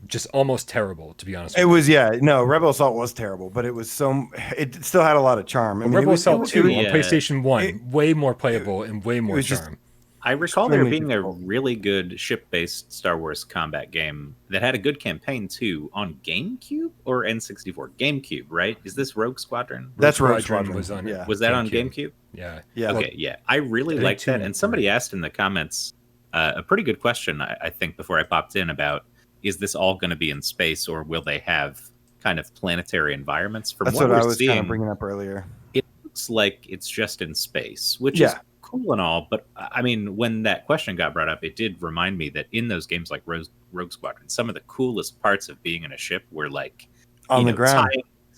Just almost terrible, to be honest. It was, Rebel Assault was terrible, but it still had a lot of charm. Rebel Assault 2 on PlayStation 1, way more playable and way more charm. I recall there being a really good ship-based Star Wars combat game that had a good campaign too on GameCube or N64. GameCube, right? Is this Rogue Squadron? That's Rogue Squadron. Was on Was that on GameCube? Yeah. Okay, yeah. I really liked that. And somebody asked in the comments a pretty good question, I think, before I popped in about, is this all going to be in space, or will they have kind of planetary environments? From That's what I was kind of bringing up earlier. It looks like it's just in space, which is cool and all. But when that question got brought up, it did remind me that in those games like Rogue Squadron, some of the coolest parts of being in a ship were like on the ground.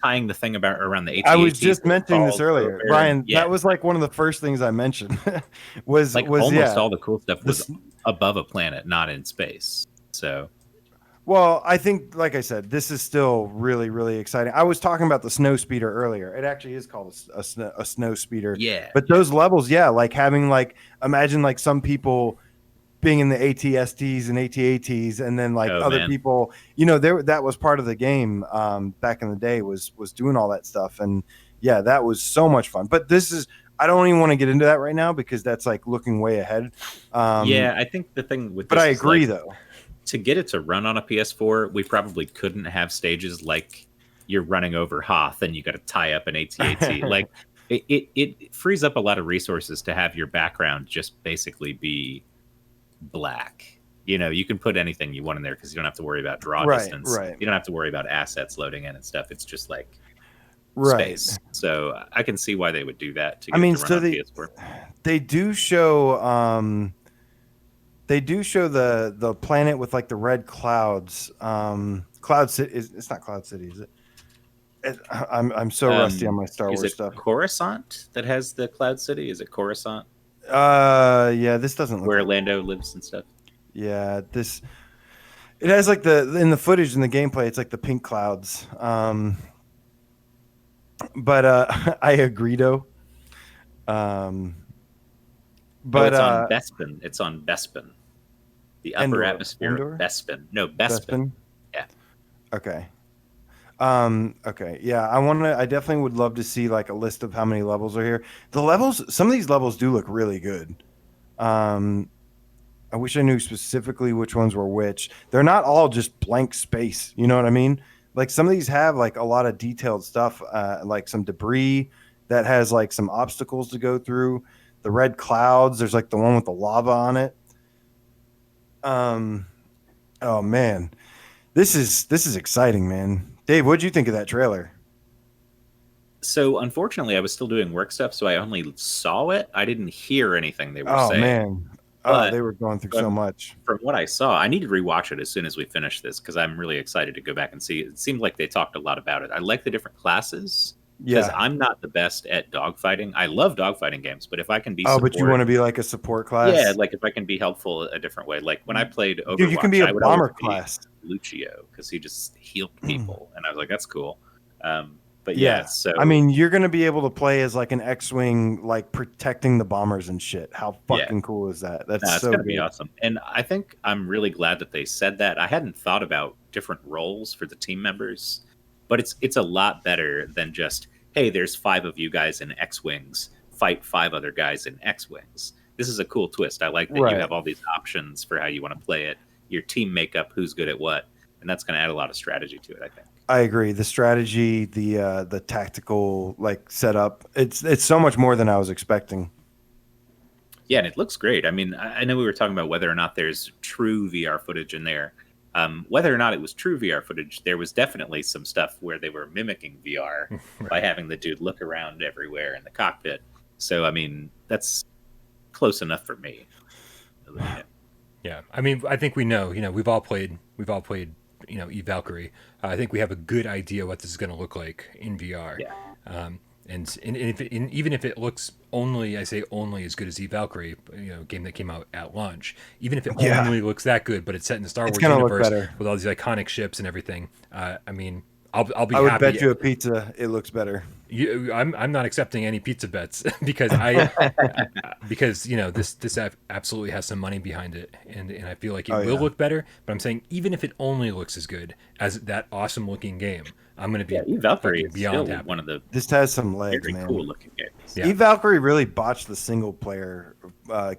Tying the thing around the AT-AT. I was just mentioning this earlier, Brian. That was like one of the first things I mentioned. was almost all the cool stuff was above a planet, not in space. So. Well, I think, like I said, this is still really, really exciting. I was talking about the snow speeder earlier. It actually is called a snow speeder. Yeah. But those levels, like having imagine like some people being in the ATSTs and ATATs, and then like other people, that was part of the game back in the day was doing all that stuff. And yeah, that was so much fun. But I don't even want to get into that right now because that's like looking way ahead. I think the thing with this, but I agree though, to get it to run on a PS4, we probably couldn't have stages like you're running over Hoth and you got to tie up an AT-AT. Like it frees up a lot of resources to have your background just basically be black. You can put anything you want in there because you don't have to worry about draw distance. You don't have to worry about assets loading in and stuff. It's just like space. So I can see why they would do that to get it to run on PS4. They do show the planet with like the red clouds. Cloud City. It's not Cloud City, is it? I'm so rusty on my Star Wars stuff. Is it Coruscant that has the Cloud City? Is it Coruscant? Yeah, this doesn't look where Lando lives and stuff. Yeah, it has like in the footage in the gameplay, it's like the pink clouds. But I agree though. But it's on Bespin. It's on Bespin. The upper atmosphere of Bespin. No, Bespin. Yeah. Okay. Okay. Yeah, I definitely would love to see like a list of how many levels are here. The levels, some of these levels do look really good. I wish I knew specifically which ones were which. They're not all just blank space. You know what I mean? Like some of these have like a lot of detailed stuff, like some debris that has like some obstacles to go through. The red clouds, there's like the one with the lava on it. Oh man, this is exciting, man. Dave, what'd you think of that trailer? So unfortunately, I was still doing work stuff, so I only saw it. I didn't hear anything they were saying. Oh man. Oh, they were going through so much. From what I saw, I need to rewatch it as soon as we finish this because I'm really excited to go back and see it. It seemed like they talked a lot about it. I like the different classes because I'm not the best at dogfighting. I love dogfighting games, but if I can be but you want to be like a support class? Yeah, like if I can be helpful a different way. Like when I played Overwatch, dude, you can be a bomber class. Lucio, because he just healed people, and I was like, that's cool. But yeah, so I mean, you're gonna be able to play as like an X-wing, like protecting the bombers and shit. How fucking cool is that? That's so gonna be awesome. And I think I'm really glad that they said that. I hadn't thought about different roles for the team members, but it's a lot better than just, hey, there's 5 of you guys in X-wings, fight 5 other guys in X-wings. This is a cool twist. I like that you have all these options for how you want to play it. Your team makeup, who's good at what, and that's going to add a lot of strategy to it, I think. I agree. The strategy, the tactical like setup, it's so much more than I was expecting. Yeah, and it looks great. I mean, I know we were talking about whether or not there's true VR footage in there. Whether or not it was true VR footage, there was definitely some stuff where they were mimicking VR by having the dude look around everywhere in the cockpit. So, I mean, that's close enough for me. Yeah, I mean, I think we know. We've all played. E-Valkyrie. I think we have a good idea what this is going to look like in VR. Yeah. And even if it looks only as good as E-Valkyrie, game that came out at launch, even if it only looks that good, but it's set in the Star Wars universe with all these iconic ships and everything. I mean, I'll be happy. I would bet you a pizza it looks better. I'm not accepting any pizza bets because this absolutely has some money behind it, and I feel like it will look better. But I'm saying even if it only looks as good as that awesome looking game, I'm going to be E-Valkyrie beyond happy. One of the this has some legs, very man. Cool looking games. Yeah. E-Valkyrie really botched the single player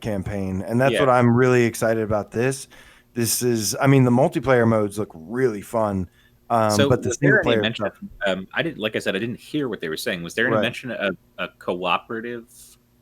campaign, and that's what I'm really excited about. This is, I mean, the multiplayer modes look really fun. But the single player stuff, I didn't hear what they were saying. Was there any mention of a cooperative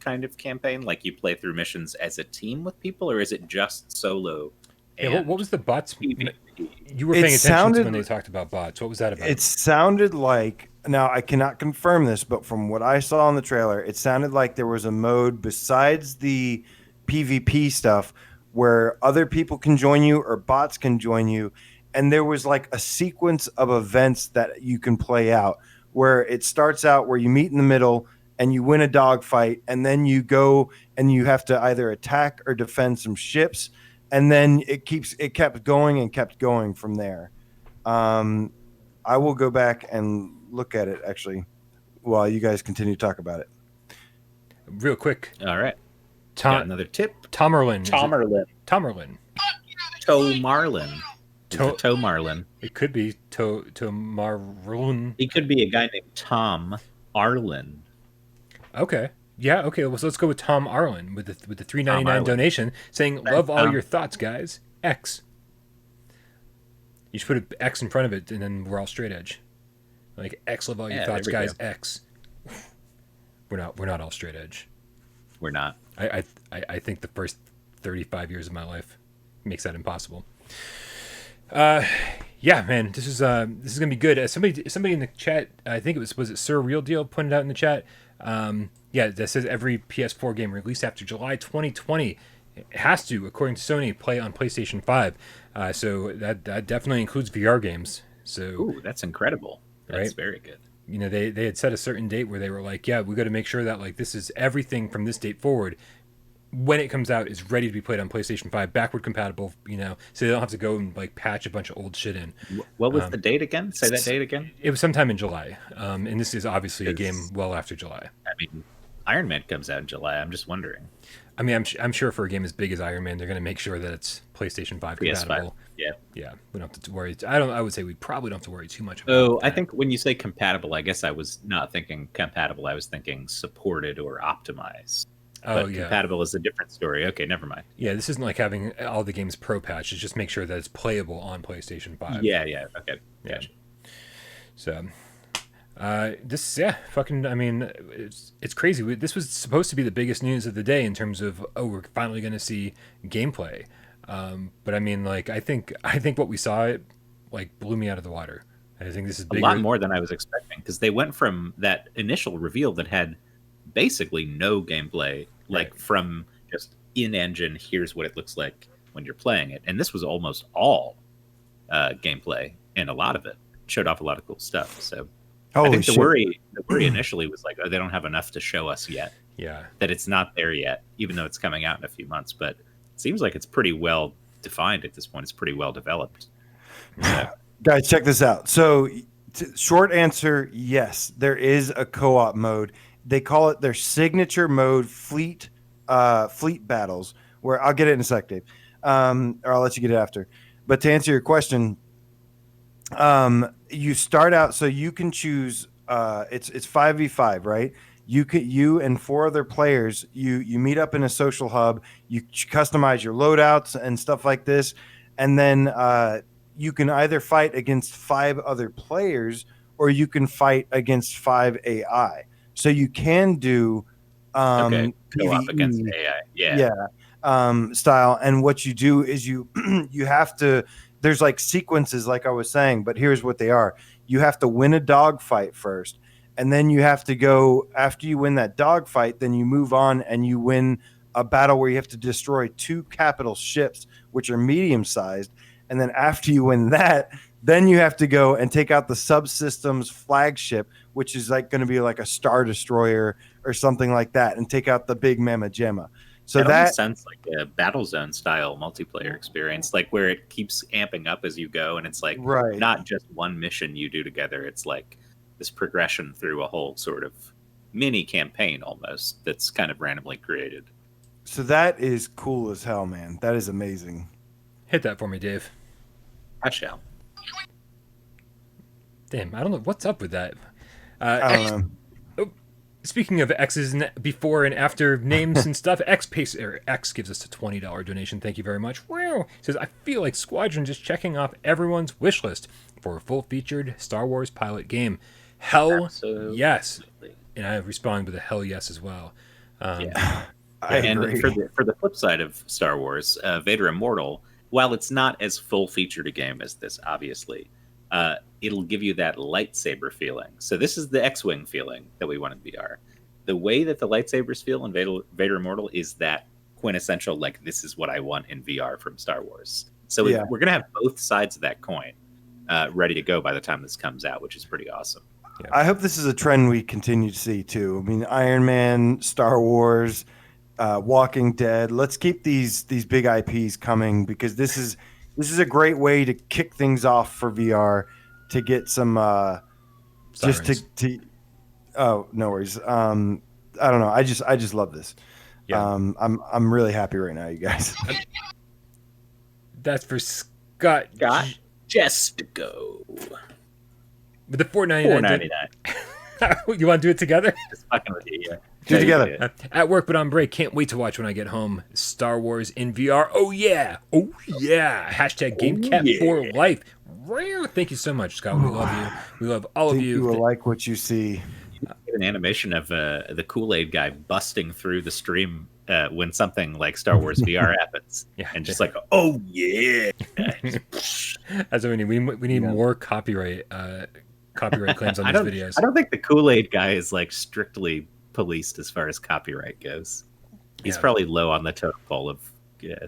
kind of campaign, like you play through missions as a team with people, or is it just solo? Yeah, what was the bots? You were paying attention to when they talked about bots. What was that about? It sounded like, now I cannot confirm this, but from what I saw in the trailer, it sounded like there was a mode besides the PvP stuff where other people can join you or bots can join you. And there was like a sequence of events that you can play out where it starts out where you meet in the middle and you win a dogfight, and then you go and you have to either attack or defend some ships, and then it kept going from there. I will go back and look at it actually while you guys continue to talk about it. Real quick. All right. Got another tip. Tomerlin. Tomarlin. Tomarlin. Tomarlin. It could be Tomarlin. He could be a guy named Tom Arlen. Okay. Yeah, okay. Well, so let's go with Tom Arlen with the $3.99 donation saying, love all your thoughts, guys. X. You should put an X in front of it, and then we're all straight edge. Like, X, love all your thoughts, guys. Go. X. We're not all straight edge. We're not. I think the first 35 years of my life makes that impossible. Yeah, man, this is gonna be good. Somebody in the chat, I think was it Sir Real Deal, pointed out in the chat. Yeah, that says every PS4 game released after July 2020 has to, according to Sony, play on PlayStation 5. So that definitely includes VR games. So ooh, that's incredible. That's very good. You know, they had set a certain date where they were like, yeah, we got to make sure that like this is everything from this date forward. When it comes out, is ready to be played on PlayStation 5, backward compatible, you know, so they don't have to go and like patch a bunch of old shit in. What was the date again? Say that date again. It was sometime in July, and this is obviously a game well after July. I mean, Iron Man comes out in July. I'm just wondering. I mean, I'm sure for a game as big as Iron Man, they're going to make sure that it's PlayStation 5 compatible. Yeah. Yeah, we don't have to worry. I would say we probably don't have to worry too much about that. I think when you say compatible, I guess I was not thinking compatible. I was thinking supported or optimized. But compatible is a different story. Okay, never mind. Yeah, this isn't like having all the games pro patch. It's just make sure that it's playable on PlayStation 5. Yeah, okay. Yeah. Gotcha. So, I mean, it's crazy. This was supposed to be the biggest news of the day in terms of, we're finally going to see gameplay. But I mean, like, I think what we saw, it like blew me out of the water. I think this is bigger. A lot more than I was expecting, because they went from that initial reveal that had basically no gameplay, like from just in-engine, here's what it looks like when you're playing it. And this was almost all gameplay, and a lot of it showed off a lot of cool stuff. So I think the worry initially was like, they don't have enough to show us yet. Yeah. That it's not there yet, even though it's coming out in a few months. But it seems like it's pretty well defined at this point. It's pretty well developed. So. Guys, check this out. So short answer, yes, there is a co-op mode. They call it their signature mode, fleet battles, where I'll get it in a sec, Dave, or I'll let you get it after. But to answer your question, you start out, so you can choose. It's 5v5, right? You and 4 other players. You meet up in a social hub. You customize your loadouts and stuff like this, and then you can either fight against 5 other players or you can fight against 5 AI. So you can do PvE against AI, style. And what you do is you have to. There's like sequences, like I was saying, but here's what they are. You have to win a dogfight first, and then you have to go after you win that dogfight. Then you move on and you win a battle where you have to destroy 2 capital ships, which are medium sized. And then after you win that, then you have to go and take out the subsystem's flagship, which is like going to be like a Star Destroyer or something like that, and take out the big Mamma Gemma. So that sounds like a Battlezone style multiplayer experience, like where it keeps amping up as you go, and it's like not just one mission you do together. It's like this progression through a whole sort of mini campaign almost that's kind of randomly created. So that is cool as hell, man. That is amazing. Hit that for me, Dave. I shall. Damn, I don't know what's up with that. I don't know. Speaking of X's before and after names and stuff, X gives us a $20 donation. Thank you very much. Wow. Says, I feel like Squadron just checking off everyone's wish list for a full-featured Star Wars pilot game. Hell yes. And I respond with a hell yes as well. I agree. For the flip side of Star Wars, Vader Immortal, while it's not as full-featured a game as this, obviously, it'll give you that lightsaber feeling. So this is the X-Wing feeling that we want in VR. The way that the lightsabers feel in Vader Immortal is that quintessential, like, this is what I want in VR from Star Wars. So we're going to have both sides of that coin ready to go by the time this comes out, which is pretty awesome. Yeah. I hope this is a trend we continue to see, too. I mean, Iron Man, Star Wars, Walking Dead. Let's keep these big IPs coming, because this is a great way to kick things off for VR, to get some just to oh, no worries. I don't know. I just love this. Yeah. I'm really happy right now, you guys. That's for Scott. Just go. With the $4.99. You want to do it together? Just fucking with you, yeah. Do it together. At work, but on break. Can't wait to watch when I get home. Star Wars in VR. Oh, yeah. Oh, yeah. Hashtag GameCat for life. Rare. Thank you so much, Scott. We love you. We love all of you. You will like what you see. An animation of the Kool-Aid guy busting through the stream when something like Star Wars VR happens. Yeah. And just like, oh, yeah. That's what we need. We need more copyright claims on these videos. I don't think the Kool-Aid guy is like strictly policed as far as copyright goes. He's probably low on the totem pole of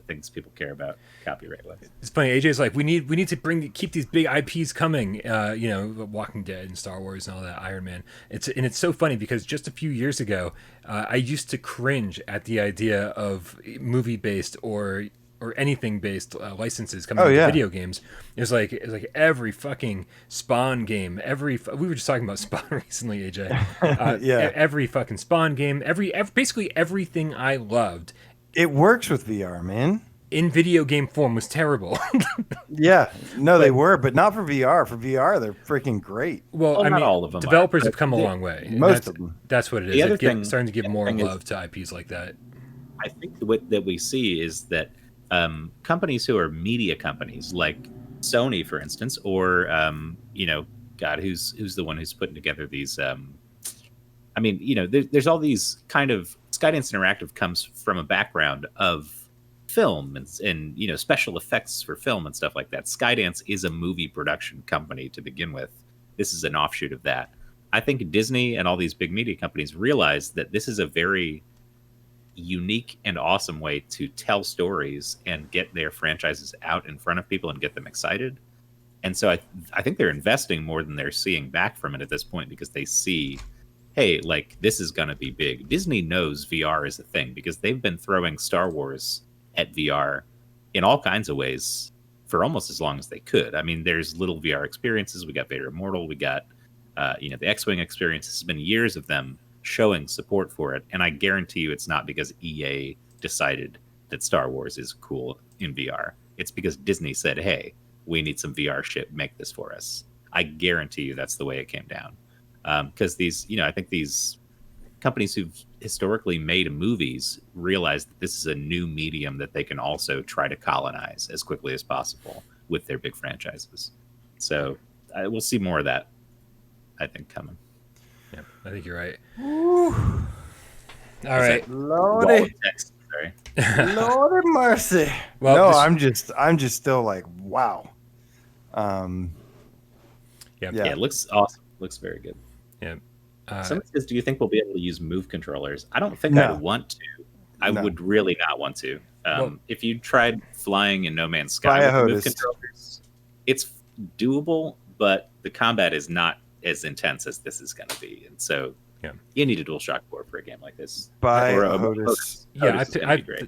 things people care about copyright wise. It's funny. AJ's like, we need to keep these big IPs coming. Walking Dead and Star Wars and all that, Iron Man. It's so funny because just a few years ago, I used to cringe at the idea of movie based or anything based licenses coming to video games. It was like every fucking Spawn game, we were just talking about Spawn recently, AJ. Every fucking Spawn game, basically everything I loved. It works with VR, man. In video game form was terrible. They were, but not for VR. For VR, they're freaking great. Well, I mean, all of them developers have come a long way. Most of them. That's what it is. The other thing, starting to give more love to IPs like that. I think what that we see is that companies who are media companies, like Sony, for instance, or who's the one who's putting together these? There's all these kind of Skydance Interactive comes from a background of film and special effects for film and stuff like that. Skydance is a movie production company to begin with. This is an offshoot of that. I think Disney and all these big media companies realize that this is a very unique and awesome way to tell stories and get their franchises out in front of people and get them excited. And so I think they're investing more than they're seeing back from it at this point, because they see, hey, like, this is going to be big. Disney knows VR is a thing because they've been throwing Star Wars at VR in all kinds of ways for almost as long as they could. I mean, there's little VR experiences. We got Vader Immortal. We got, the X-Wing experience. It's been years of them showing support for it. And I guarantee you it's not because EA decided that Star Wars is cool in VR. It's because Disney said, hey, we need some VR shit. Make this for us. I guarantee you that's the way it came down. Because I think these companies who've historically made movies realize that this is a new medium that they can also try to colonize as quickly as possible with their big franchises. So we'll see more of that, I think, coming. Yeah, I think you're right. Woo. All right. Lordy. Sorry. Lordy mercy. Well, no, I'm just still like, wow. Yeah, it looks awesome. Looks very good. Yeah. Someone says, do you think we'll be able to use Move controllers? I don't think I'd want to. I would really not want to. If you tried flying in No Man's Sky with Move controllers, it's doable, but the combat is not as intense as this is going to be. And so you need a DualShock 4 for a game like this. Or a HOTAS. Yeah,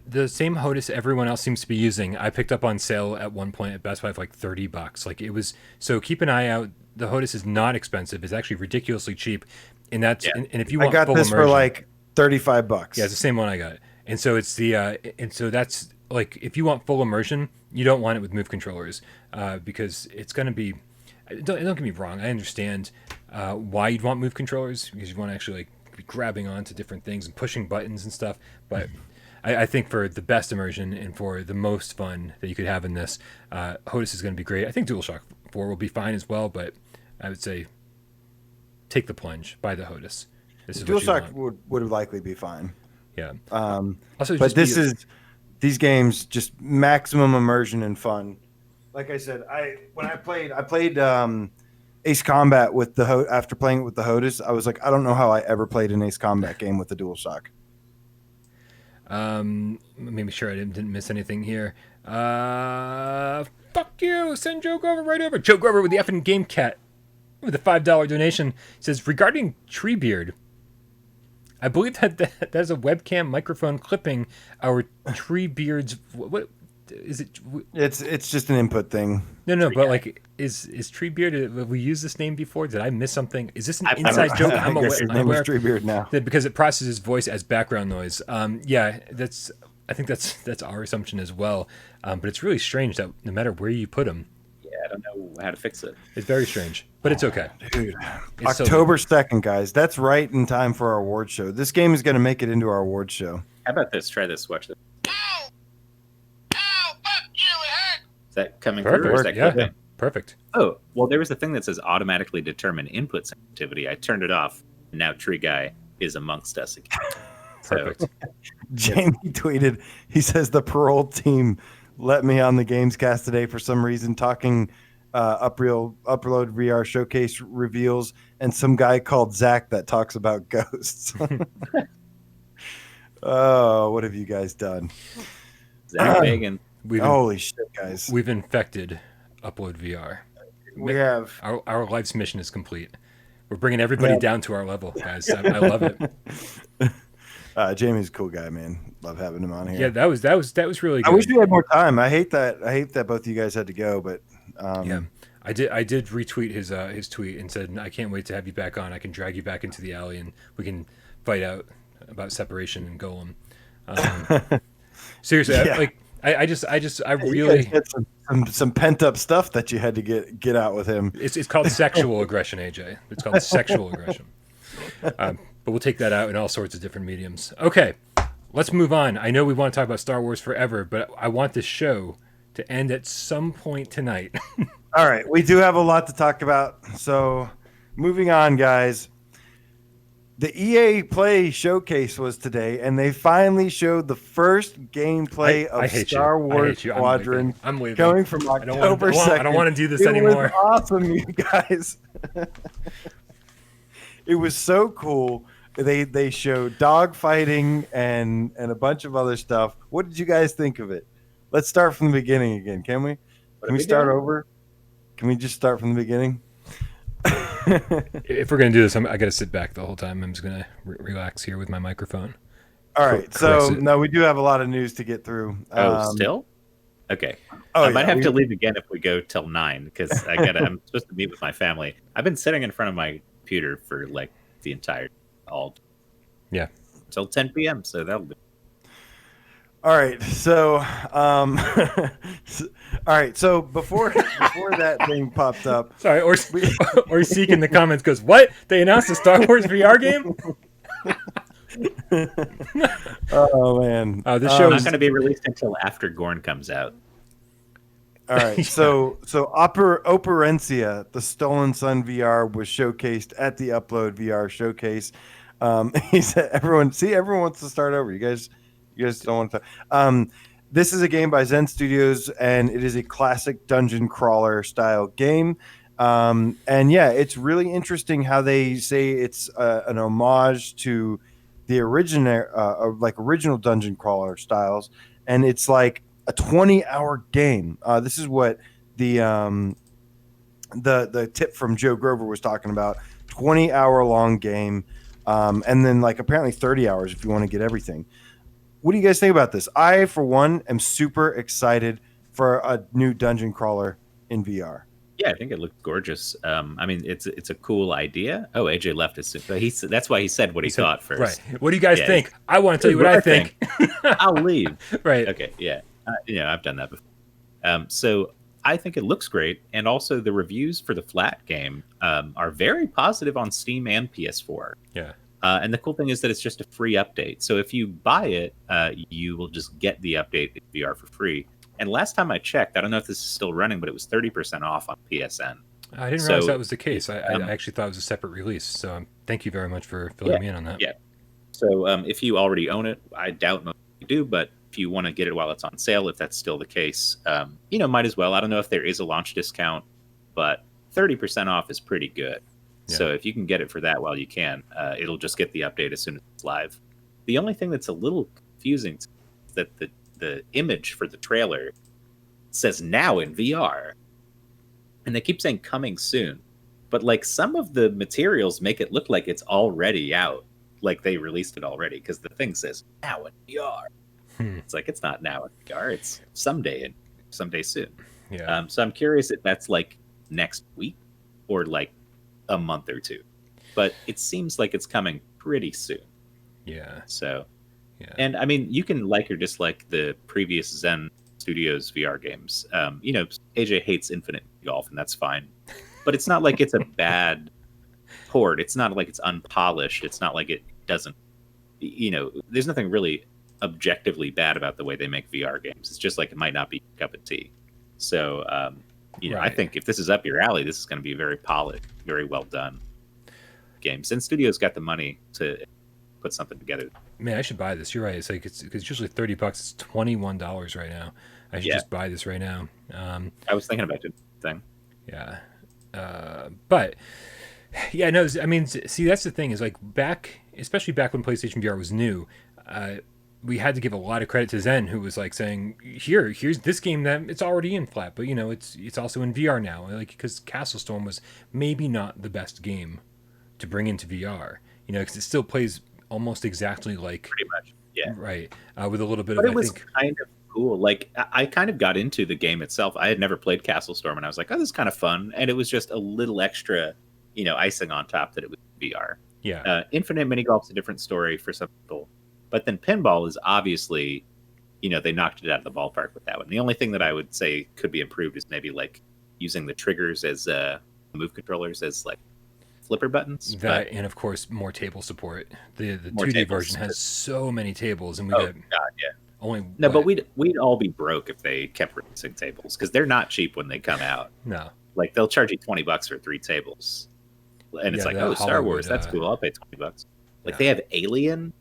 the same HOTAS everyone else seems to be using. I picked up on sale at one point at Best Buy for like $30. Like, it was, so keep an eye out. The HOTAS is not expensive. It's actually ridiculously cheap. And that's and if you want I got this immersion, for like $35. Yeah, it's the same one I got. And so it's and so that's like, if you want full immersion, you don't want it with Move controllers, because it's going to be. Don't get me wrong. I understand why you'd want Move controllers, because you want to actually like be grabbing onto different things and pushing buttons and stuff. But I think for the best immersion and for the most fun that you could have in this, HOTAS is going to be great. I think DualShock 4 will be fine as well, but I would say take the plunge, buy the HOTAS. DualShock would likely be fine. Yeah. Also, but these games just maximum immersion and fun. Like I said, I played Ace Combat with after playing it with the HOTAS. I was like, I don't know how I ever played an Ace Combat game with the DualShock. Let me make sure I didn't miss anything here. Fuck you! Send Joe Grover right over. Joe Grover with the effing Game Cat with a $5 donation says, regarding Treebeard, I believe that there's a webcam microphone clipping our Treebeard's. What is it? It's just an input thing. No, but like, is Treebeard? Have we used this name before? Did I miss something? Is this an inside joke? I guess his name is Treebeard now because it processes voice as background noise. Yeah, that's. I think that's our assumption as well. But it's really strange that no matter where you put them, I don't know how to fix it. it's very strange, but it's okay. Dude, It's October 2nd, guys. That's right in time for our award show. This game is going to make it into our award show. How about this? Try this. Watch this. Is that coming through? Or is that Yeah, clipping? perfect. Oh, well, there was a thing that says automatically determine input sensitivity. I turned it off. And now Tree Guy is amongst us again. Perfect. Jamie tweeted, he says, the Parole team let me on the Gamescast today for some reason, talking Upload VR showcase reveals and some guy called Zach that talks about ghosts. Oh, what have you guys done? Zach Fagan. Holy shit, guys. We've infected Upload VR. We have. Our life's mission is complete. We're bringing everybody down to our level, guys. I love it. Jamie's a cool guy, man. Love having him on here. Yeah, that was really good. I wish we had more time. I hate that both of you guys had to go, but yeah, I did retweet his tweet and said, I can't wait to have you back on. I can drag you back into the alley and we can fight out about separation and Golem. Seriously, Yeah. I you really guys had some pent up stuff that you had to get out with him. It's called sexual aggression, AJ. It's called sexual aggression. But we'll take that out in all sorts of different mediums. Okay, let's move on. I know we want to talk about Star Wars forever, but I want this show to end at some point tonight. All right, we do have a lot to talk about. So, moving on, guys. The EA Play showcase was today, and they finally showed the first gameplay of Star Wars Squadron coming from October 2nd. I don't want to do this It anymore. was awesome, you guys. It was so cool. They showed dogfighting and a bunch of other stuff. What did you guys think of it? Let's start from the beginning again, can we? Can we start over? Can we just start from the beginning? If we're gonna do this, I got to sit back the whole time. I'm just gonna relax here with my microphone. All right. So no, we do have a lot of news to get through. Still? Okay. Oh, I might have to leave again if we go till 9 because I'm supposed to meet with my family. I've been sitting in front of my computer for like the entire till 10 p.m. So that'll be. All right. So all right. So before that thing popped up. Sorry, or Seek in the comments goes, "What? They announced a Star Wars VR game?" Oh man. This show is not going to be released until after Gorn comes out. All right. So Operencia, the Stolen Sun VR, was showcased at the Upload VR showcase. He said, everyone wants to start over. You guys don't want to. This is a game by Zen Studios, and it is a classic dungeon crawler style game. And yeah, it's really interesting how they say it's an homage to the original dungeon crawler styles, and it's like a 20-hour game. This is what the tip from Joe Grover was talking about. 20-hour long game, and then like apparently 30 hours if you want to get everything. What do you guys think about this? I, for one, am super excited for a new dungeon crawler in VR. Yeah, I think it looked gorgeous. I mean, it's a cool idea. Oh, AJ left us, but that's why he said what he thought first. Right. What do you guys think? I want to tell you what I think. I'll leave. Right. Okay. Yeah. I've done that before. So I think it looks great, and also the reviews for the flat game are very positive on Steam and PS4. Yeah. And the cool thing is that it's just a free update. So if you buy it, you will just get the update in VR for free. And last time I checked, I don't know if this is still running, but it was 30% off on PSN. I didn't realize that was the case. I actually thought it was a separate release. So thank you very much for filling me in on that. Yeah. So if you already own it, I doubt most of you do, but if you want to get it while it's on sale, if that's still the case, might as well. I don't know if there is a launch discount, but 30% off is pretty good. Yeah. So if you can get it for that while you can, it'll just get the update as soon as it's live. The only thing that's a little confusing is that the image for the trailer says now in VR, and they keep saying coming soon, but like some of the materials make it look like it's already out, like they released it already, because the thing says now in VR. It's like it's not now in VR, it's someday soon. Yeah. So I'm curious if that's like next week or like a month or two, but it seems like it's coming pretty soon. Yeah. So And I mean, you can like or dislike the previous Zen Studios VR games. AJ hates Infinite Golf, and that's fine. But it's not like it's a bad port. It's not like it's unpolished. It's not like it doesn't. There's nothing really objectively bad about the way they make VR games. It's just like it might not be a cup of tea. So, I think if this is up your alley, this is going to be very polished, very well done game. Zen Studios got the money to put something together. Man, I should buy this. You're right. It's like it's usually $30. It's $21 right now. I should just buy this right now. I was thinking about doing the thing. Yeah, but yeah, no. I mean, see, that's the thing is like especially back when PlayStation VR was new. We had to give a lot of credit to Zen, who was like saying, here's this game that it's already in flat, but it's also in VR now. Like, because Castle Storm was maybe not the best game to bring into VR, because it still plays almost exactly like pretty much, yeah, right, with a little bit but of. It was kind of cool. Like I kind of got into the game itself. I had never played Castle Storm, and I was like, oh, this is kind of fun, and it was just a little extra, icing on top that it was VR. Yeah, Infinite Mini Golf's a different story for some people. But then pinball is obviously, they knocked it out of the ballpark with that one. The only thing that I would say could be improved is maybe like using the triggers as move controllers as like flipper buttons. And of course more table support. The 2D version has so many tables, and but we'd all be broke if they kept releasing tables because they're not cheap when they come out. No, like they'll charge you $20 for 3 tables, and it's like, oh, Star Wars, that's cool. I'll pay $20. Like they have Alien.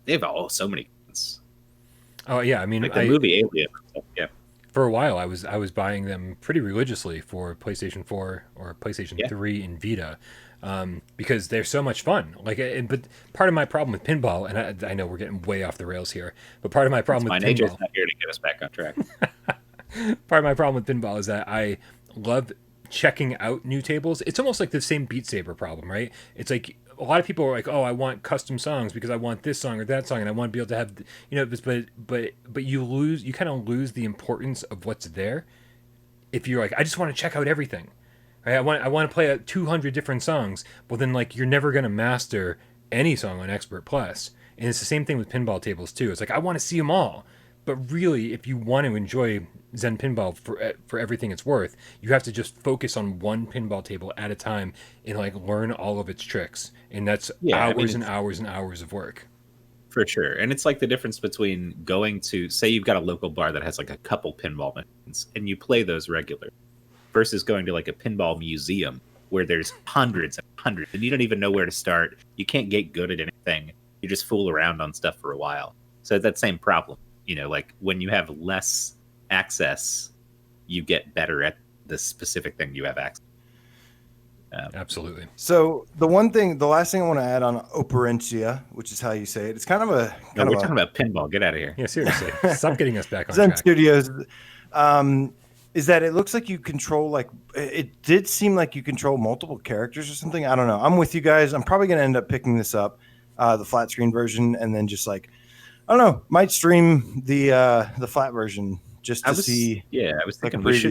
They have so many ones. Oh yeah, I mean, like the movie Alien. Yeah. For a while, I was buying them pretty religiously for PlayStation 4 or PlayStation 3 and Vita, because they're so much fun. Like, but part of my problem with pinball, and I know we're getting way off the rails here, but part of my problem with pinball. AJ's not here to get us back on track. Part of my problem with pinball is that I love checking out new tables. It's almost like the same Beat Saber problem, right? It's like a lot of people are like, oh, I want custom songs because I want this song or that song, and I want to be able to have, this, but you kind of lose the importance of what's there if you're like, I just want to check out everything. Right? I want to play 200 different songs. Well, then like you're never gonna master any song on Expert Plus, and it's the same thing with pinball tables too. It's like I want to see them all. But really, if you want to enjoy Zen Pinball for everything it's worth, you have to just focus on one pinball table at a time and like learn all of its tricks. And that's hours and hours and hours of work. For sure. And it's like the difference between going to, say you've got a local bar that has like a couple pinball machines and you play those regular versus going to like a pinball museum where there's hundreds and hundreds and you don't even know where to start. You can't get good at anything. You just fool around on stuff for a while. So that same problem. Like when you have less access, you get better at the specific thing you have access. Absolutely. So the last thing I want to add on Operencia, which is how you say it, it's kind of a. We're talking about pinball. Get out of here. Yeah, seriously. Stop getting us back on Zen track. Studios. Is that it looks like you control it did seem like you control multiple characters or something. I don't know. I'm with you guys. I'm probably going to end up picking this up, the flat screen version, and then just like. I don't know. Might stream the flat version just to see. Yeah, I was thinking like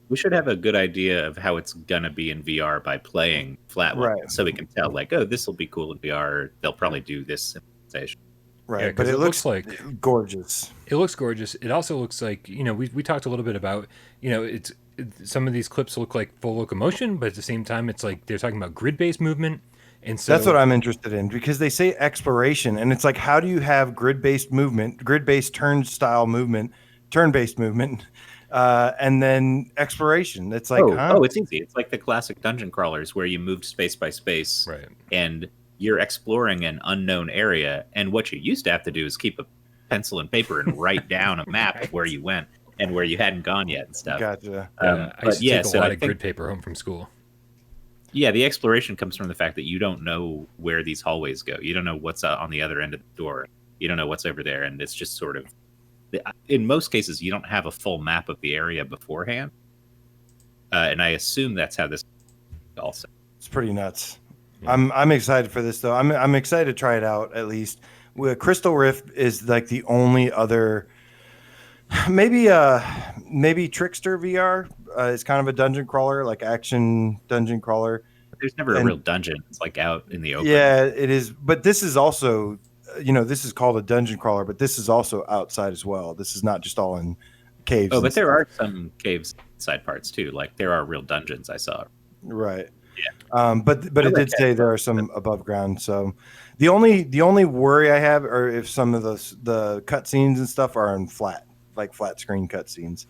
we should have a good idea of how it's gonna be in VR by playing flat one, so we can tell like, oh, this will be cool in VR. They'll probably do this implementation. Right, Yeah, but it looks like gorgeous. It looks gorgeous. It also looks like we talked a little bit about some of these clips look like full locomotion, but at the same time, it's like they're talking about grid-based movement. And so that's what I'm interested in because they say exploration, and it's like, how do you have grid-based movement, grid-based turn-based movement, and then exploration? It's like, it's easy. It's like the classic dungeon crawlers where you moved space by space, right? And you're exploring an unknown area, and what you used to have to do is keep a pencil and paper and write down a map of where you went and where you hadn't gone yet and stuff. Gotcha. I used to take a lot of grid paper home from school. Yeah, the exploration comes from the fact that you don't know where these hallways go. You don't know what's on the other end of the door. You don't know what's over there. And it's just sort of, in most cases, you don't have a full map of the area beforehand. And I assume that's how this also. It's pretty nuts. Yeah. I'm excited for this, though. I'm excited to try it out, at least. Crystal Rift is like the only other, maybe Trickster VR. It's kind of a dungeon crawler, like action dungeon crawler. There's never a real dungeon. It's like out in the open. Yeah, it is. But this is also this is called a dungeon crawler, but this is also outside as well. This is not just all in caves. Oh, but there are some caves side parts too. Like there are real dungeons I saw. Right. Yeah. But it did say there are some above ground. So the only worry I have are if some of the cutscenes and stuff are in flat screen cutscenes.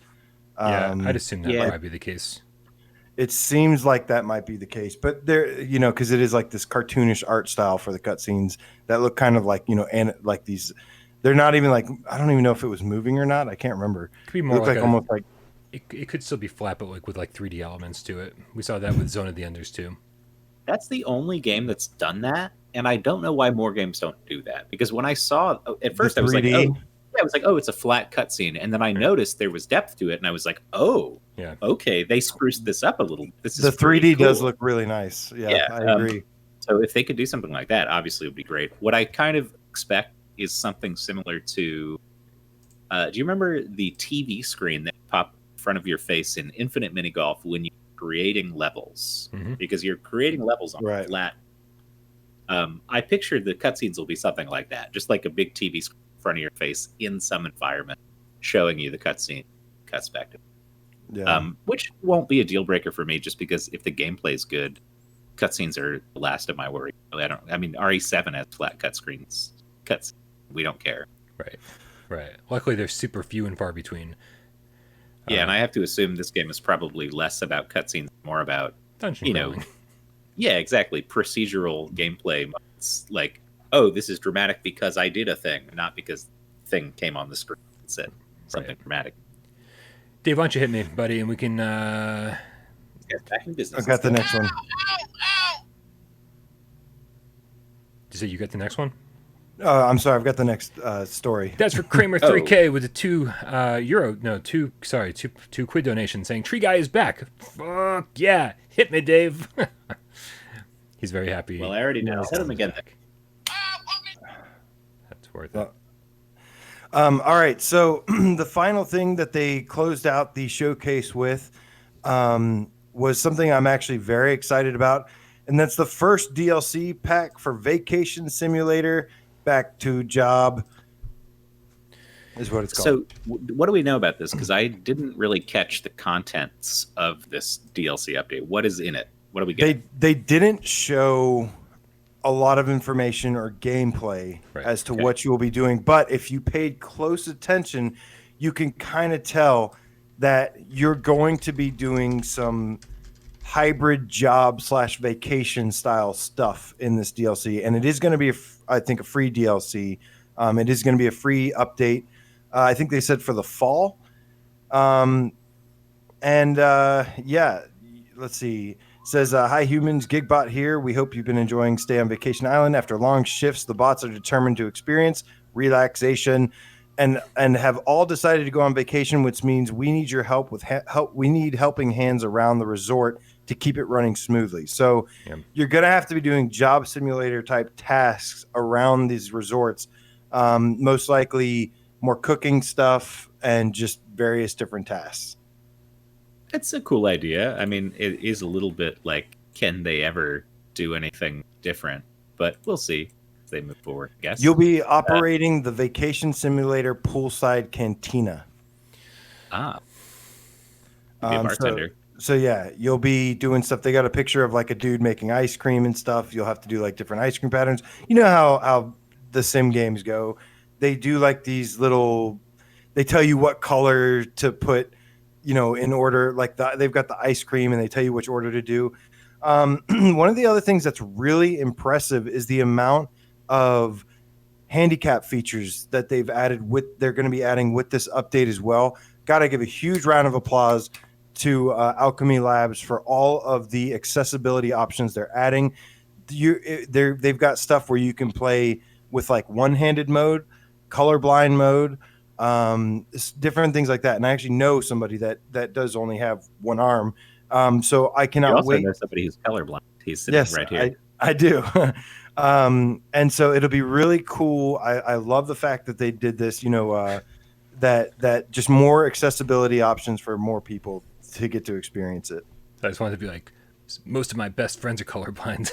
Yeah, I'd assume that might be the case. It seems like that might be the case, but there, because it is like this cartoonish art style for the cutscenes that look kind of like, and like these, they're not even like, I don't even know if it was moving or not. I can't remember. It could be more like almost like. It could still be flat, but like with like 3D elements to it. We saw that with Zone of the Enders too. That's the only game that's done that, and I don't know why more games don't do that. Because when I saw at first, I was like, it's a flat cutscene, and then I noticed there was depth to it, and I was like, oh, yeah, okay, they spruced this up a little. This is the 3D cool. does look really nice. Yeah, I agree. So if they could do something like that, obviously it would be great. What I kind of expect is something similar to. Do you remember the TV screen that popped in front of your face in Infinite Mini Golf when you're creating levels? Mm-hmm. Because you're creating levels on flat. I pictured the cutscenes will be something like that, just like a big TV screen in front of your face in some environment, showing you the cutscene cuts back to. Yeah. Which won't be a deal breaker for me, just because if the gameplay is good, cutscenes are the last of my worry. I mean, RE7 has flat cuts. We don't care. Right. Luckily, they're super few and far between. Yeah, and I have to assume this game is probably less about cutscenes, more about dungeon crawling. Yeah, exactly. Procedural gameplay. It's like, oh, this is dramatic because I did a thing, not because the thing came on the screen and said something dramatic. Dave, why don't you hit me, buddy, and we can. Back in business. I got the next one. Did you say you got the next one? I'm sorry, I've got the next story. That's for Kramer 3K with a $2 quid donation saying Tree Guy is back. Fuck yeah, hit me, Dave. He's very happy. Well, I already know. Hit him again. That's worth it. All right, so the final thing that they closed out the showcase with was something I'm actually very excited about, and that's the first DLC pack for Vacation Simulator. Back to Job is what it's called. So what do we know about this? Because I didn't really catch the contents of this DLC update. What is in it? What do we get? They didn't show a lot of information or gameplay as to what you will be doing. But if you paid close attention, you can kind of tell that you're going to be doing some hybrid job / vacation style stuff in this DLC. And it is going to be, I think, a free DLC. It is going to be a free update. I think they said for the fall. Let's see. It says, hi humans, Gigbot here. We hope you've been enjoying Stay on Vacation Island. After long shifts, the bots are determined to experience relaxation and have all decided to go on vacation, which means we need your help with help. We need helping hands around the resort to keep it running smoothly. So you're going to have to be doing job simulator type tasks around these resorts, most likely more cooking stuff and just various different tasks. It's a cool idea. I mean, it is a little bit like, can they ever do anything different? But we'll see as they move forward, I guess. You'll be operating the Vacation Simulator poolside cantina. Ah. Be a bartender. So yeah, you'll be doing stuff. They got a picture of like a dude making ice cream and stuff. You'll have to do like different ice cream patterns. You know how the sim games go. They do like these little, they tell you what color to put, in order, like they've got the ice cream and they tell you which order to do. One of the other things that's really impressive is the amount of handicap features that they've added they're going to be adding with this update as well. Got to give a huge round of applause to Alchemy Labs for all of the accessibility options they're adding. They've got stuff where you can play with like one-handed mode, colorblind mode, different things like that. And I actually know somebody that does only have one arm. So I cannot wait. You also know somebody who's colorblind. He's sitting right here. I do. And so it'll be really cool. I love the fact that they did this, that just more accessibility options for more people to get to experience it. I just wanted to be like, most of my best friends are colorblind.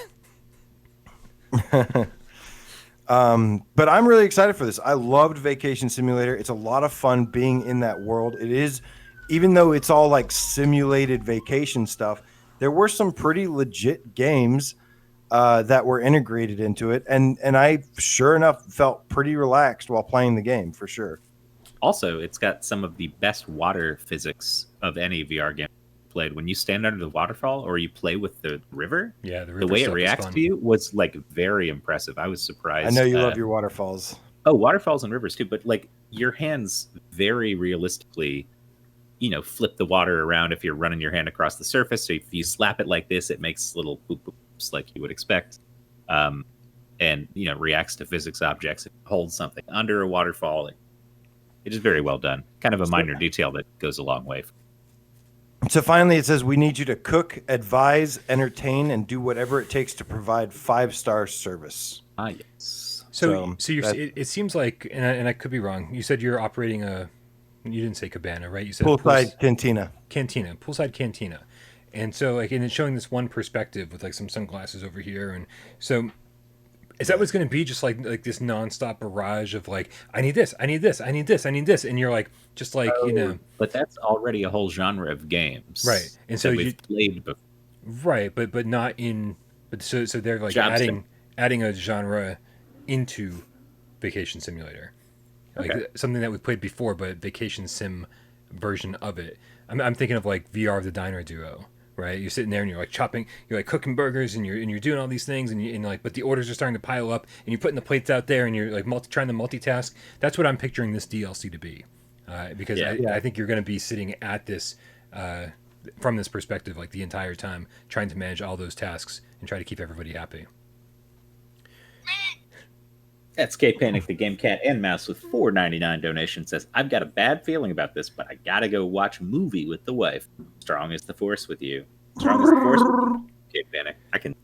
But I'm really excited for this. I loved Vacation Simulator. It's a lot of fun being in that world. It is, even though it's all like simulated vacation stuff, there were some pretty legit games that were integrated into it. And I, sure enough, felt pretty relaxed while playing the game, for sure. Also, it's got some of the best water physics of any VR game played. When you stand under the waterfall or you play with the river, the way it reacts to you was like very impressive. I was surprised. I know you love your waterfalls. Oh, waterfalls and rivers too, but like your hands very realistically, flip the water around if you're running your hand across the surface. So if you slap it like this, it makes little boop boops like you would expect. And reacts to physics objects. It holds something under a waterfall. It is very well done. Kind of a minor detail that goes a long way. So finally, it says, we need you to cook, advise, entertain, and do whatever it takes to provide 5-star service. Yes. So it seems like, and I could be wrong, you said you're operating you didn't say cabana, right? You said poolside cantina. Poolside cantina. And so, and it's showing this one perspective with like some sunglasses over here. And so, is that what's going to be, just like this nonstop barrage of like, I need this, I need this, I need this, I need this, and you're like, just like But that's already a whole genre of games, right? And so we've played before, right? But not in. But so they're like adding a genre into Vacation Simulator, like something that we've played before, but vacation sim version of it. I'm thinking of like VR the Diner Duo. Right, you're sitting there and you're like chopping, you're like cooking burgers, and you're doing all these things, and like, but the orders are starting to pile up, and you're putting the plates out there, and you're like trying to multitask. That's what I'm picturing this DLC to be, because I think you're going to be sitting at this from this perspective like the entire time, trying to manage all those tasks and try to keep everybody happy. SK Panic, the Game Cat and Mouse with $4.99 donation says, I've got a bad feeling about this, but I gotta go watch a movie with the wife. Strong as the Force with you. Strong as the Force with you. SK Panic. I can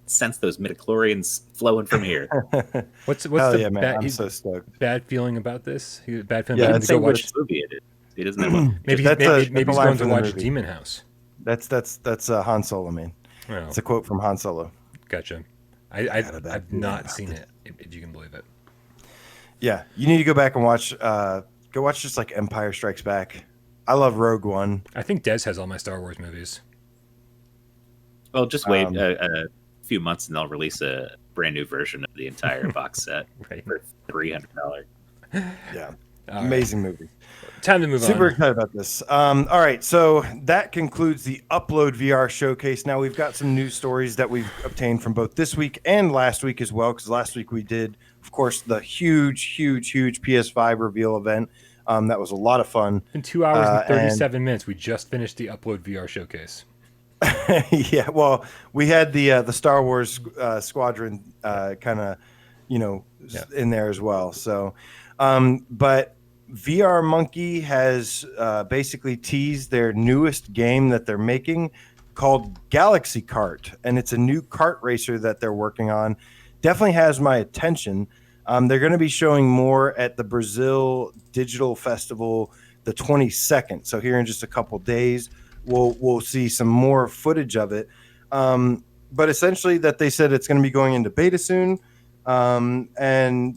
sense those midichlorians flowing from here. What's the man, I'm so stoked. Bad feeling about this? Bad feeling about to go watch which movie it is. He doesn't know. maybe he's going to watch Demon House. That's Han Solo, man. Oh. It's a quote from Han Solo. Gotcha. I've not seen it, if you can believe it. Yeah, you need to go back and watch. Go watch just like Empire Strikes Back. I love Rogue One. I think Des has all my Star Wars movies. Well, just wait a few months and they'll release a brand new version of the entire box set for $300. Yeah, amazing movie. Time to move on. Super excited about this. All right, so that concludes the UploadVR showcase. Now we've got some news stories that we've obtained from both this week and last week as well, because last week we did, of course, the huge PS5 reveal event. That was a lot of fun. In 2 hours and 37 minutes, we just finished the UploadVR showcase. Yeah, well, we had the Star Wars Squadron kind of, in there as well. So, but VR Monkey has basically teased their newest game that they're making called Galaxy Kart, and it's a new kart racer that they're working on. Definitely has my attention. They're going to be showing more at the Brazil Digital Festival the 22nd. So here in just a couple days, we'll see some more footage of it. But essentially that they said it's going to be going into beta soon, and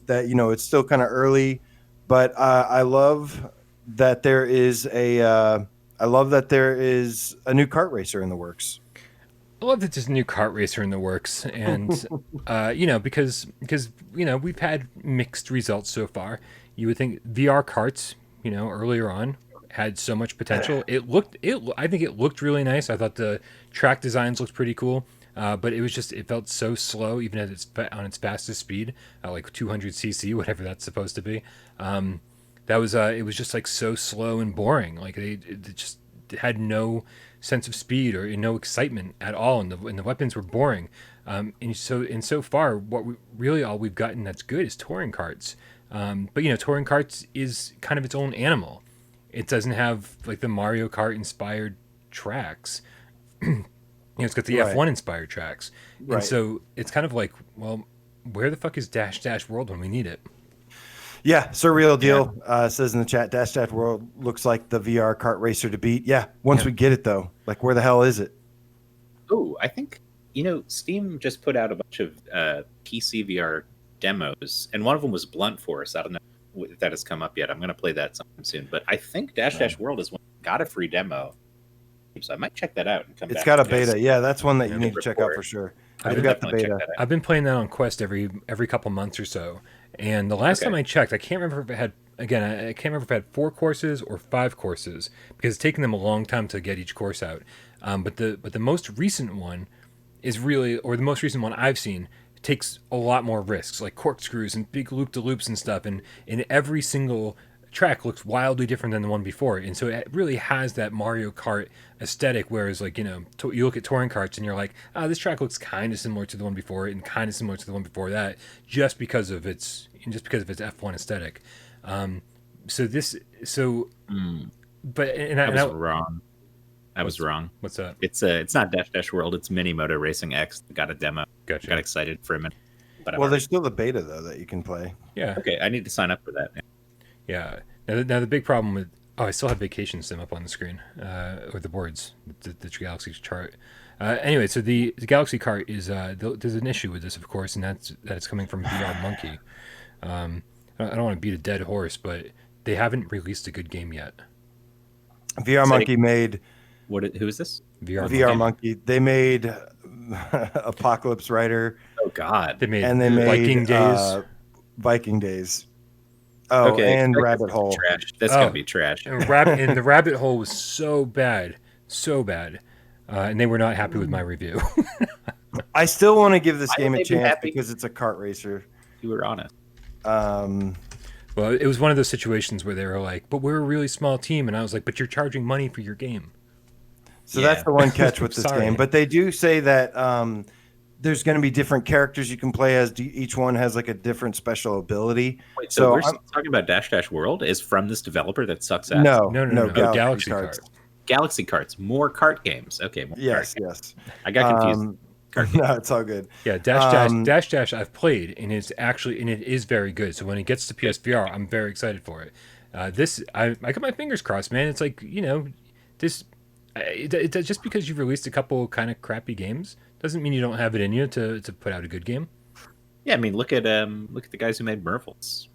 that, it's still kind of early. But I love that there is a new kart racer in the works. I love that there's a new kart racer in the works, and because we've had mixed results so far. You would think VR karts, earlier on had so much potential. I think it looked really nice. I thought the track designs looked pretty cool. But it felt so slow, even at on its fastest speed, like 200 cc, whatever that's supposed to be. It was just like so slow and boring. Like it just had no sense of speed or no excitement at all, and the weapons were boring. And so far, all we've gotten that's good is touring karts. But touring karts is kind of its own animal. It doesn't have like the Mario Kart inspired tracks. It's got the F1 inspired tracks. Right. And so it's kind of like, well, where the fuck is Dash Dash World when we need it? Yeah, Surreal Deal says in the chat, Dash Dash World looks like the VR kart racer to beat. Yeah, once we get it, though. Like, where the hell is it? Oh, I think, Steam just put out a bunch of PC VR demos, and one of them was Blunt Force. I don't know if that has come up yet. I'm going to play that sometime soon. But I think Dash Dash World is one got a free demo, so I might check that out and come back. It's got a beta. Yeah, that's one that you need to check out for sure. I've got the beta. I've been playing that on Quest every couple months or so. And the last time I checked, I can't remember if it had, again, I can't remember if it had 4 courses or 5 courses, because it's taken them a long time to get each course out. But the most recent one is really, or the most recent one I've seen, takes a lot more risks, like corkscrews and big loop-de-loops and stuff. And every single track looks wildly different than the one before. And so it really has that Mario Kart aesthetic, whereas, like, you know, you look at touring carts and you're like, this track looks kind of similar to the one before it and kind of similar to the one before that, just because of its F1 aesthetic. But I was wrong. I was wrong. What's that? It's not Dash Dash World. It's Mini Moto Racing X. Got a demo. Gotcha. Got excited for a minute. But Well, there's still the beta though that you can play. Yeah. Okay, I need to sign up for that. Yeah. Now the big problem with I still have Vacation Sim up on the screen with the boards, the Galaxy chart. Anyway, so the Galaxy cart is there's an issue with this, of course, and that it's coming from VR Monkey. I don't want to beat a dead horse, but they haven't released a good game yet. VR Monkey made. Who is this? VR Monkey. They made Apocalypse Rider. Oh God! They made Viking Days. Viking Days. Oh, okay. And Rabbit Hole. Trash. That's gonna be trash. And the Rabbit Hole was so bad, and they were not happy with my review. I still want to give this game a chance because it's a kart racer. You were honest. Well, it was one of those situations where they were like, "But we're a really small team," and I was like, "But you're charging money for your game." So that's the one catch with this game. But they do say that there's going to be different characters you can play as. Each one has like a different special ability. Wait, so we're talking about Dash Dash World is from this developer that sucks ass? No. Galaxy Kart. Galaxy Karts, more kart games. Okay. Yes. I got confused. No, it's all good. Yeah, Dash Dash I've played, and it is very good. So when it gets to PSVR, I'm very excited for it. I got my fingers crossed, man. It's like, you know, this. Just because you've released a couple kind of crappy games doesn't mean you don't have it in you to put out a good game. Yeah, I mean, look at the guys who made Merfolds.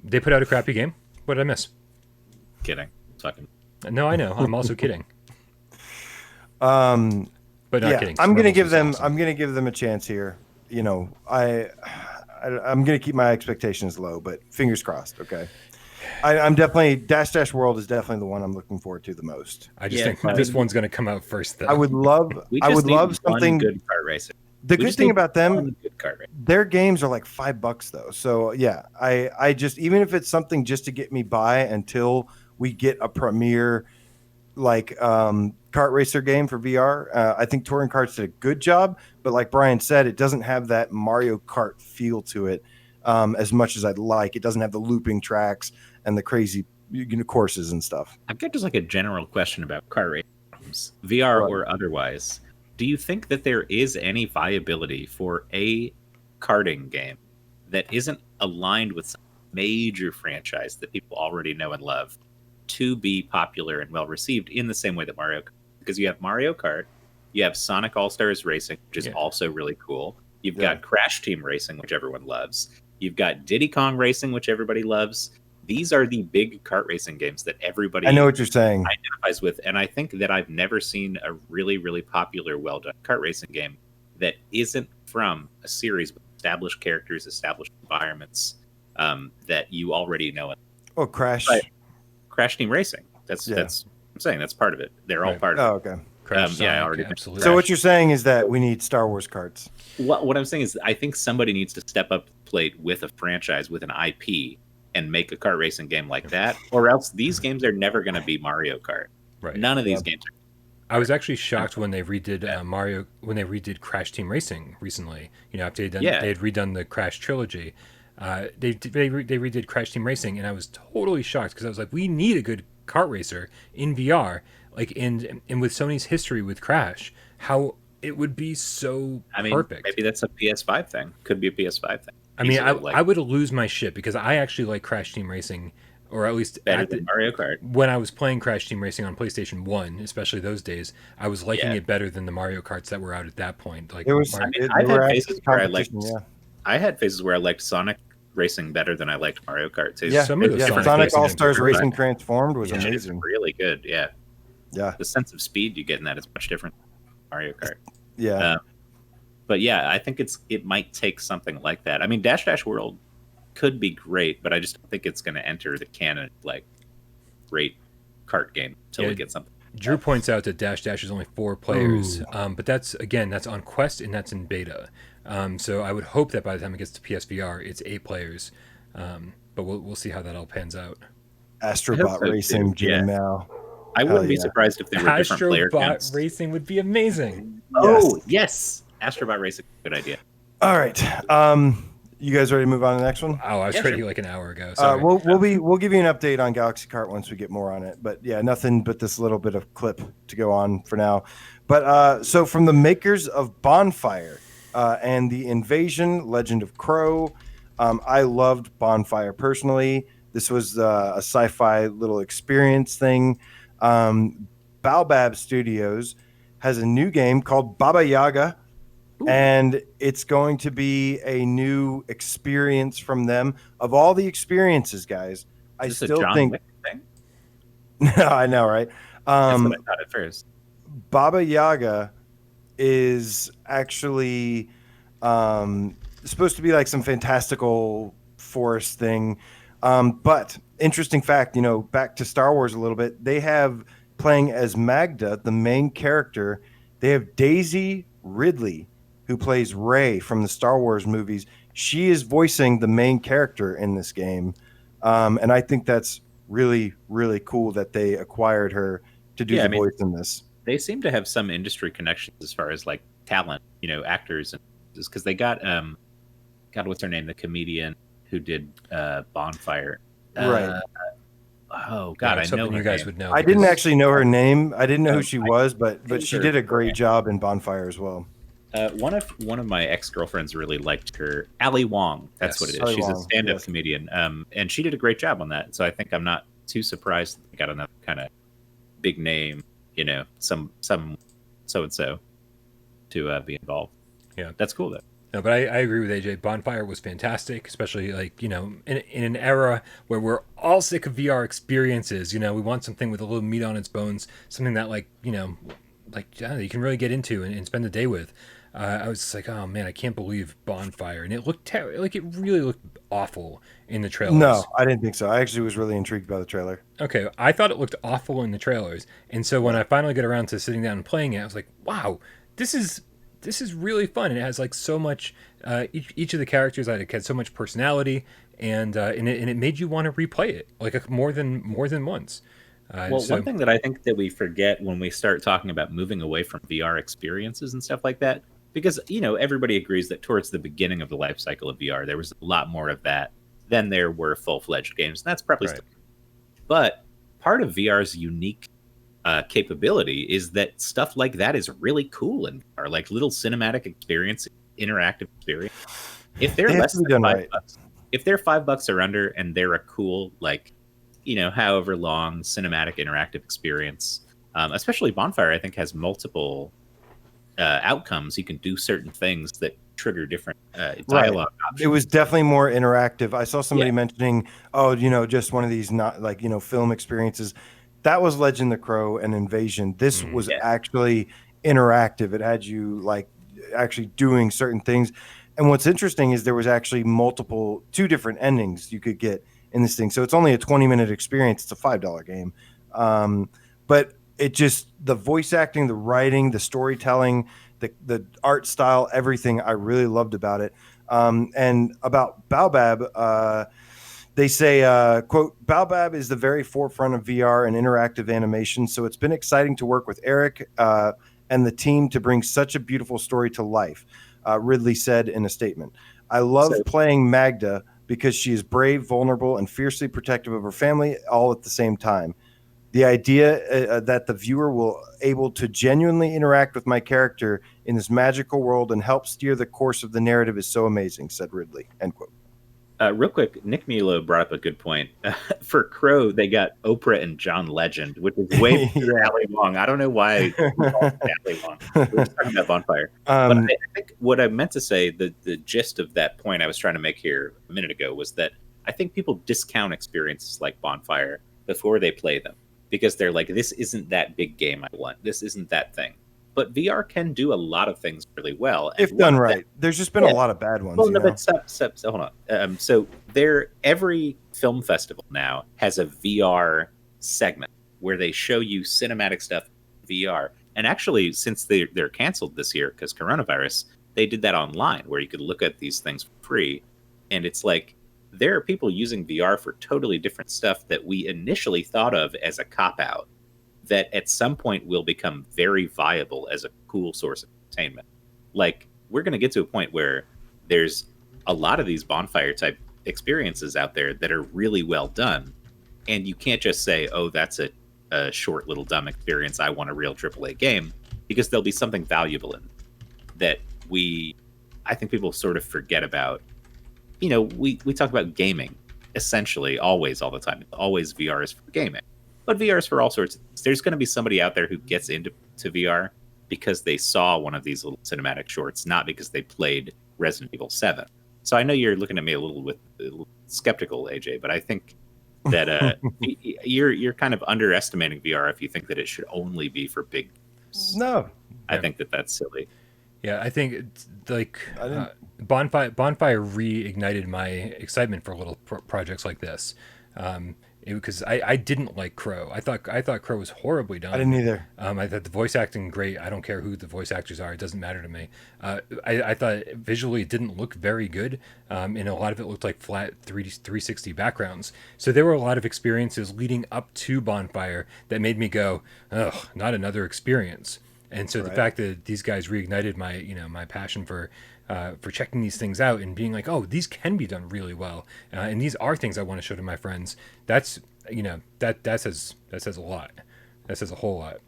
They put out a crappy game. What did I miss? Kidding. Fucking. No, I know. I'm also kidding. But not kidding. I'm gonna give them a chance here. You know, I'm gonna keep my expectations low, but fingers crossed. Okay. I'm definitely Dash World is definitely the one I'm looking forward to the most. I just think this one's going to come out first. Though. I would love something good kart racing. The good thing about them, their games are like $5 though. So yeah, I just even if it's something just to get me by until we get a premier like kart racer game for VR. I think Touring Karts did a good job, but like Bryan said, it doesn't have that Mario Kart feel to it as much as I'd like. It doesn't have the looping tracks and the crazy courses and stuff. I've got just like a general question about kart racing, VR or otherwise. Do you think that there is any viability for a karting game that isn't aligned with some major franchise that people already know and love to be popular and well received in the same way that Mario Kart? Because you have Mario Kart, you have Sonic All-Stars Racing, which is also really cool. You've got Crash Team Racing, which everyone loves. You've got Diddy Kong Racing, which everybody loves. These are the big kart racing games that everybody I know what you're saying. identifies with. And I think that I've never seen a really, really popular, well-done kart racing game that isn't from a series with established characters, established environments that you already know. Oh, Crash Team Racing. That's I'm saying that's part of it. They're all part of it. Okay. I already absolutely. So what you're saying is that we need Star Wars karts. What I'm saying is I think somebody needs to step up to the plate with a franchise, with an IP, and make a kart racing game like that, or else these games are never going to be Mario Kart. Right. None of these games are. I was actually shocked when they redid when they redid Crash Team Racing recently. You know, after they had redone the Crash trilogy, they redid Crash Team Racing, and I was totally shocked because I was like, we need a good kart racer in VR, like and with Sony's history with Crash, how it would be so perfect. Maybe that's a PS5 thing. Could be a PS5 thing. I mean, I would lose my shit because I actually like Crash Team Racing, or at least better than Mario Kart. When I was playing Crash Team Racing on PlayStation 1, especially those days, I was liking it better than the Mario Karts that were out at that point. Like I've had phases where I liked I had phases where I liked Sonic Racing better than I liked Mario Kart too. Yeah, Some of those Sonic All Stars Racing Racing Transformed was It's amazing. really good. Yeah. Yeah. The sense of speed you get in that is much different than Mario Kart. Yeah. But yeah, I think it might take something like that. I mean, Dash Dash World could be great, but I just don't think it's going to enter the canon like great kart game until we get something. Drew points out that Dash Dash is only 4 players, but that's on Quest and that's in beta. So I would hope that by the time it gets to PSVR, it's 8 players. But we'll see how that all pans out. Astrobot Racing, GML. I wouldn't be surprised if there were different player counts. Astrobot Racing would be amazing. Oh, yes. Astrobot Racing, good idea. All right. You guys ready to move on to the next one? Oh, I was ready like an hour ago. We'll give you an update on Galaxy Kart once we get more on it. But yeah, nothing but this little bit of clip to go on for now. But so from the makers of Bonfire and the Invasion, Legend of Crow, I loved Bonfire personally. This was a sci-fi little experience thing. Baobab Studios has a new game called Baba Yaga. Ooh. And it's going to be a new experience from them. Of all the experiences, guys, I still think. I know, right? That's what I thought at first. Baba Yaga is actually supposed to be like some fantastical forest thing. But interesting fact, back to Star Wars a little bit. They have playing as Magda, the main character. They have Daisy Ridley, who plays Rey from the Star Wars movies. She is voicing the main character in this game. And I think that's really, really cool that they acquired her to do voice in this. They seem to have some industry connections as far as like talent, actors, and because they got God, what's her name? The comedian who did Bonfire. Right. Oh God, I know you guys would know. I didn't actually know her name. I didn't know who she was, but she did a great job in Bonfire as well. One of my ex-girlfriends really liked her. Ali Wong, that's what it is. Ali She's Wong, a stand-up comedian, and she did a great job on that. So I think I'm not too surprised that they got another kind of big name, some so and so to be involved. Yeah, that's cool though. No, but I agree with AJ. Bonfire was fantastic, especially in an era where we're all sick of VR experiences. We want something with a little meat on its bones, something that you can really get into and spend the day with. I was just like, oh man, I can't believe Bonfire, and it looked it really looked awful in the trailers. No, I didn't think so. I actually was really intrigued by the trailer. Okay, I thought it looked awful in the trailers, and so when I finally get around to sitting down and playing it, I was like, wow, this is really fun, and it has so much. Each of the characters had so much personality, and it made you want to replay it more than once. One thing that I think that we forget when we start talking about moving away from VR experiences and stuff like that, because everybody agrees that towards the beginning of the life cycle of VR, there was a lot more of that than there were full-fledged games, and that's probably still. But part of VR's unique capability is that stuff like that is really cool and are like little cinematic experience, interactive experience. If they're less than $5, if they're $5 or under, and they're a cool however long cinematic interactive experience, especially Bonfire, I think has multiple outcomes. You can do certain things that trigger different dialogue options. It was definitely more interactive. I saw somebody mentioning, just one of these not film experiences. That was Legend of the Crow and Invasion. This was actually interactive. It had you actually doing certain things. And what's interesting is there was actually two different endings you could get in this thing. So it's only a 20-minute experience. It's a $5 game. But it just, the voice acting, the writing, the storytelling, the art style, everything I really loved about it. And about Baobab, they say, quote, Baobab is the very forefront of VR and interactive animation. So it's been exciting to work with Eric and the team to bring such a beautiful story to life, Ridley said in a statement. I love playing Magda because she is brave, vulnerable, and fiercely protective of her family all at the same time. The idea that the viewer will able to genuinely interact with my character in this magical world and help steer the course of the narrative is so amazing, said Ridley, end quote. Real quick, Nick Milo brought up a good point. For Crow, they got Oprah and John Legend, which is way too Ali Wong. I don't know why Ali Wong. We're just talking about Bonfire. But I think what I meant to say, the gist of that point I was trying to make here a minute ago was that I think people discount experiences like Bonfire before they play them because they're like, this isn't that big game I want. This isn't that thing. But VR can do a lot of things really well. If done right. There's just been a lot of bad ones. Well, no, but hold on. So every film festival now has a VR segment where they show you cinematic stuff in VR. And actually, since they're canceled this year because coronavirus, they did that online where you could look at these things for free. And it's like, there are people using VR for totally different stuff that we initially thought of as a cop-out that at some point will become very viable as a cool source of entertainment. Like, we're going to get to a point where there's a lot of these bonfire type experiences out there that are really well done. And you can't just say, oh, that's a short little dumb experience. I want a real AAA game, because there'll be something valuable in that I think people sort of forget about. You know, we talk about gaming essentially always, all the time. Always VR is for gaming. But VR is for all sorts of things. There's going to be somebody out there who gets into VR because they saw one of these little cinematic shorts, not because they played Resident Evil 7. So I know you're looking at me a little skeptical, AJ, but I think that you're kind of underestimating VR if you think that it should only be for big games. No. I think that's silly. Yeah, I think it's like Bonfire reignited my excitement for little projects like this. Because I didn't like Crow. I thought Crow was horribly done. I didn't either. I thought the voice acting great. I don't care who the voice actors are. It doesn't matter to me. I thought visually it didn't look very good. And a lot of it looked like flat 360 backgrounds. So there were a lot of experiences leading up to Bonfire that made me go, ugh, not another experience. And so the fact that these guys reignited my passion for checking these things out and being like, oh, these can be done really well, and these are things I want to show to my friends. That's that says a lot. That says a whole lot.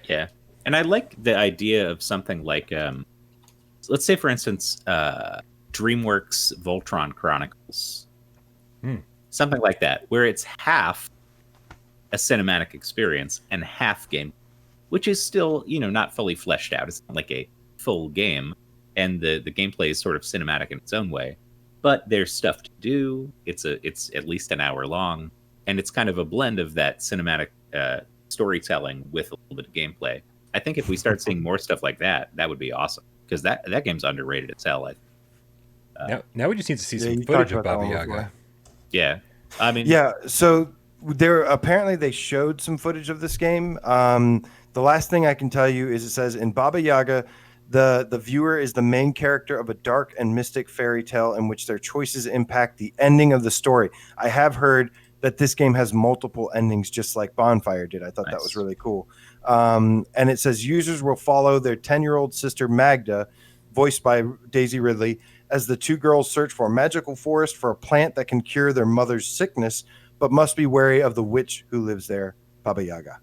Yeah, and I like the idea of something like, let's say for instance, DreamWorks Voltron Chronicles, something like that, where it's half a cinematic experience and half game, which is still not fully fleshed out. It's not like a full game. And the gameplay is sort of cinematic in its own way, but there's stuff to do. It's at least an hour long, and it's kind of a blend of that cinematic storytelling with a little bit of gameplay. I think if we start seeing more stuff like that, that would be awesome, because that game's underrated as hell. Now we just need to see some footage of Baba Yaga. Yeah, I mean, So apparently they showed some footage of this game. The last thing I can tell you is it says in Baba Yaga, the viewer is the main character of a dark and mystic fairy tale in which their choices impact the ending of the story. I have heard that this game has multiple endings, just like Bonfire did. I thought that was really cool. And it says users will follow their 10-year-old sister Magda, voiced by Daisy Ridley, as the two girls search for a magical forest for a plant that can cure their mother's sickness, but must be wary of the witch who lives there, Baba Yaga.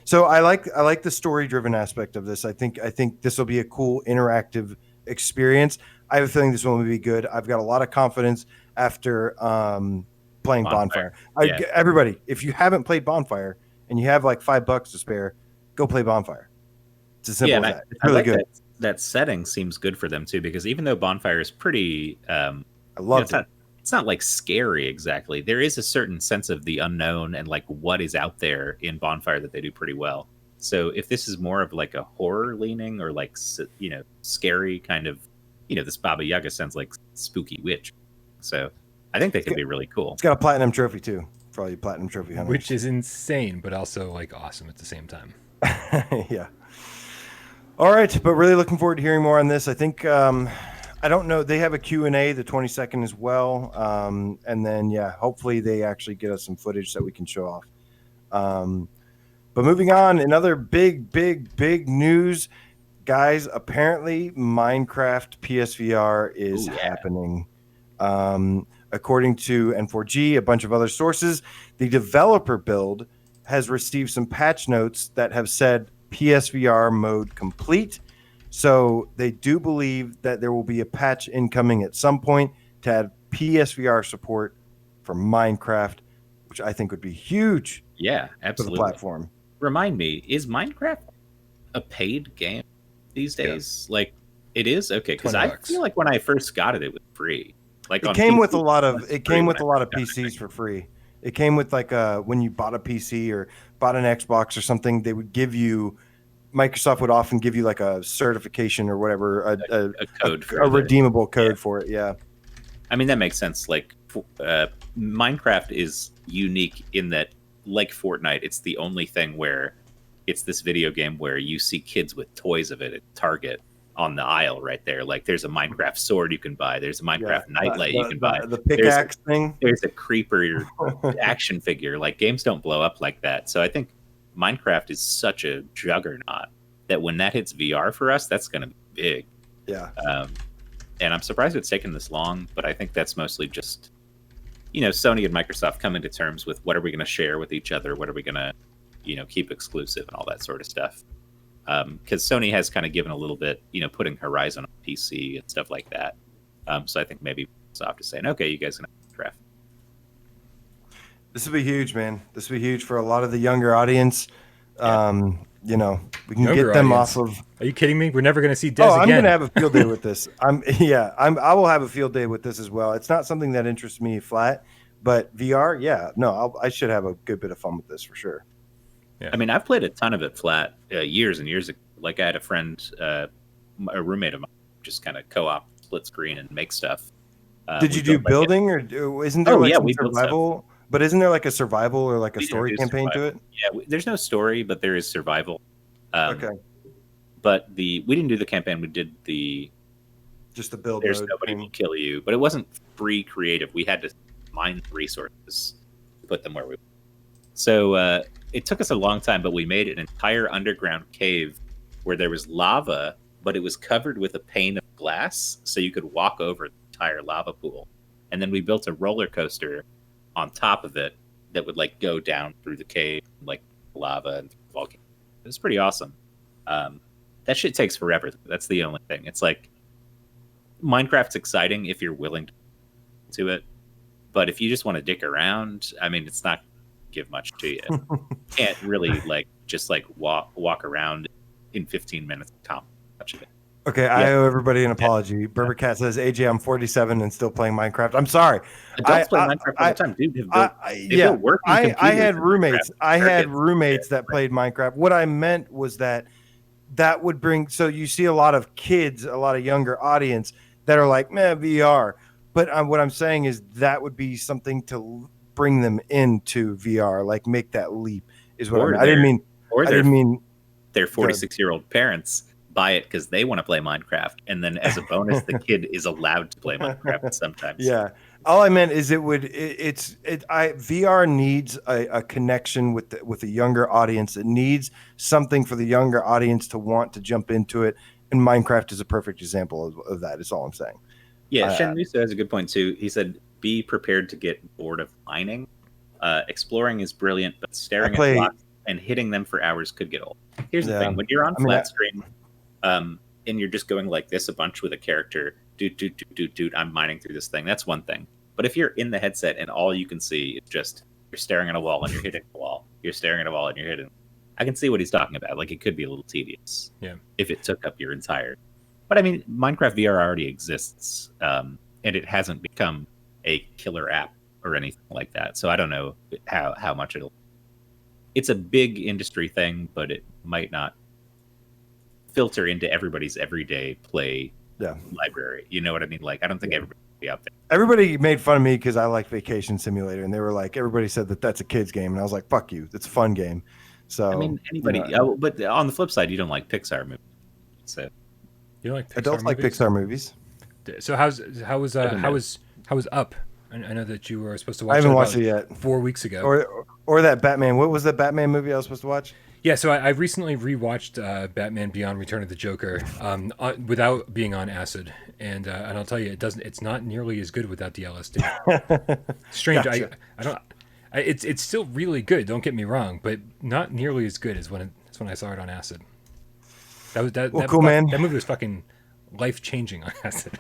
So I like the story-driven aspect of this. I think this will be a cool interactive experience. I have a feeling this one will be good. I've got a lot of confidence after playing Bonfire. Everybody, if you haven't played Bonfire and you have like $5 to spare, go play Bonfire. It's as simple as that. It's really good. That setting seems good for them too, because even though Bonfire is pretty, I love it. It's not like scary exactly. There is a certain sense of the unknown and like what is out there in Bonfire that they do pretty well. So if this is more of like a horror leaning or like, scary kind of, this Baba Yaga sounds like spooky witch. So I think they could be really cool. It's got a platinum trophy too, for all you platinum trophy hunters. Which is insane, but also like awesome at the same time. Yeah. All right. But really looking forward to hearing more on this. I think, I don't know. They have a Q&A the 22nd as well. And then, hopefully they actually get us some footage that we can show off. But moving on, another big news. Guys, apparently Minecraft PSVR is happening. According to N4G, a bunch of other sources, the developer build has received some patch notes that have said PSVR mode complete. So they do believe that there will be a patch incoming at some point to add PSVR support for Minecraft, which I think would be huge. Yeah, for absolutely. the platform. Remind me, is Minecraft a paid game these days? Yeah. Like, it is? Okay, because I feel like when I first got it, it was free. Like it came with a lot of PCs for free. It came with like when you bought a PC or bought an Xbox or something, they would give you. Microsoft would often give you like a certification or whatever, a code, a redeemable code for it. Yeah, I mean that makes sense. Like Minecraft is unique in that, like Fortnite, it's the only thing where it's this video game where you see kids with toys of it at Target on the aisle right there. Like there's a Minecraft sword you can buy. There's a Minecraft nightlight you can buy. The pickaxe thing. There's a creeper action figure. Like games don't blow up like that. So I think Minecraft is such a juggernaut that when that hits VR for us, that's going to be big. Yeah. And I'm surprised it's taken this long, but I think that's mostly just, Sony and Microsoft coming to terms with what are we going to share with each other? What are we going to, keep exclusive and all that sort of stuff. Because Sony has kind of given a little bit, putting Horizon on PC and stuff like that. So I think maybe Microsoft is saying, okay, you guys can have draft. This will be huge, man. This will be huge for a lot of the younger audience. Yeah. We can get them off of. Are you kidding me? We're never going to see Des again. I'm going to have a field day with this. I will have a field day with this as well. It's not something that interests me flat, but VR, I should have a good bit of fun with this for sure. Yeah. I mean, I've played a ton of it flat years and years ago. Like I had a friend, a roommate of mine, just kind of co-op, split screen, and make stuff. Did you do building, or isn't there some survival? But isn't there like a survival or like a story campaign to it? Yeah, there's no story, but there is survival. Okay. But we didn't do the campaign. We did just the build. There's nobody will kill you, but it wasn't free creative. We had to mine resources to put them where we. So it took us a long time, but we made an entire underground cave where there was lava, but it was covered with a pane of glass, so you could walk over the entire lava pool. And then we built a roller coaster on top of it that would like go down through the cave, like lava and volcano. It was pretty awesome. That shit takes forever. That's the only thing. It's like Minecraft's exciting if you're willing to it, but if you just want to dick around, I mean, it's not give much to you. Can't really just walk around in 15 minutes. Much of it. Okay, yeah. I owe everybody an apology. Berber Cat says, AJ, I'm 47 and still playing Minecraft. I'm sorry. Adults play Minecraft all the time, dude. I had roommates. That played Minecraft. What I meant was that would bring. So you see a lot of kids, a lot of younger audience that are like, man, VR. But what I'm saying is that would be something to bring them into VR, like make that leap. Is what I didn't mean. Or I didn't mean their 46-year-old parents buy it because they want to play Minecraft, and then as a bonus, the kid is allowed to play Minecraft sometimes. Yeah, all I meant is VR needs a connection with a younger audience. It needs something for the younger audience to want to jump into it, and Minecraft is a perfect example of that. Is all I'm saying. Yeah, Shen Musa has a good point too. He said, "Be prepared to get bored of mining. Exploring is brilliant, but staring at blocks and hitting them for hours could get old." Here's the thing: when you're on flat screen. And you're just going like this a bunch with a character, dude, I'm mining through this thing. That's one thing. But if you're in the headset and all you can see is just you're staring at a wall and you're hitting a wall, you're staring at a wall and you're hitting. I can see what he's talking about. Like it could be a little tedious, if it took up your entire. But I mean, Minecraft VR already exists, and it hasn't become a killer app or anything like that. So I don't know how much it'll. It's a big industry thing, but it might not filter into everybody's everyday play library. You know what I mean? Like, I don't think everybody will be out there. Everybody made fun of me because I like Vacation Simulator, and they were like, everybody said that's a kid's game, and I was like, fuck you, it's a fun game. So I mean, anybody. But on the flip side, you don't like Pixar movies. So you don't like Pixar adults movies? Like Pixar movies. So how was Up? I know that you were supposed to watch. I haven't watched it yet. 4 weeks ago. Or that Batman. What was the Batman movie I was supposed to watch? Yeah, so I recently rewatched Batman Beyond: Return of the Joker without being on acid, and I'll tell you, it's not nearly as good without the LSD. Strange, gotcha. I don't. It's still really good. Don't get me wrong, but not nearly as good as when I saw it on acid. That cool, man. That movie was fucking life changing on acid.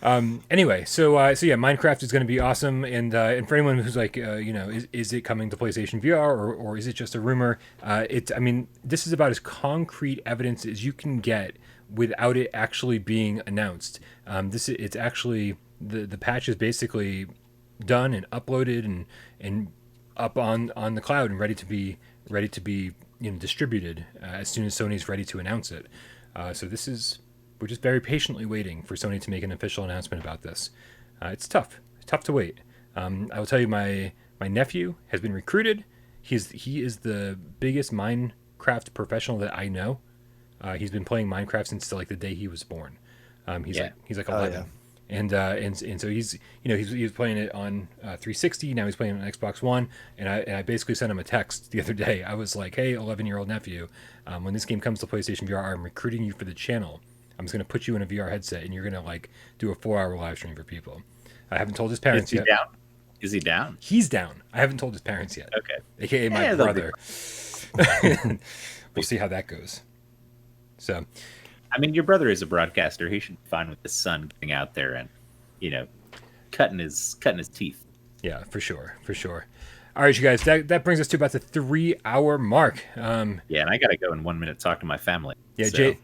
Anyway, so yeah, Minecraft is going to be awesome, and for anyone who's like, is it coming to PlayStation VR or is it just a rumor? This is about as concrete evidence as you can get without it actually being announced. It's actually the patch is basically done and uploaded and up on the cloud and ready to be distributed as soon as Sony's ready to announce it. We're just very patiently waiting for Sony to make an official announcement about this. It's tough. It's tough to wait. I will tell you, my nephew has been recruited. He is the biggest Minecraft professional that I know. He's been playing Minecraft since the day he was born. He's like 11. Oh, yeah. And so he's playing it on 360. Now he's playing it on Xbox One. And I basically sent him a text the other day. I was like, hey, 11-year-old nephew, when this game comes to PlayStation VR, I'm recruiting you for the channel. I'm just going to put you in a VR headset and you're going to do a 4-hour live stream for people. I haven't told his parents yet. Is he down? He's down. I haven't told his parents yet. Okay. AKA my brother. We'll see how that goes. So, your brother is a broadcaster. He should be fine with his son getting out there and, cutting his teeth. Yeah, for sure. All right, you guys, that brings us to about the 3-hour mark. Yeah, and I got to go in 1 minute talk to my family. Yeah, so. Jay,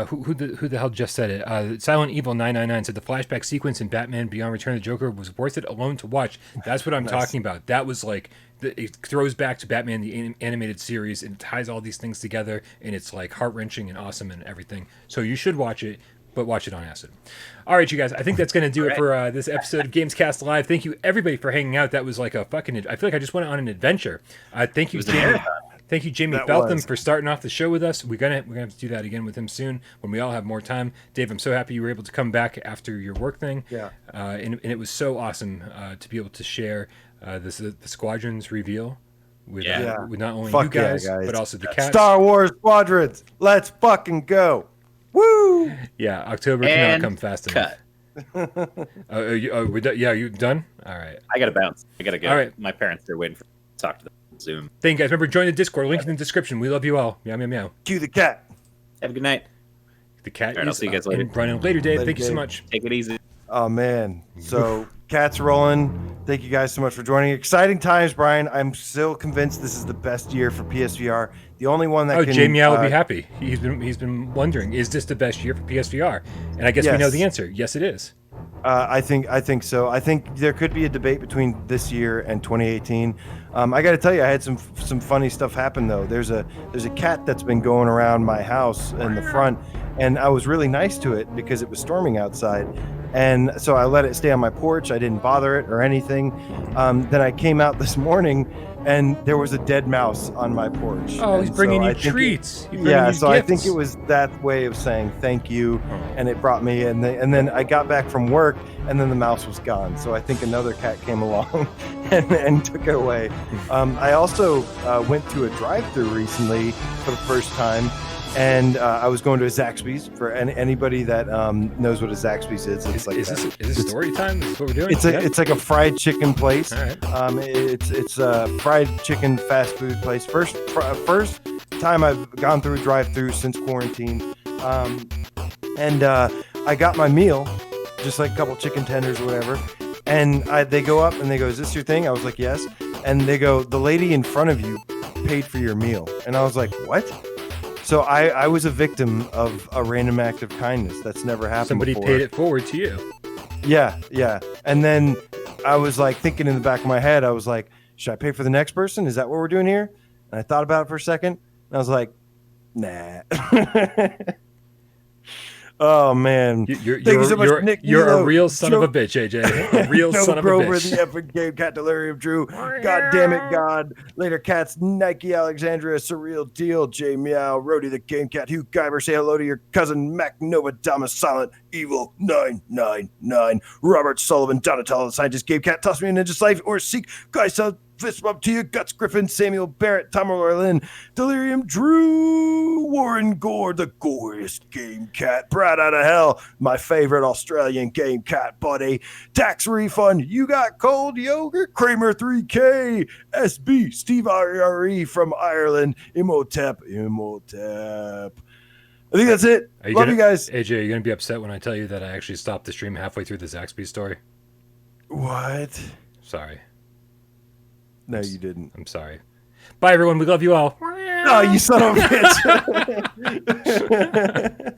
who the hell just said it? Silent Evil 999 said the flashback sequence in Batman Beyond Return of the Joker was worth it alone to watch. That's what I'm talking about. That was it throws back to Batman the animated series and ties all these things together, and it's heart-wrenching and awesome and everything. So you should watch it, but watch it on acid. All right, you guys, I think that's going to do it for this episode of Gamescast Live. Thank you, everybody, for hanging out. That was I feel like I just went on an adventure. Thank you, Jamie. Thank you, Jamie Feltham, for starting off the show with us. We're gonna have to do that again with him soon when we all have more time. Dave, I'm so happy you were able to come back after your work thing. Yeah. And it was so awesome to be able to share the Squadrons reveal with not only you guys, but also the cats. Star Wars Squadrons, let's fucking go! Woo! Yeah, October cannot come fast enough. We're done. Yeah, you done? All right. I gotta bounce. I gotta go. All right. My parents are waiting for me to talk to them on Zoom. Thank you guys. Remember, join the Discord. Link in the description. We love you all. Meow, meow, meow. Cue the cat. Have a good night. The cat I'll see you guys later. Running later, Dave. Thank you so much. Take it easy. Oh, man. So, cat's rolling. Thank you guys so much for joining. Exciting times, Brian. I'm still convinced this is the best year for PSVR. The only one that can... Jamie Al will be happy. He's been wondering, is this the best year for PSVR? And I guess we know the answer. Yes, it is. I think so. I think there could be a debate between this year and 2018. I got to tell you, I had some funny stuff happen though. There's a cat that's been going around my house in the front, and I was really nice to it because it was storming outside, and so I let it stay on my porch. I didn't bother it or anything. Then I came out this morning, and there was a dead mouse on my porch. Oh, he's bringing you treats. I think it was that way of saying thank you, and it brought me, and then I got back from work, and then the mouse was gone. So I think another cat came along and took it away. I also went to a drive-thru recently for the first time, and I was going to a Zaxby's. For anybody that knows what a Zaxby's is, it's like is this story time? Is this what we're doing? It's like a fried chicken place. All right. It's a fried chicken fast food place. First time I've gone through a drive-thru since quarantine, and I got my meal, just like a couple chicken tenders or whatever. And they go up and they go, "Is this your thing?" I was like, "Yes." And they go, "The lady in front of you paid for your meal." And I was like, "What?" So I was a victim of a random act of kindness that's never happened before. Somebody paid it forward to you. Yeah. And then I was like thinking in the back of my head, I was like, should I pay for the next person? Is that what we're doing here? And I thought about it for a second. And I was like, nah. Oh man! You're so much, Nick. You're a real son of a bitch, AJ. A real son of a bitch. The epic game, Cat Delirium, Drew. God damn it, God. Later, Cats. Nike, Alexandria, Surreal Deal, J Meow, Rody the Game Cat, Hugh Guyver. Say hello to your cousin Mac Nova, Damas Silent, Evil 999, Robert Sullivan, Donatello, the Scientist, Game Cat, Toss Me a Ninja Life, or Seek, Guys. Fist bump to you, Guts Griffin, Samuel Barrett, Tom Orlin, Delirium Drew, Warren Gore, the goriest game cat, Brad out of hell, my favorite Australian game cat buddy, Tax Refund, You Got Cold Yogurt, Kramer 3K, SB, Steve RE from Ireland, Imhotep, I think that's it. Love you guys. AJ, are you going to be upset when I tell you that I actually stopped the stream halfway through the Zaxby story? What? Sorry. No, you didn't. I'm sorry. Bye, everyone. We love you all. Oh, you son of a bitch.